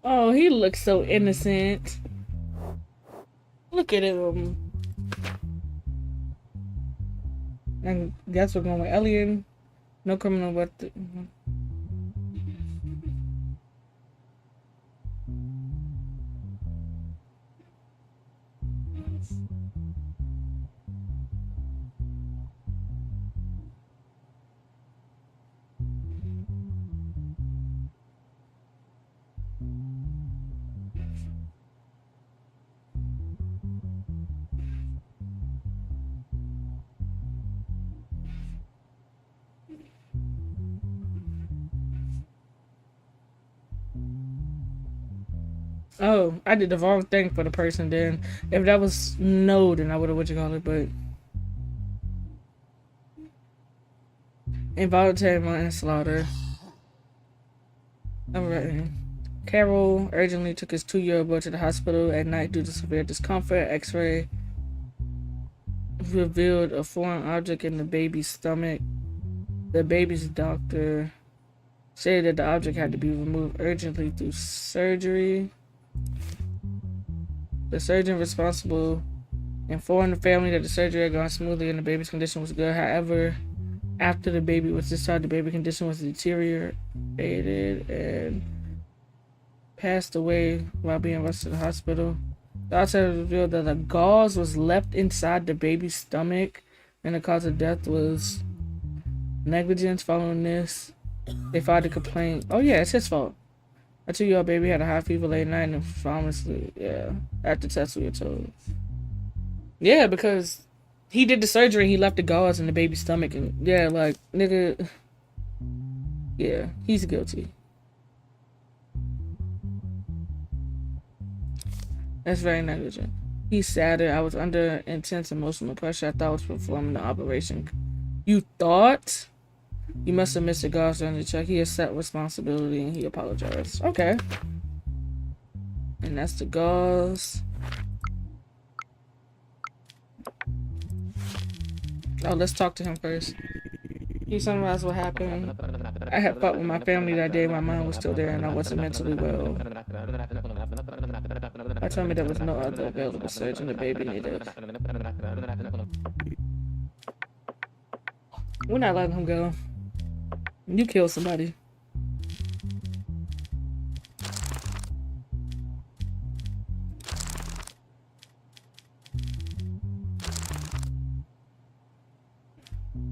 Speaker 1: Oh, he looks so innocent. Look at him. And guess we're going with Alien. No criminal, but oh, I did the wrong thing for the person then. If that was no, then I would have what you call it, but involuntary manslaughter. Alright. Carol urgently took his 2-year-old boy to the hospital at night due to severe discomfort. X-ray revealed a foreign object in the baby's stomach. The baby's doctor said that the object had to be removed urgently through surgery. The surgeon responsible informed the family that the surgery had gone smoothly and the baby's condition was good. However, after the baby was discharged, the baby's condition was deteriorated and passed away while being rushed to the hospital. The doctor revealed that the gauze was left inside the baby's stomach and the cause of death was negligence. Following this, they filed a complaint. Oh yeah, it's his fault. A 2-year-old baby had a high fever late night and pharmacy. Yeah, after tests we were told. Yeah, because he did the surgery, he left the gauze in the baby's stomach, and yeah, like nigga. Yeah, he's guilty. That's very negligent. He sadder. I was under intense emotional pressure. I thought I was performing the operation. You thought? You must have missed a gauze during the check. He accepted responsibility and he apologized. Okay. And that's the gauze. Oh, let's talk to him first. He summarized what happened. I had fought with my family that day. My mind was still there and I wasn't mentally well. I told me there was no other available surgeon. The baby needed. We're not letting him go. You killed somebody.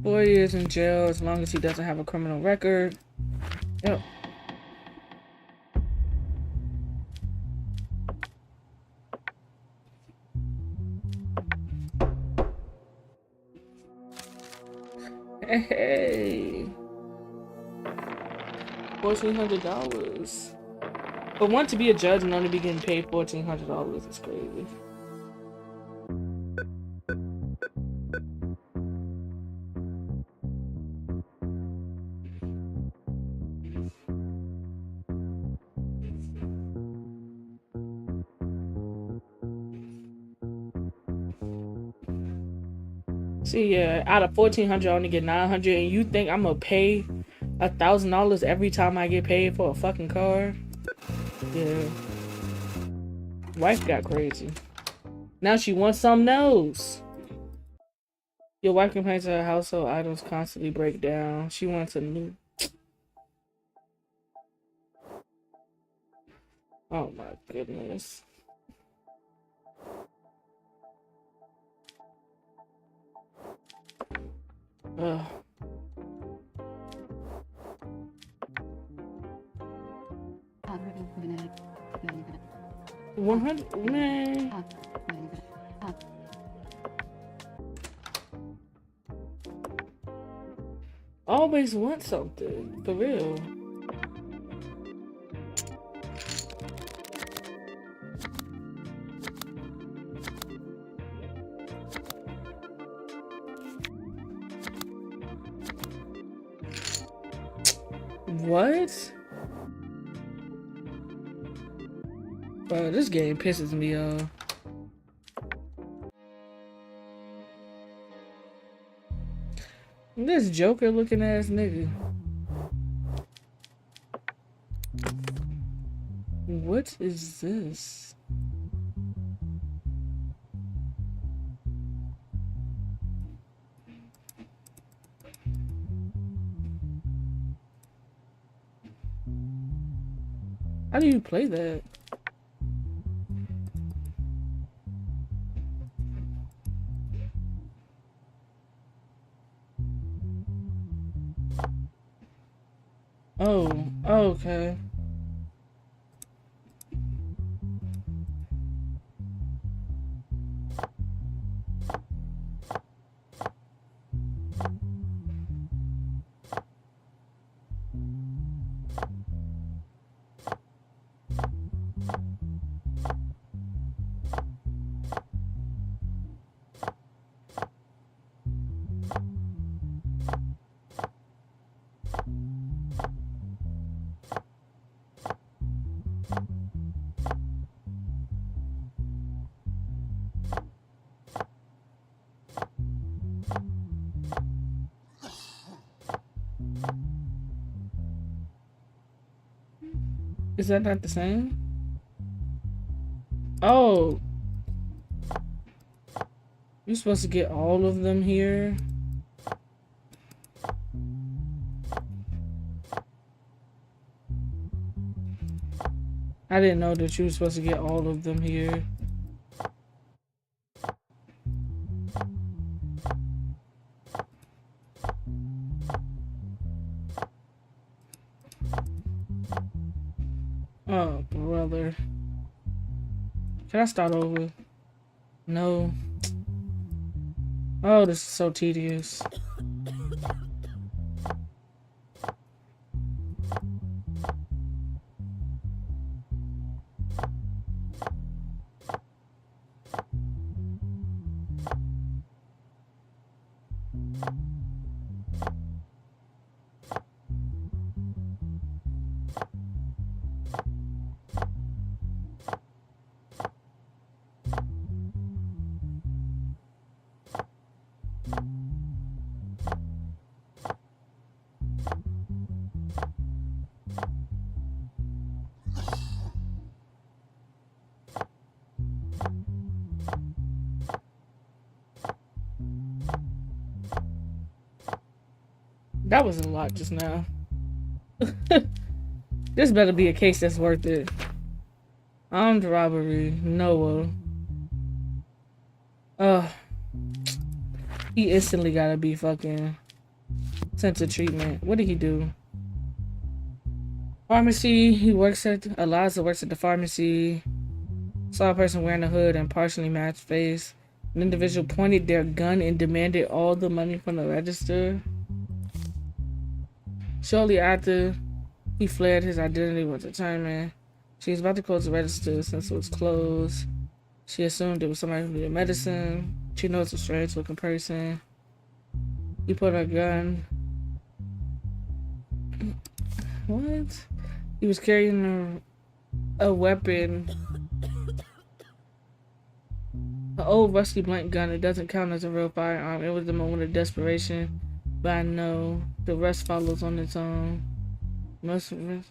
Speaker 1: Four years in jail as long as he doesn't have a criminal record. Yep. Hey. $1,400. But want to be a judge and only be getting paid $1,400 is crazy. See, yeah, out of $1,400, I only get $900, and you think I'm gonna pay $1,000 every time I get paid for a fucking car? Yeah. Wife got crazy. Now she wants something else. Your wife complains that her household items constantly break down. She wants a new. Oh my goodness. Ugh. $100, man. Always want something, for real. What? Bro, this game pisses me off. This Joker looking ass nigga. What is this? How do you play that? Oh, okay. Is that not the same? Oh. You're supposed to get all of them here? I didn't know that you were supposed to get all of them here. Oh, brother. Can I start over? No. Oh, this is so tedious. That was a lot just now. This better be a case that's worth it. Armed robbery, Noah. He instantly gotta be fucking sent to treatment. What did he do? Pharmacy. He works at Eliza works at the pharmacy. Saw a person wearing a hood and partially matched face. An individual pointed their gun and demanded all the money from the register. Shortly after he fled, his identity was determined. She was about to close the register since it was closed. She assumed it was somebody who needed medicine. She noticed a strange looking person. He put her gun. What? He was carrying a weapon. An old rusty blank gun. It doesn't count as a real firearm. It was the moment of desperation. But I know the rest follows on its own. Most of it.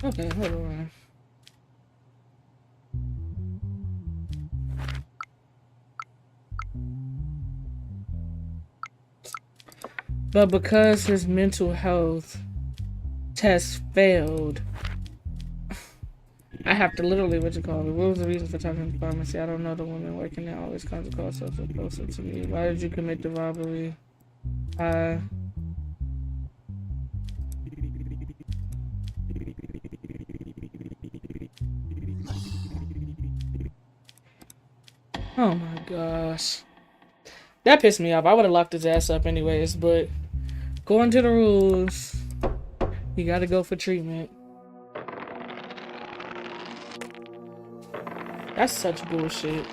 Speaker 1: Okay, hold on. But because his mental health test failed, I have to literally, what was the reason for talking to pharmacy? I don't know. The woman working there always comes across so closer to me. Why did you commit the robbery? Oh my gosh. That pissed me off. I would have locked his ass up anyways, but according to the rules, you gotta go for treatment. That's such bullshit.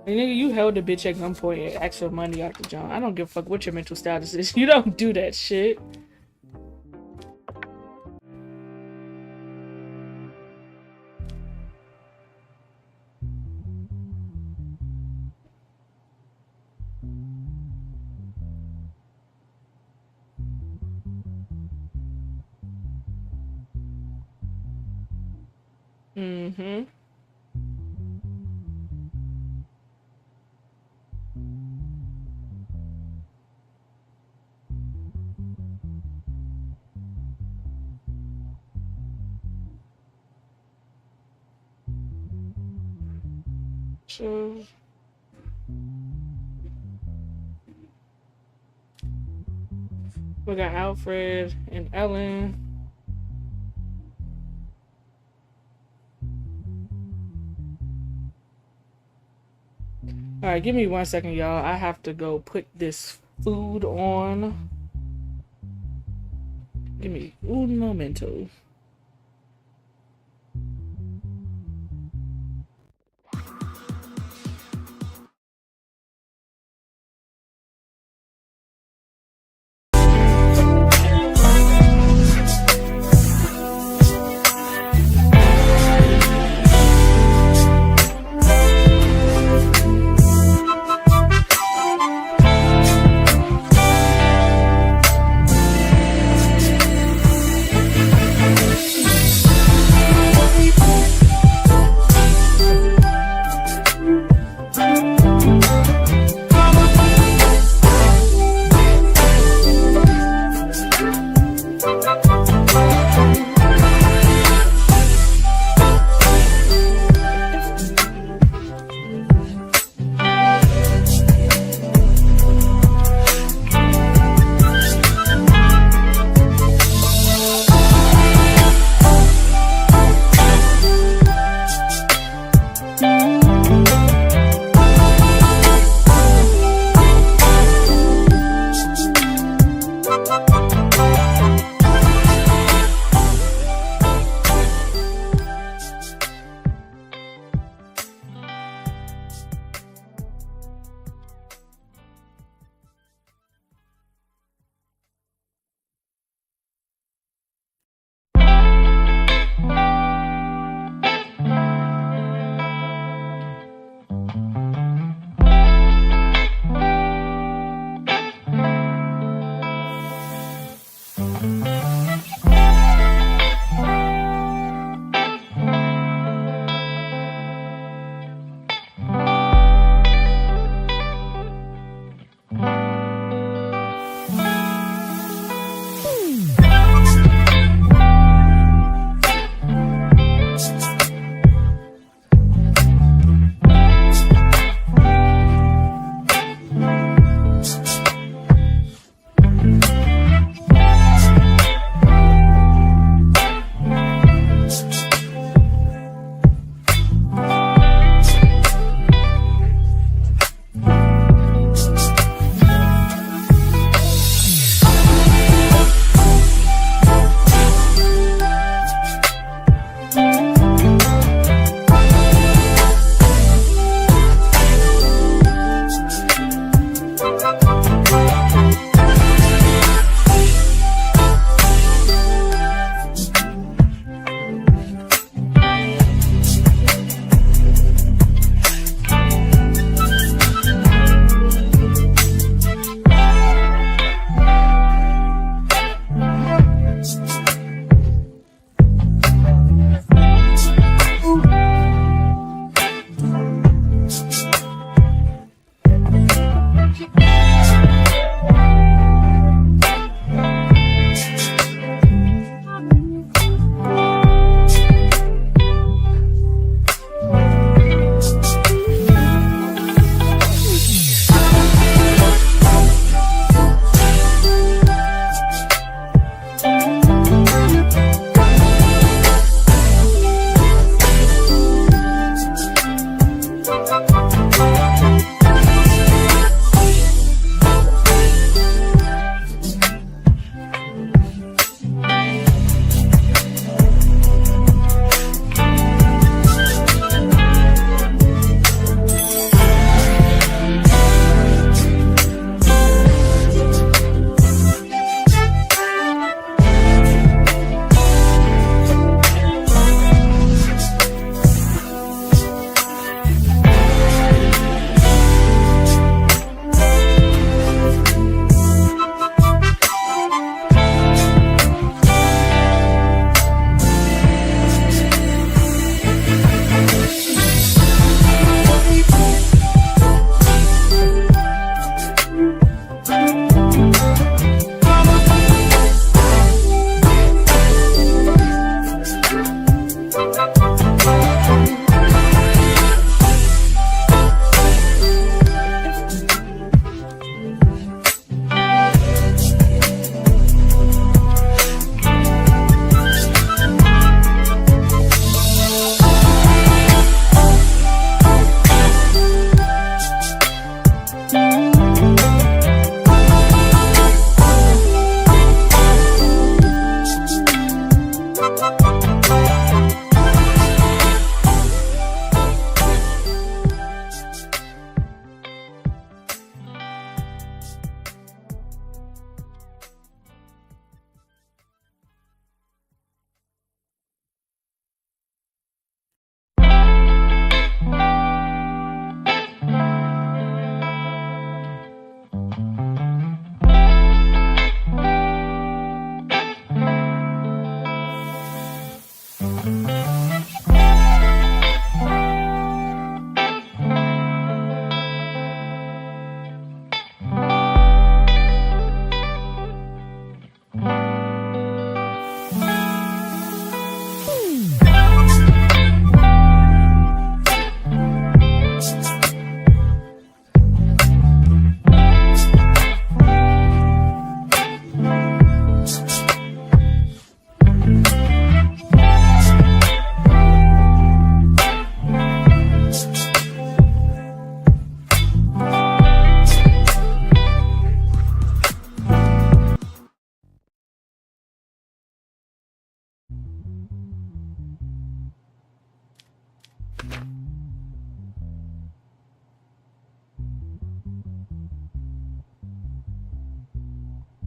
Speaker 1: And nigga, you held the bitch at gunpoint and asked for money out the joint. I don't give a fuck what your mental status is. You don't do that shit. Mm-hmm. So we got Alfred and Ellen. All right, give me 1 second, y'all. I have to go put this food on. Give me un momento.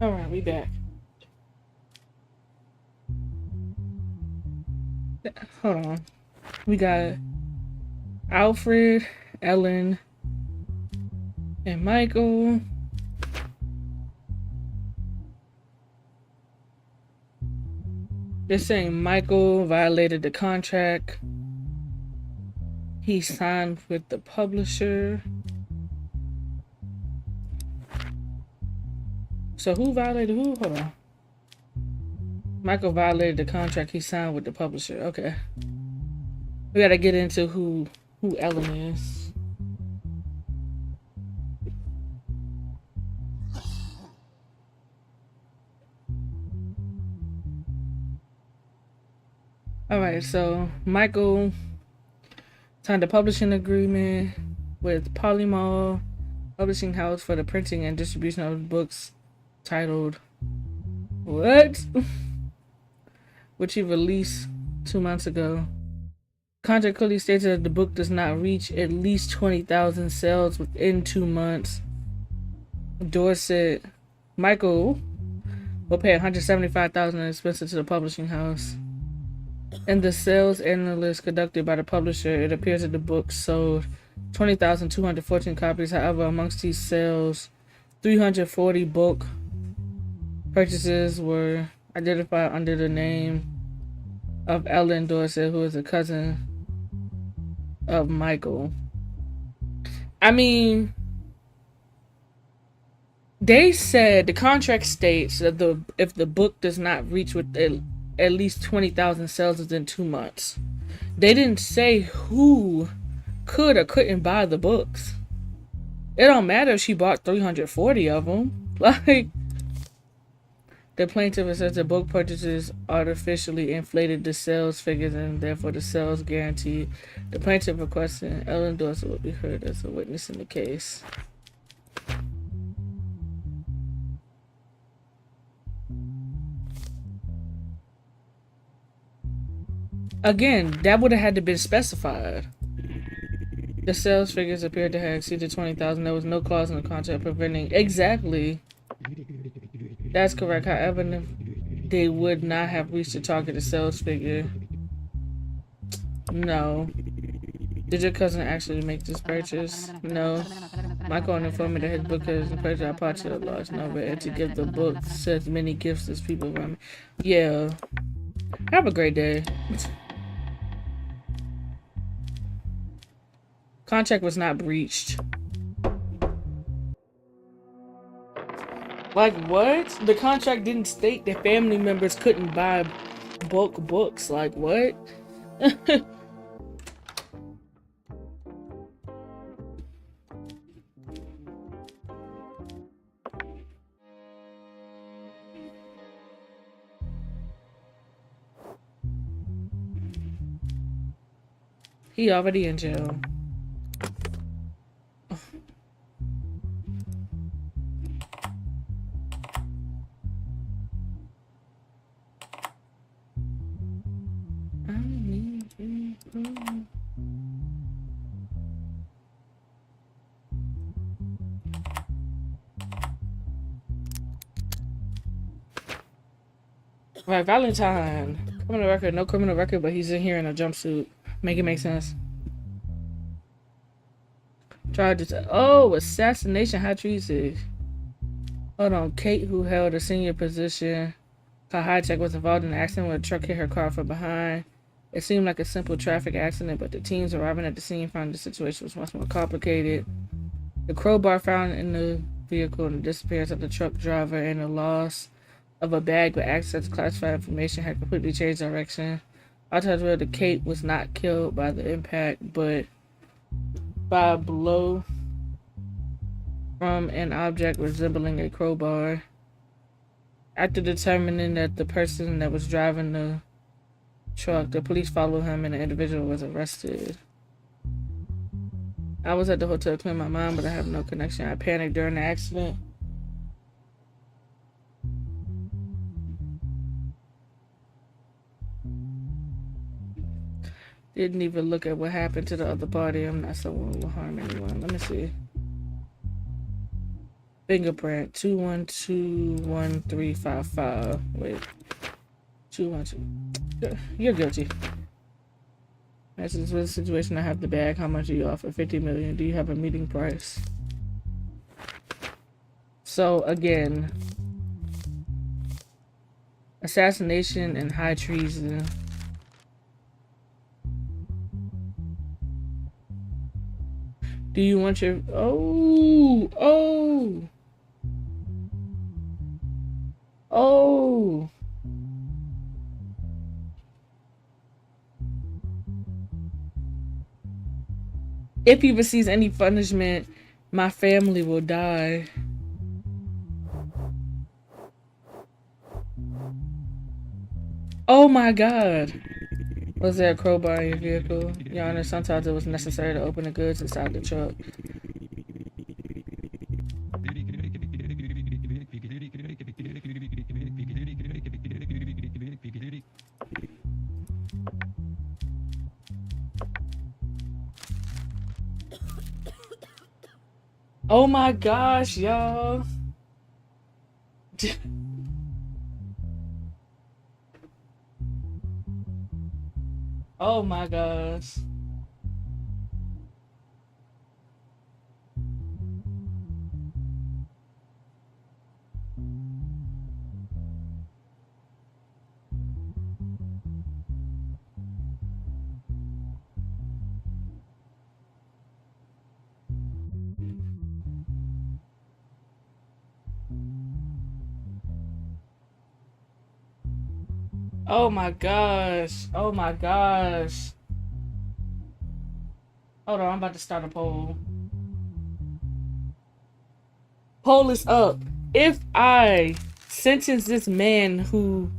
Speaker 1: All right, we back. Hold on. We got Alfred, Ellen, and Michael. They're saying Michael violated the contract he signed with the publisher. So who violated who? Hold on. Michael violated the contract he signed with the publisher. Okay. We gotta get into who Ellen is. Alright, so Michael signed a publishing agreement with Polymall Publishing House for the printing and distribution of books titled What? Which he released 2 months ago. Contract clearly states that the book does not reach at least 20,000 sales within 2 months. Dorset, Michael will pay $175,000 in expenses to the publishing house. In the sales analysis conducted by the publisher, it appears that the book sold 20,214 copies. However, amongst these sales, 340 book purchases were identified under the name of Ellen Dorset, who is a cousin of Michael. I mean, they said the contract states that if the book does not reach with at least 20,000 sales within 2 months. They didn't say who could or couldn't buy the books. It don't matter if she bought 340 of them. Like, the plaintiff says the book purchases artificially inflated the sales figures and therefore the sales guarantee. The plaintiff requesting Ellen Dorset will be heard as a witness in the case. Again, that would have had to be specified. The sales figures appeared to have exceeded 20,000. There was no clause in the contract preventing. Exactly. That's correct. However, they would not have reached the targeted sales figure. No. Did your cousin actually make this purchase? No. Michael informed me that his book has purchased a partially a large number and to give the book such many gifts as people around me. Yeah. Have a great day. Contract was not breached. Like what? The contract didn't state that family members couldn't buy bulk books. Like what? He already in jail. Right, Valentine. Criminal record, no criminal record, but he's in here in a jumpsuit. Make it make sense. Charges. Oh, assassination, high treason. Hold on. Kate, who held a senior position, called high tech, was involved in an accident when a truck hit her car from behind. It seemed like a simple traffic accident, but the teams arriving at the scene found the situation was much more complicated. The crowbar found in the vehicle and the disappearance of the truck driver and the loss of a bag with access to classified information had completely changed direction. Autopsy revealed that Kate was not killed by the impact, but by a blow from an object resembling a crowbar. After determining that the person that was driving the truck, the police followed him and the individual was arrested. I was at the hotel clearing my mind, but I have no connection. I panicked during the accident. Didn't even look at what happened to the other party. I'm not someone who will harm anyone. Let me see. Fingerprint 2121355. Wait, 212. You're guilty. This is the situation. I have the bag. How much are you offer? 50 million. Do you have a meeting price? So again, assassination and high treason. Do you want your oh if he receives any punishment, my family will die. Oh my god. Was there a crowbar in your vehicle? Your Honor, sometimes it was necessary to open the goods inside the truck. Oh my gosh, y'all. Oh my gosh. Oh my gosh. Oh my gosh. Hold on, I'm about to start a poll. Poll is up. If I sentence this man who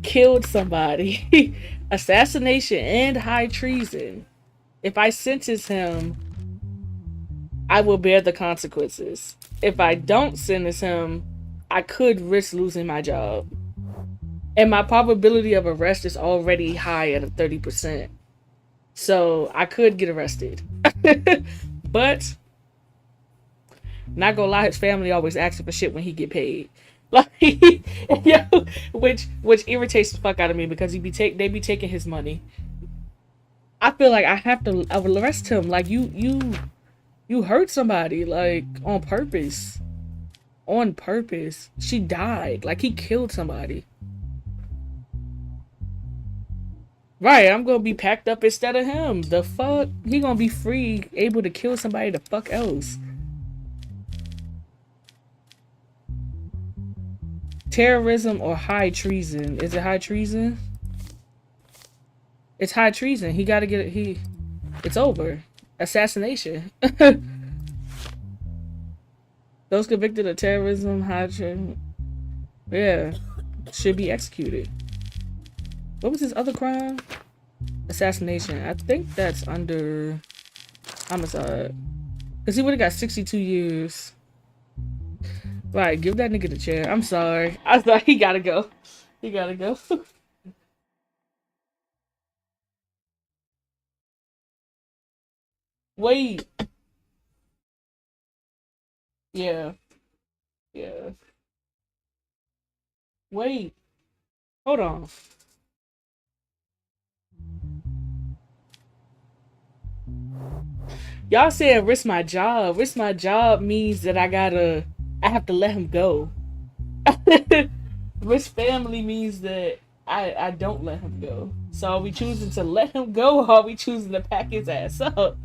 Speaker 1: killed somebody, assassination and high treason, if I sentence him, I will bear the consequences. If I don't sentence him, I could risk losing my job. And my probability of arrest is already high at a 30%. So I could get arrested. But not gonna lie, his family always asking for shit when he get paid. Like, yo, which irritates the fuck out of me because they be taking his money. I feel like I will arrest him. Like you hurt somebody, like on purpose. On purpose. She died. Like he killed somebody. Right, I'm gonna be packed up instead of him. The fuck? He gonna be free, able to kill somebody the fuck else. Terrorism or high treason? Is it high treason? It's high treason. He gotta get it. It's over. Assassination. Those convicted of terrorism, high treason, yeah, should be executed. What was his other crime? Assassination. I think that's under homicide. Because he would have got 62 years. Right, give that nigga the chair. I'm sorry. I thought he gotta go. He gotta go. Wait. Yeah. Yeah. Wait. Hold on. Y'all saying risk my job. Risk my job means that I have to let him go. Risk family means that I don't let him go. So are we choosing to let him go or are we choosing to pack his ass up?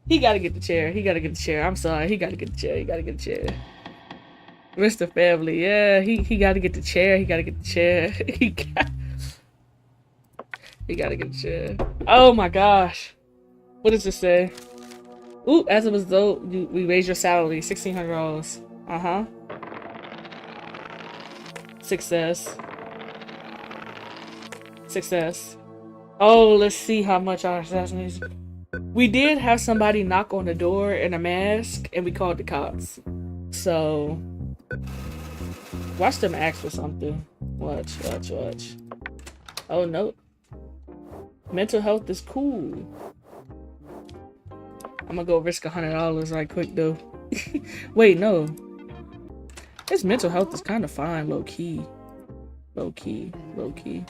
Speaker 1: He gotta get the chair. He gotta get the chair. I'm sorry. He gotta get the chair. He gotta get the chair. Risk the family. Yeah, he gotta get the chair. He gotta get the chair. He gotta get the chair. Oh my gosh. What does this say? Ooh, as a result, we raise your salary $1,600. Uh-huh. Success. Success. Oh, let's see how much our assassination. We did have somebody knock on the door in a mask, and we called the cops. So, watch them ask for something. Watch. Oh, no. Mental health is cool. I'm gonna go risk $100 right quick, though. Wait, no. His mental health is kind of fine, low key. Low key. Low key.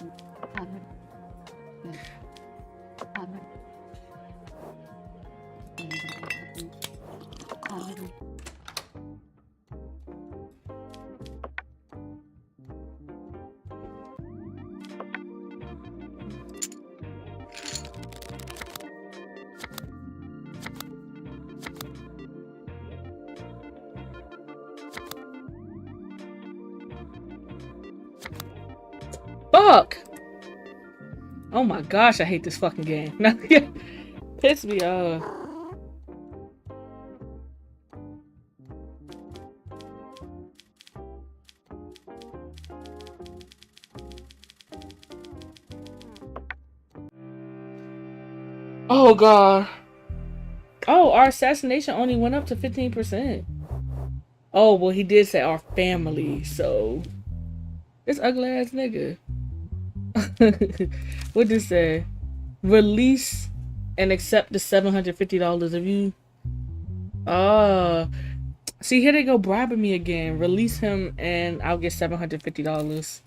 Speaker 1: Fuck! Oh my gosh, I hate this fucking game. Piss me off. Oh god. Oh, our assassination only went up to 15%. Oh, well, he did say our family, so this ugly ass nigga. What did it say? Release and accept the $750 of you. See, here they go bribing me again. Release him and I'll get $750.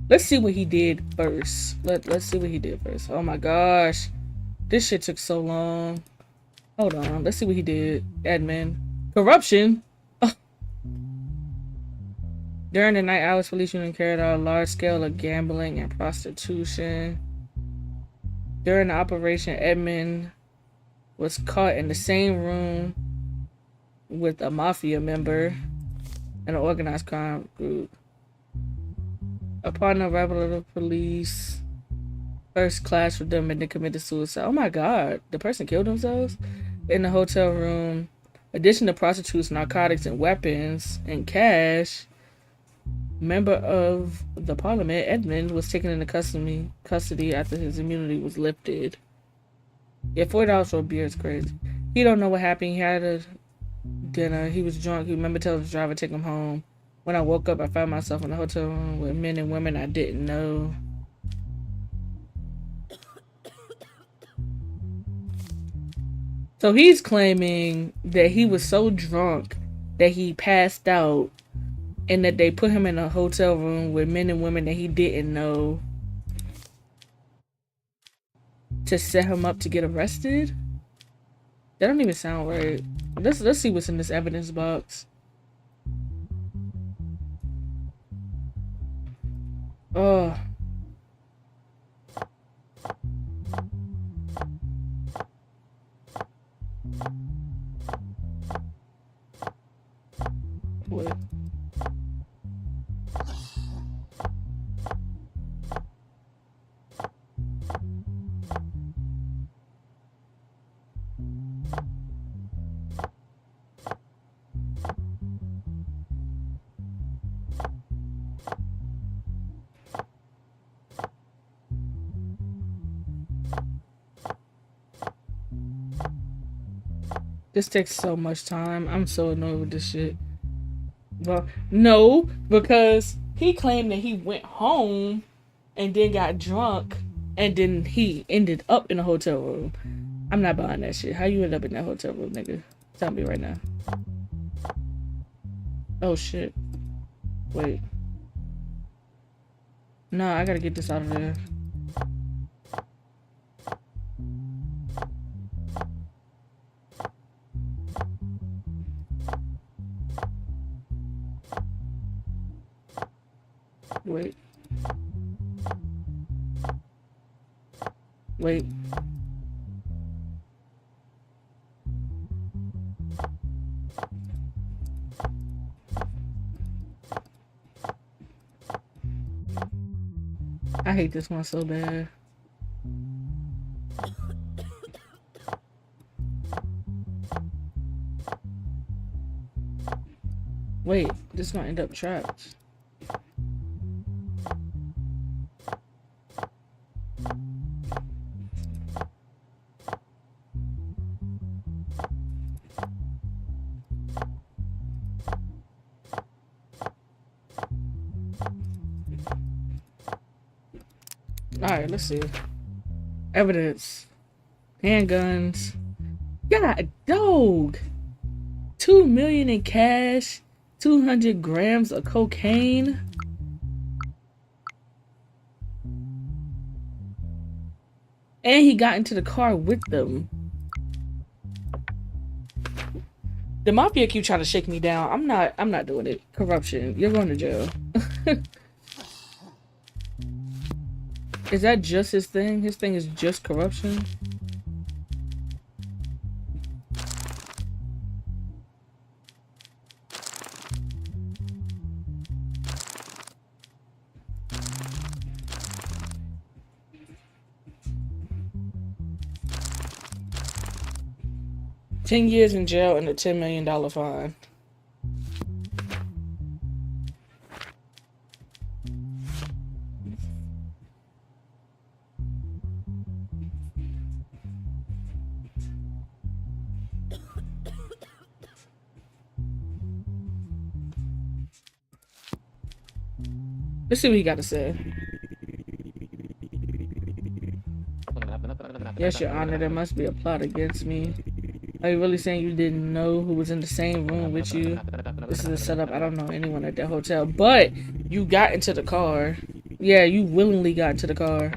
Speaker 1: Let's see what he did first. Let's see what he did first. Oh my gosh. This shit took so long. Hold on. Let's see what he did. Admin. Corruption? During the night hours, police unit carried out a large scale of gambling and prostitution. During the operation, Edmund was caught in the same room with a mafia member and an organized crime group. Upon the arrival of the police, first clashed with them and then committed suicide. Oh my god, the person killed themselves? In the hotel room. Addition to prostitutes, narcotics, and weapons, and cash, member of the parliament, Edmund, was taken into custody after his immunity was lifted. Yeah, $40 for a beer is crazy. He don't know what happened. He had a dinner. He was drunk. He remembered telling the driver to take him home. When I woke up, I found myself in a hotel room with men and women I didn't know. So he's claiming that he was so drunk that he passed out and that they put him in a hotel room with men and women that he didn't know to set him up to get arrested? That don't even sound right. Let's see what's in this evidence box. Oh. What? This takes so much time. I'm so annoyed with this shit. Well, no, because he claimed that he went home and then got drunk and then he ended up in a hotel room. I'm not buying that shit. How you end up in that hotel room, nigga? Tell me right now. Oh shit. Wait. Nah, I gotta get this out of there. Wait. Wait. I hate this one so bad. Wait, this is gonna end up trapped. Alright, let's see. Evidence. Handguns. God, dog. $2 million in cash, 200 grams of cocaine. And he got into the car with them. The mafia keep trying to shake me down. I'm not doing it. Corruption. You're going to jail. Is that just his thing? His thing is just corruption? $10 years in jail and a $10 million fine. Let's see what he got to say. Yes, Your Honor, there must be a plot against me. Are you really saying you didn't know who was in the same room with you? This is a setup. I don't know anyone at that hotel, but you got into the car. Yeah, you willingly got into the car.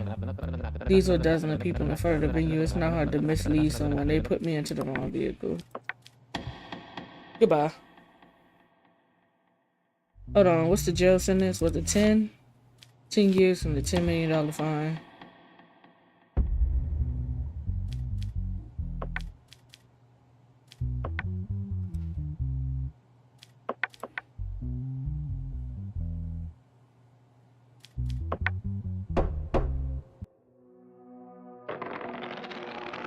Speaker 1: These were dozens of people in front of the venue. It's not hard to mislead someone. They put me into the wrong vehicle. Goodbye. Hold on, what's the jail sentence? Was it 10? 10 years from the $10 million fine.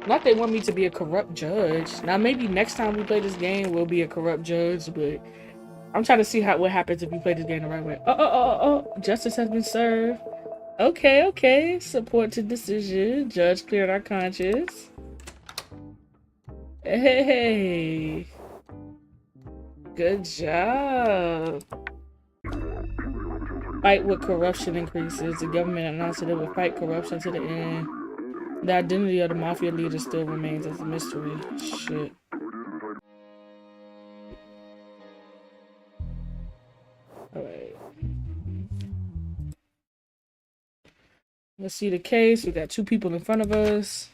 Speaker 1: Not they want me to be a corrupt judge. Now maybe next time we play this game we'll be a corrupt judge, but I'm trying to see what happens if you play this game the right way. Oh, justice has been served. Okay. Support to decision. Judge cleared our conscience. Hey. Good job. Fight with corruption increases. The government announced that it would fight corruption to the end. The identity of the mafia leader still remains as a mystery. Shit. Alright. Let's see the case. We got two people in front of us.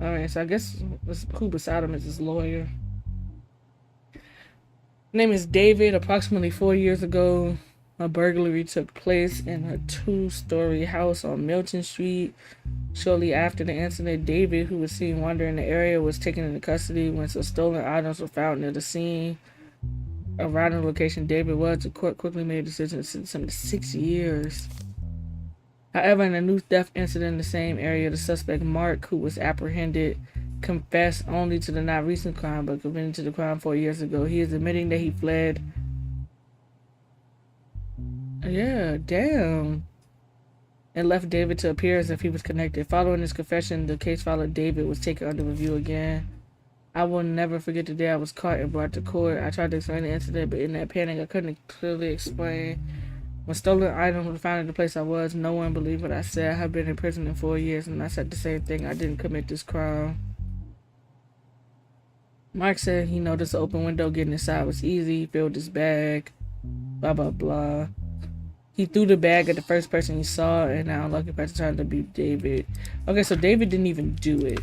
Speaker 1: Alright, so I guess who beside him is his lawyer. Name is David. Approximately 4 years ago, a burglary took place in a 2-story house on Milton Street. Shortly after the incident, David, who was seen wandering the area, was taken into custody when some stolen items were found near the scene. Around the location David was, the court quickly made a decision to sentence him to 6 years. However, in a new theft incident in the same area, the suspect Mark, who was apprehended, confessed only to the not recent crime but committed to the crime 4 years ago. He is admitting that he fled. Yeah, damn. And left David to appear as if he was connected. Following his confession, the case file of David was taken under review again. I will never forget the day I was caught and brought to court. I tried to explain the incident, but in that panic, I couldn't clearly explain. When stolen items were found in the place I was, no one believed what I said. I have been in prison in 4 years, and I said the same thing. I didn't commit this crime. Mark said he noticed the open window. Getting inside was easy. He filled his bag. Blah, blah, blah. He threw the bag at the first person he saw, and now unlucky person trying to be David. Okay, so David didn't even do it.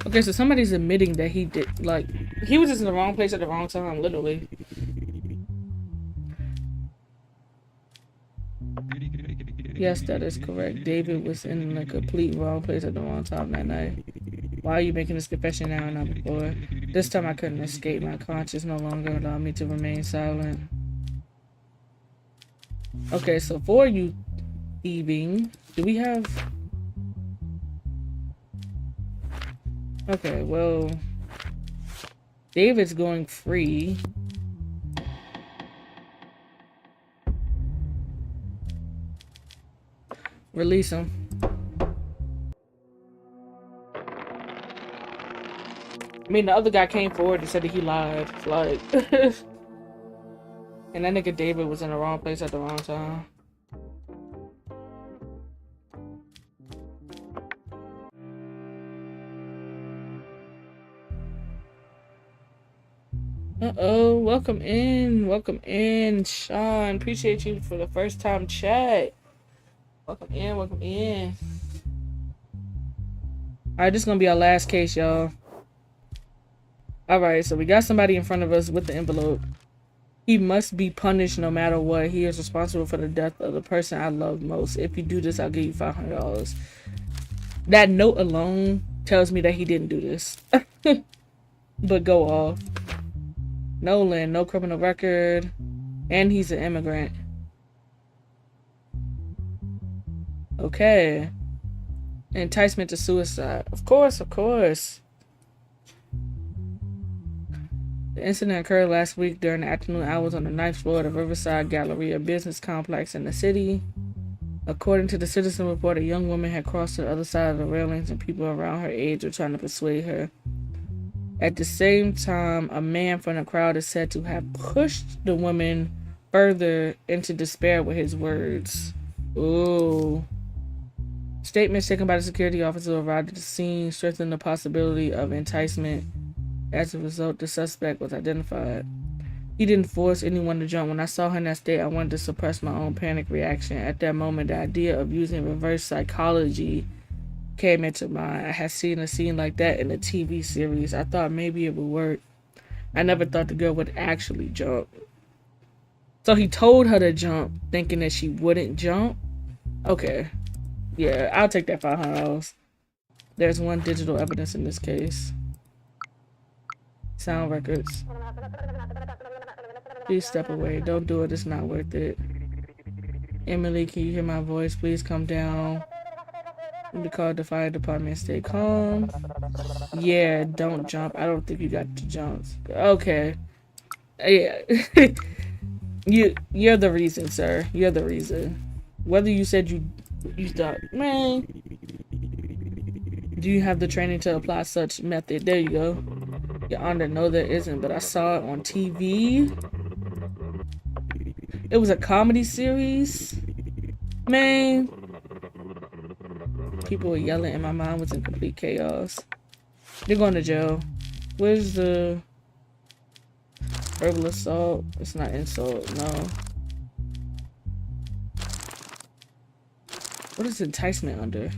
Speaker 1: Okay, so somebody's admitting that he did, like, he was just in the wrong place at the wrong time, literally. Yes, that is correct. David was in the complete wrong place at the wrong time that night. Why are you making this confession now and not before? This time I couldn't escape. My conscience no longer allowed me to remain silent. Okay, so for you thieving, do we have... Okay, well... David's going free. Release him. I mean, the other guy came forward and said that he lied. Like, And that nigga David was in the wrong place at the wrong time. Uh-oh, welcome in, Sean. Appreciate you for the first time chat. Welcome in. Alright, this is gonna be our last case, y'all. Alright, so we got somebody in front of us with the envelope. He must be punished no matter what. He is responsible for the death of the person I love most. If you do this, I'll give you $500. That note alone tells me that he didn't do this. But go off. Nolan, no criminal record. And he's an immigrant. Okay. Enticement to suicide. Of course. The incident occurred last week during the afternoon hours on the 9th floor of the Riverside Galleria business complex in the city. According to the Citizen Report, a young woman had crossed to the other side of the railings and people around her age were trying to persuade her. At the same time, a man from the crowd is said to have pushed the woman further into despair with his words. Ooh. Statements taken by the security officer who arrived at the scene strengthened the possibility of enticement. As a result, the suspect was identified. He didn't force anyone to jump. When I saw her in that state, I wanted to suppress my own panic reaction. At that moment, the idea of using reverse psychology came into mind. I had seen a scene like that in a TV series. I thought maybe it would work. I never thought the girl would actually jump. So he told her to jump, thinking that she wouldn't jump? Okay. Yeah, I'll take that $500. There's one digital evidence in this case. Sound records. Please step away. Don't do it. It's not worth it. Emily, can you hear my voice? Please come down. We call the fire department. Stay calm. Yeah, don't jump. I don't think you got to jump. Okay. Yeah. You're the reason, sir. You're the reason. Whether you said you thought, man, do you have the training to apply such method? There you go. Your Honor, no there isn't, but I saw it on TV. It was a comedy series. Man. People were yelling and my mind was in complete chaos. You're going to jail. Where's the verbal assault? It's not insult, no. What is enticement under?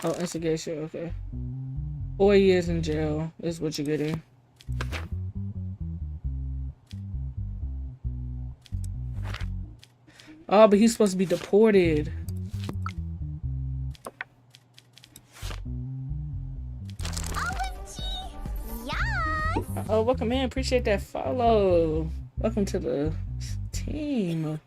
Speaker 1: Oh, instigation, okay. 4 years in jail is what you're getting. Oh, but he's supposed to be deported. Oh, welcome in. Appreciate that follow. Welcome to the team.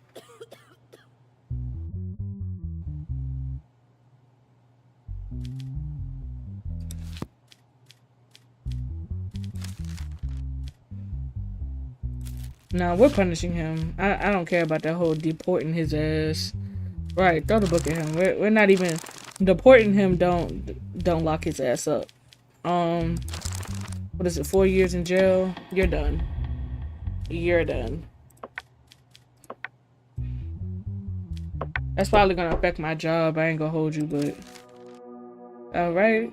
Speaker 1: Nah, we're punishing him. I don't care about that whole deporting his ass. Right, throw the book at him. We're not even deporting him. Don't lock his ass up. What is it? 4 years in jail. You're done. You're done. That's probably gonna affect my job. I ain't gonna hold you, but all right.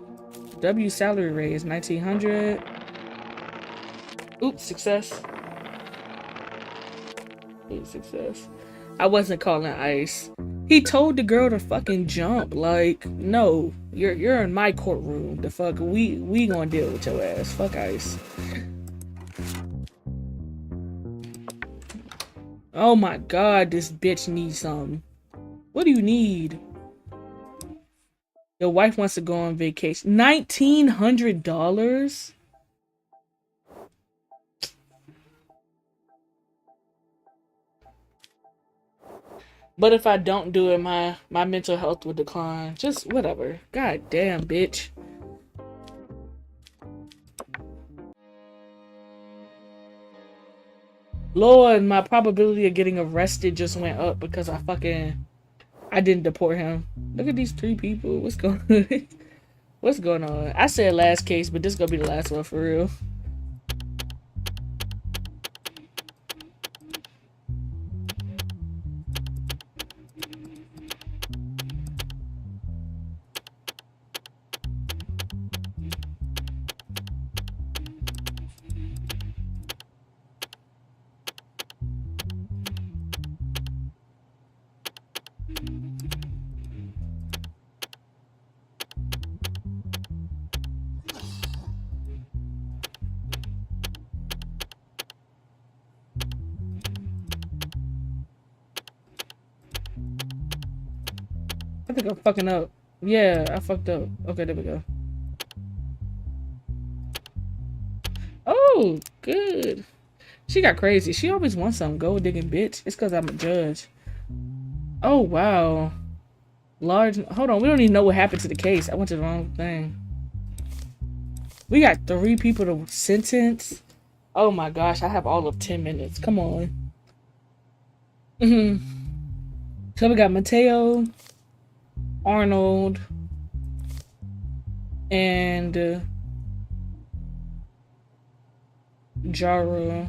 Speaker 1: W salary raise 1900. Oops, success. Success. I wasn't calling ICE. He told the girl to fucking jump. Like, no, you're in my courtroom. The fuck, we gonna deal with your ass. Fuck ICE. Oh my god, this bitch needs something. What do you need? Your wife wants to go on vacation. $1,900? But if I don't do it, my mental health will decline. Just whatever. God damn, bitch. Lord, my probability of getting arrested just went up because I didn't deport him. Look at these 3 people. What's going on? What's going on? I said last case, but this gonna be the last one for real. I think I'm fucking up. Yeah, I fucked up. Okay, there we go. Oh, good. She got crazy. She always wants some gold digging bitch. It's because I'm a judge. Oh, wow. Large. Hold on. We don't even know what happened to the case. I went to the wrong thing. We got 3 people to sentence. Oh my gosh. I have all of 10 minutes. Come on. So we got Mateo, Arnold, and Jaro.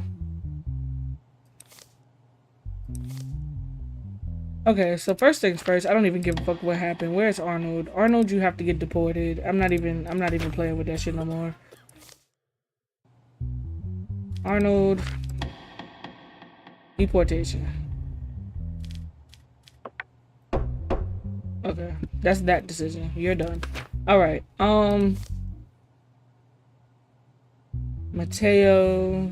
Speaker 1: Okay, so first things first, I don't even give a fuck what happened. Where's Arnold? Arnold, you have to get deported. I'm not even playing with that shit no more. Arnold, deportation. Okay, that's that decision. You're done. All right. Mateo.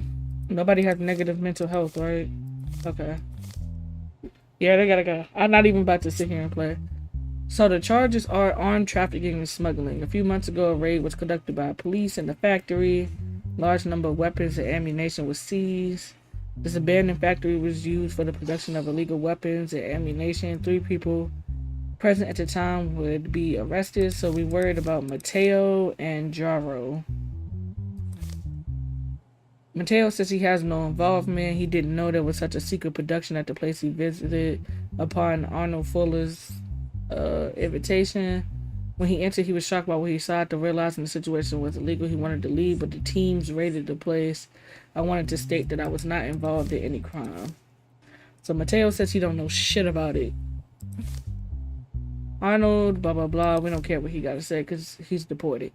Speaker 1: Nobody has negative mental health, right? Okay. Yeah, they gotta go. I'm not even about to sit here and play. So the charges are armed trafficking and smuggling. A few months ago, a raid was conducted by police in the factory. Large number of weapons and ammunition was seized. This abandoned factory was used for the production of illegal weapons and ammunition. 3 people present at the time would be arrested, so we worried about Mateo and Jaro. Mateo says he has no involvement. He didn't know there was such a secret production at the place he visited upon Arnold Fuller's invitation. When he entered, he was shocked by what he saw. After realizing the situation was illegal, he wanted to leave, but the teams raided the place. I wanted to state that I was not involved in any crime. So Mateo says he don't know shit about it. Arnold, blah, blah, blah. We don't care what he got to say because he's deported.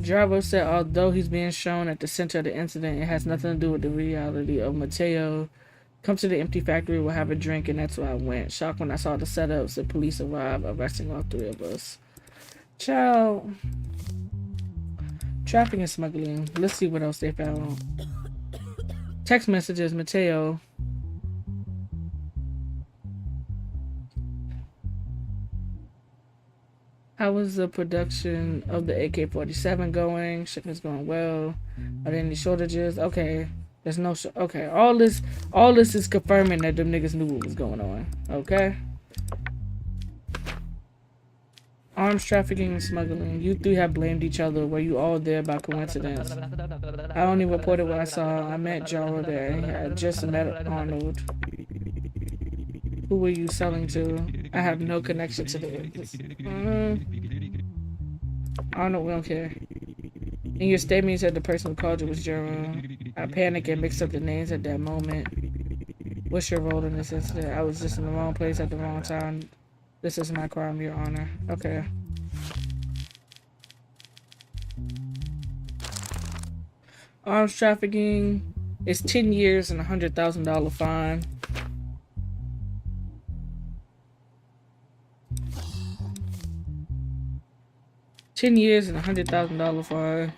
Speaker 1: Jaro said although he's being shown at the center of the incident, it has nothing to do with the reality of Mateo. Come to the empty factory, we'll have a drink, and that's where I went. Shocked when I saw the setups, the police arrived, arresting all 3 of us. Ciao. Trafficking and smuggling. Let's see what else they found. Text messages, Mateo. How was the production of the AK-47 going? Shipment's going well. Are there any shortages? Okay. There's no okay. All this is confirming that them niggas knew what was going on. Okay. Arms trafficking and smuggling. You 3 have blamed each other. Were you all there by coincidence? I only reported what I saw. I met Jaro there. I just met Arnold. Who were you selling to? I have no connection to the Arnold, we don't care. In your statement, you said the person who called you was Jaro. I panicked and mixed up the names at that moment. What's your role in this incident? I was just in the wrong place at the wrong time. This is my crime, Your Honor. Okay. Arms trafficking is 10 years and $100,000 fine. $10 years and $100,000 fine.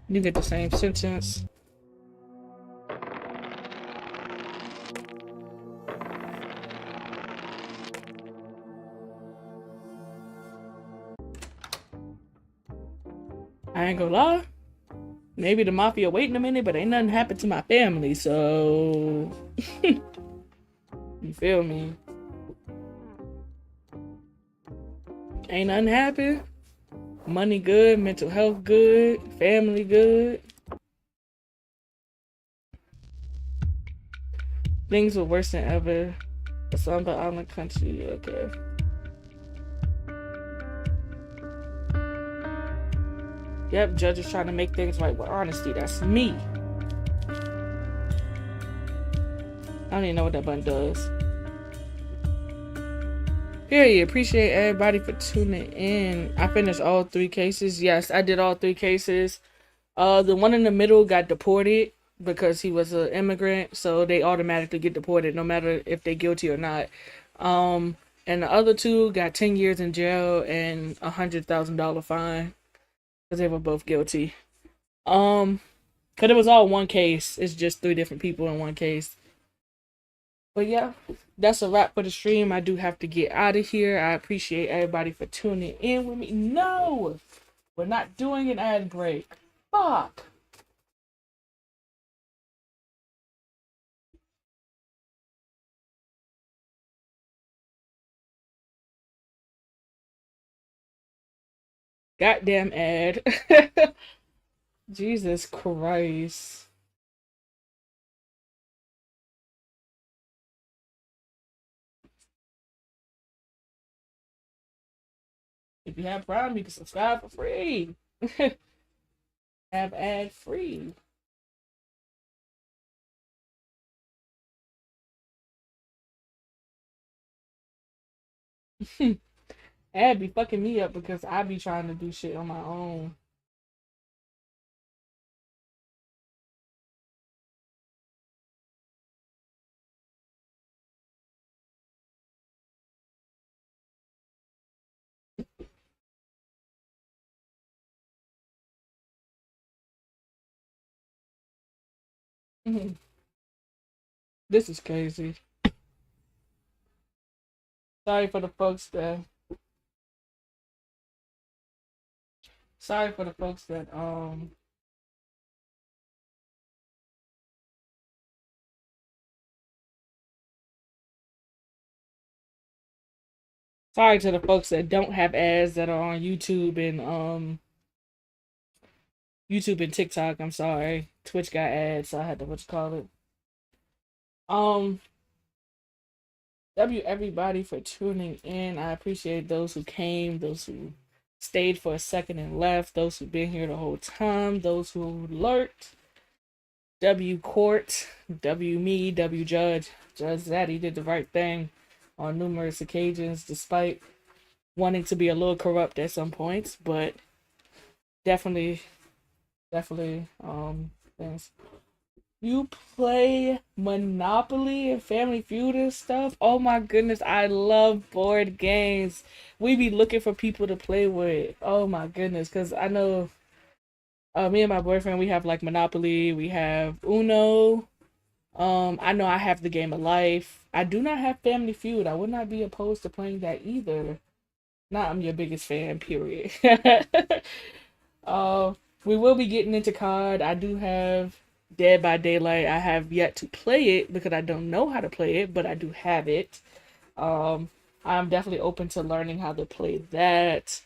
Speaker 1: You get the same sentence. I ain't gonna lie. Maybe the mafia waiting a minute, but ain't nothing happened to my family, so you feel me? Ain't nothing happened. Money good, mental health good, family good. Things were worse than ever. A Samba Island country, okay. Yep, judges trying to make things right with honesty. That's me. I don't even know what that button does. Period. Appreciate everybody for tuning in. I finished all 3 cases. Yes, I did all 3 cases. The one in the middle got deported because he was an immigrant, so they automatically get deported no matter if they're guilty or not. And the other 2 got 10 years in jail and $100,000 fine because they were both guilty. Because it was all one case. It's just 3 different people in one case. But yeah, that's a wrap for the stream. I do have to get out of here. I appreciate everybody for tuning in with me. No, we're not doing an ad break. Fuck. Goddamn ad. Jesus Christ. If you have Prime, you can subscribe for free. Have ad free. Ad be fucking me up because I be trying to do shit on my own. This is crazy. Sorry for the folks that sorry for the folks that sorry to the folks that don't have ads that are on YouTube and TikTok. I'm sorry. Twitch got ads, so I had to what you call it. W everybody for tuning in. I appreciate those who came, those who stayed for a second and left, those who've been here the whole time, those who lurked. W Court, W me, W Judge. Judge Zaddy did the right thing on numerous occasions, despite wanting to be a little corrupt at some points, but definitely things. You play Monopoly and Family Feud and stuff? Oh my goodness, I love board games. We be looking for people to play with. Oh my goodness, because I know me and my boyfriend, we have like Monopoly, we have Uno. I know I have the Game of Life. I do not have Family Feud. I would not be opposed to playing that either. Not I'm your biggest fan, period. uh, we will be getting into COD. I do have Dead by Daylight. I have yet to play it because I don't know how to play it, but I do have it. I'm definitely open to learning how to play that.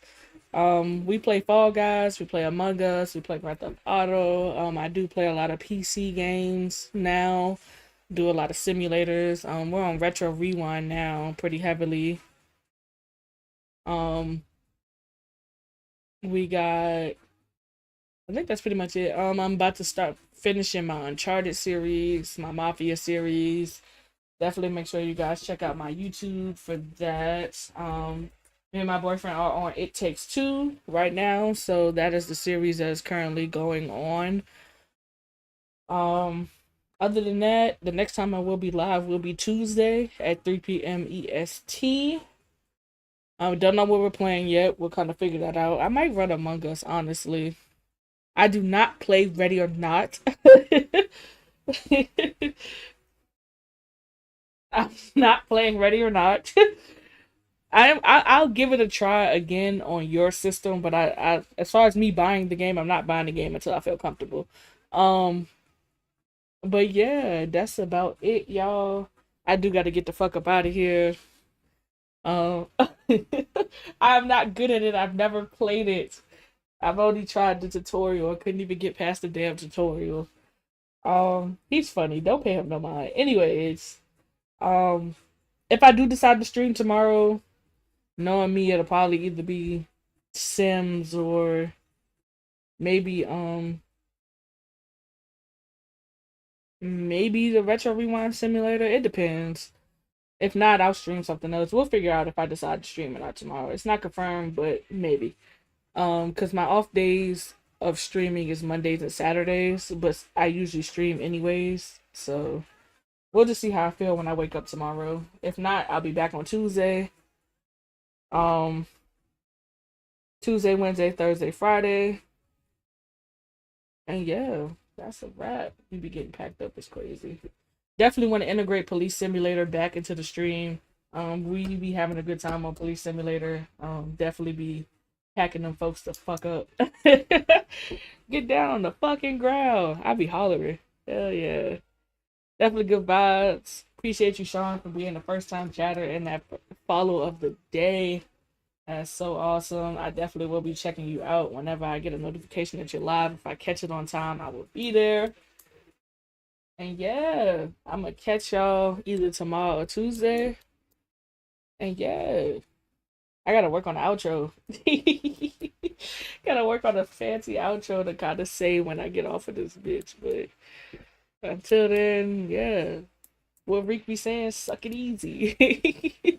Speaker 1: We play Fall Guys, we play Among Us, we play Grand Theft Auto. I do play a lot of PC games now, do a lot of simulators. We're on Retro Rewind now pretty heavily. We got, I think that's pretty much it. I'm about to start finishing my Uncharted series, my Mafia series. Definitely make sure you guys check out my YouTube for that. Me and my boyfriend are on It Takes Two right now, so that is the series that is currently going on. Other than that, the next time I will be live will be Tuesday at 3 p.m. EST. I don't know what we're playing yet. We'll kind of figure that out. I might run Among Us, honestly. I do not play Ready or Not. I'm not playing Ready or Not. I'll give it a try again on your system, but I as far as me buying the game, I'm not buying the game until I feel comfortable. Um, but yeah, that's about it, y'all. I do got to get the fuck up out of here. Um, I'm not good at it. I've never played it. I've only tried the tutorial. I couldn't even get past the damn tutorial. He's funny. Don't pay him no mind. Anyways, um, if I do decide to stream tomorrow, knowing me, it'll probably either be Sims or maybe maybe the Retro Rewind Simulator. It depends. If not, I'll stream something else. We'll figure out if I decide to stream it or not tomorrow. It's not confirmed, but maybe. Because my off days of streaming is Mondays and Saturdays, but I usually stream anyways. So we'll just see how I feel when I wake up tomorrow. If not, I'll be back on Tuesday. Um, Tuesday, Wednesday, Thursday, Friday. And yeah, that's a wrap. We be getting packed up. It's crazy. Definitely want to integrate Police Simulator back into the stream. We be having a good time on Police Simulator. Definitely be packing them folks the fuck up. Get down on the fucking ground. I be hollering. Hell yeah. Definitely good vibes. Appreciate you, Sean, for being the first time chatter and that follow of the day. That's so awesome. I definitely will be checking you out whenever I get a notification that you're live. If I catch it on time, I will be there. And yeah, I'm gonna catch y'all either tomorrow or Tuesday. And yeah, I gotta work on the outro. Gotta work on a fancy outro to kind of say when I get off of this bitch. But until then, yeah, what Rick be saying, suck it easy.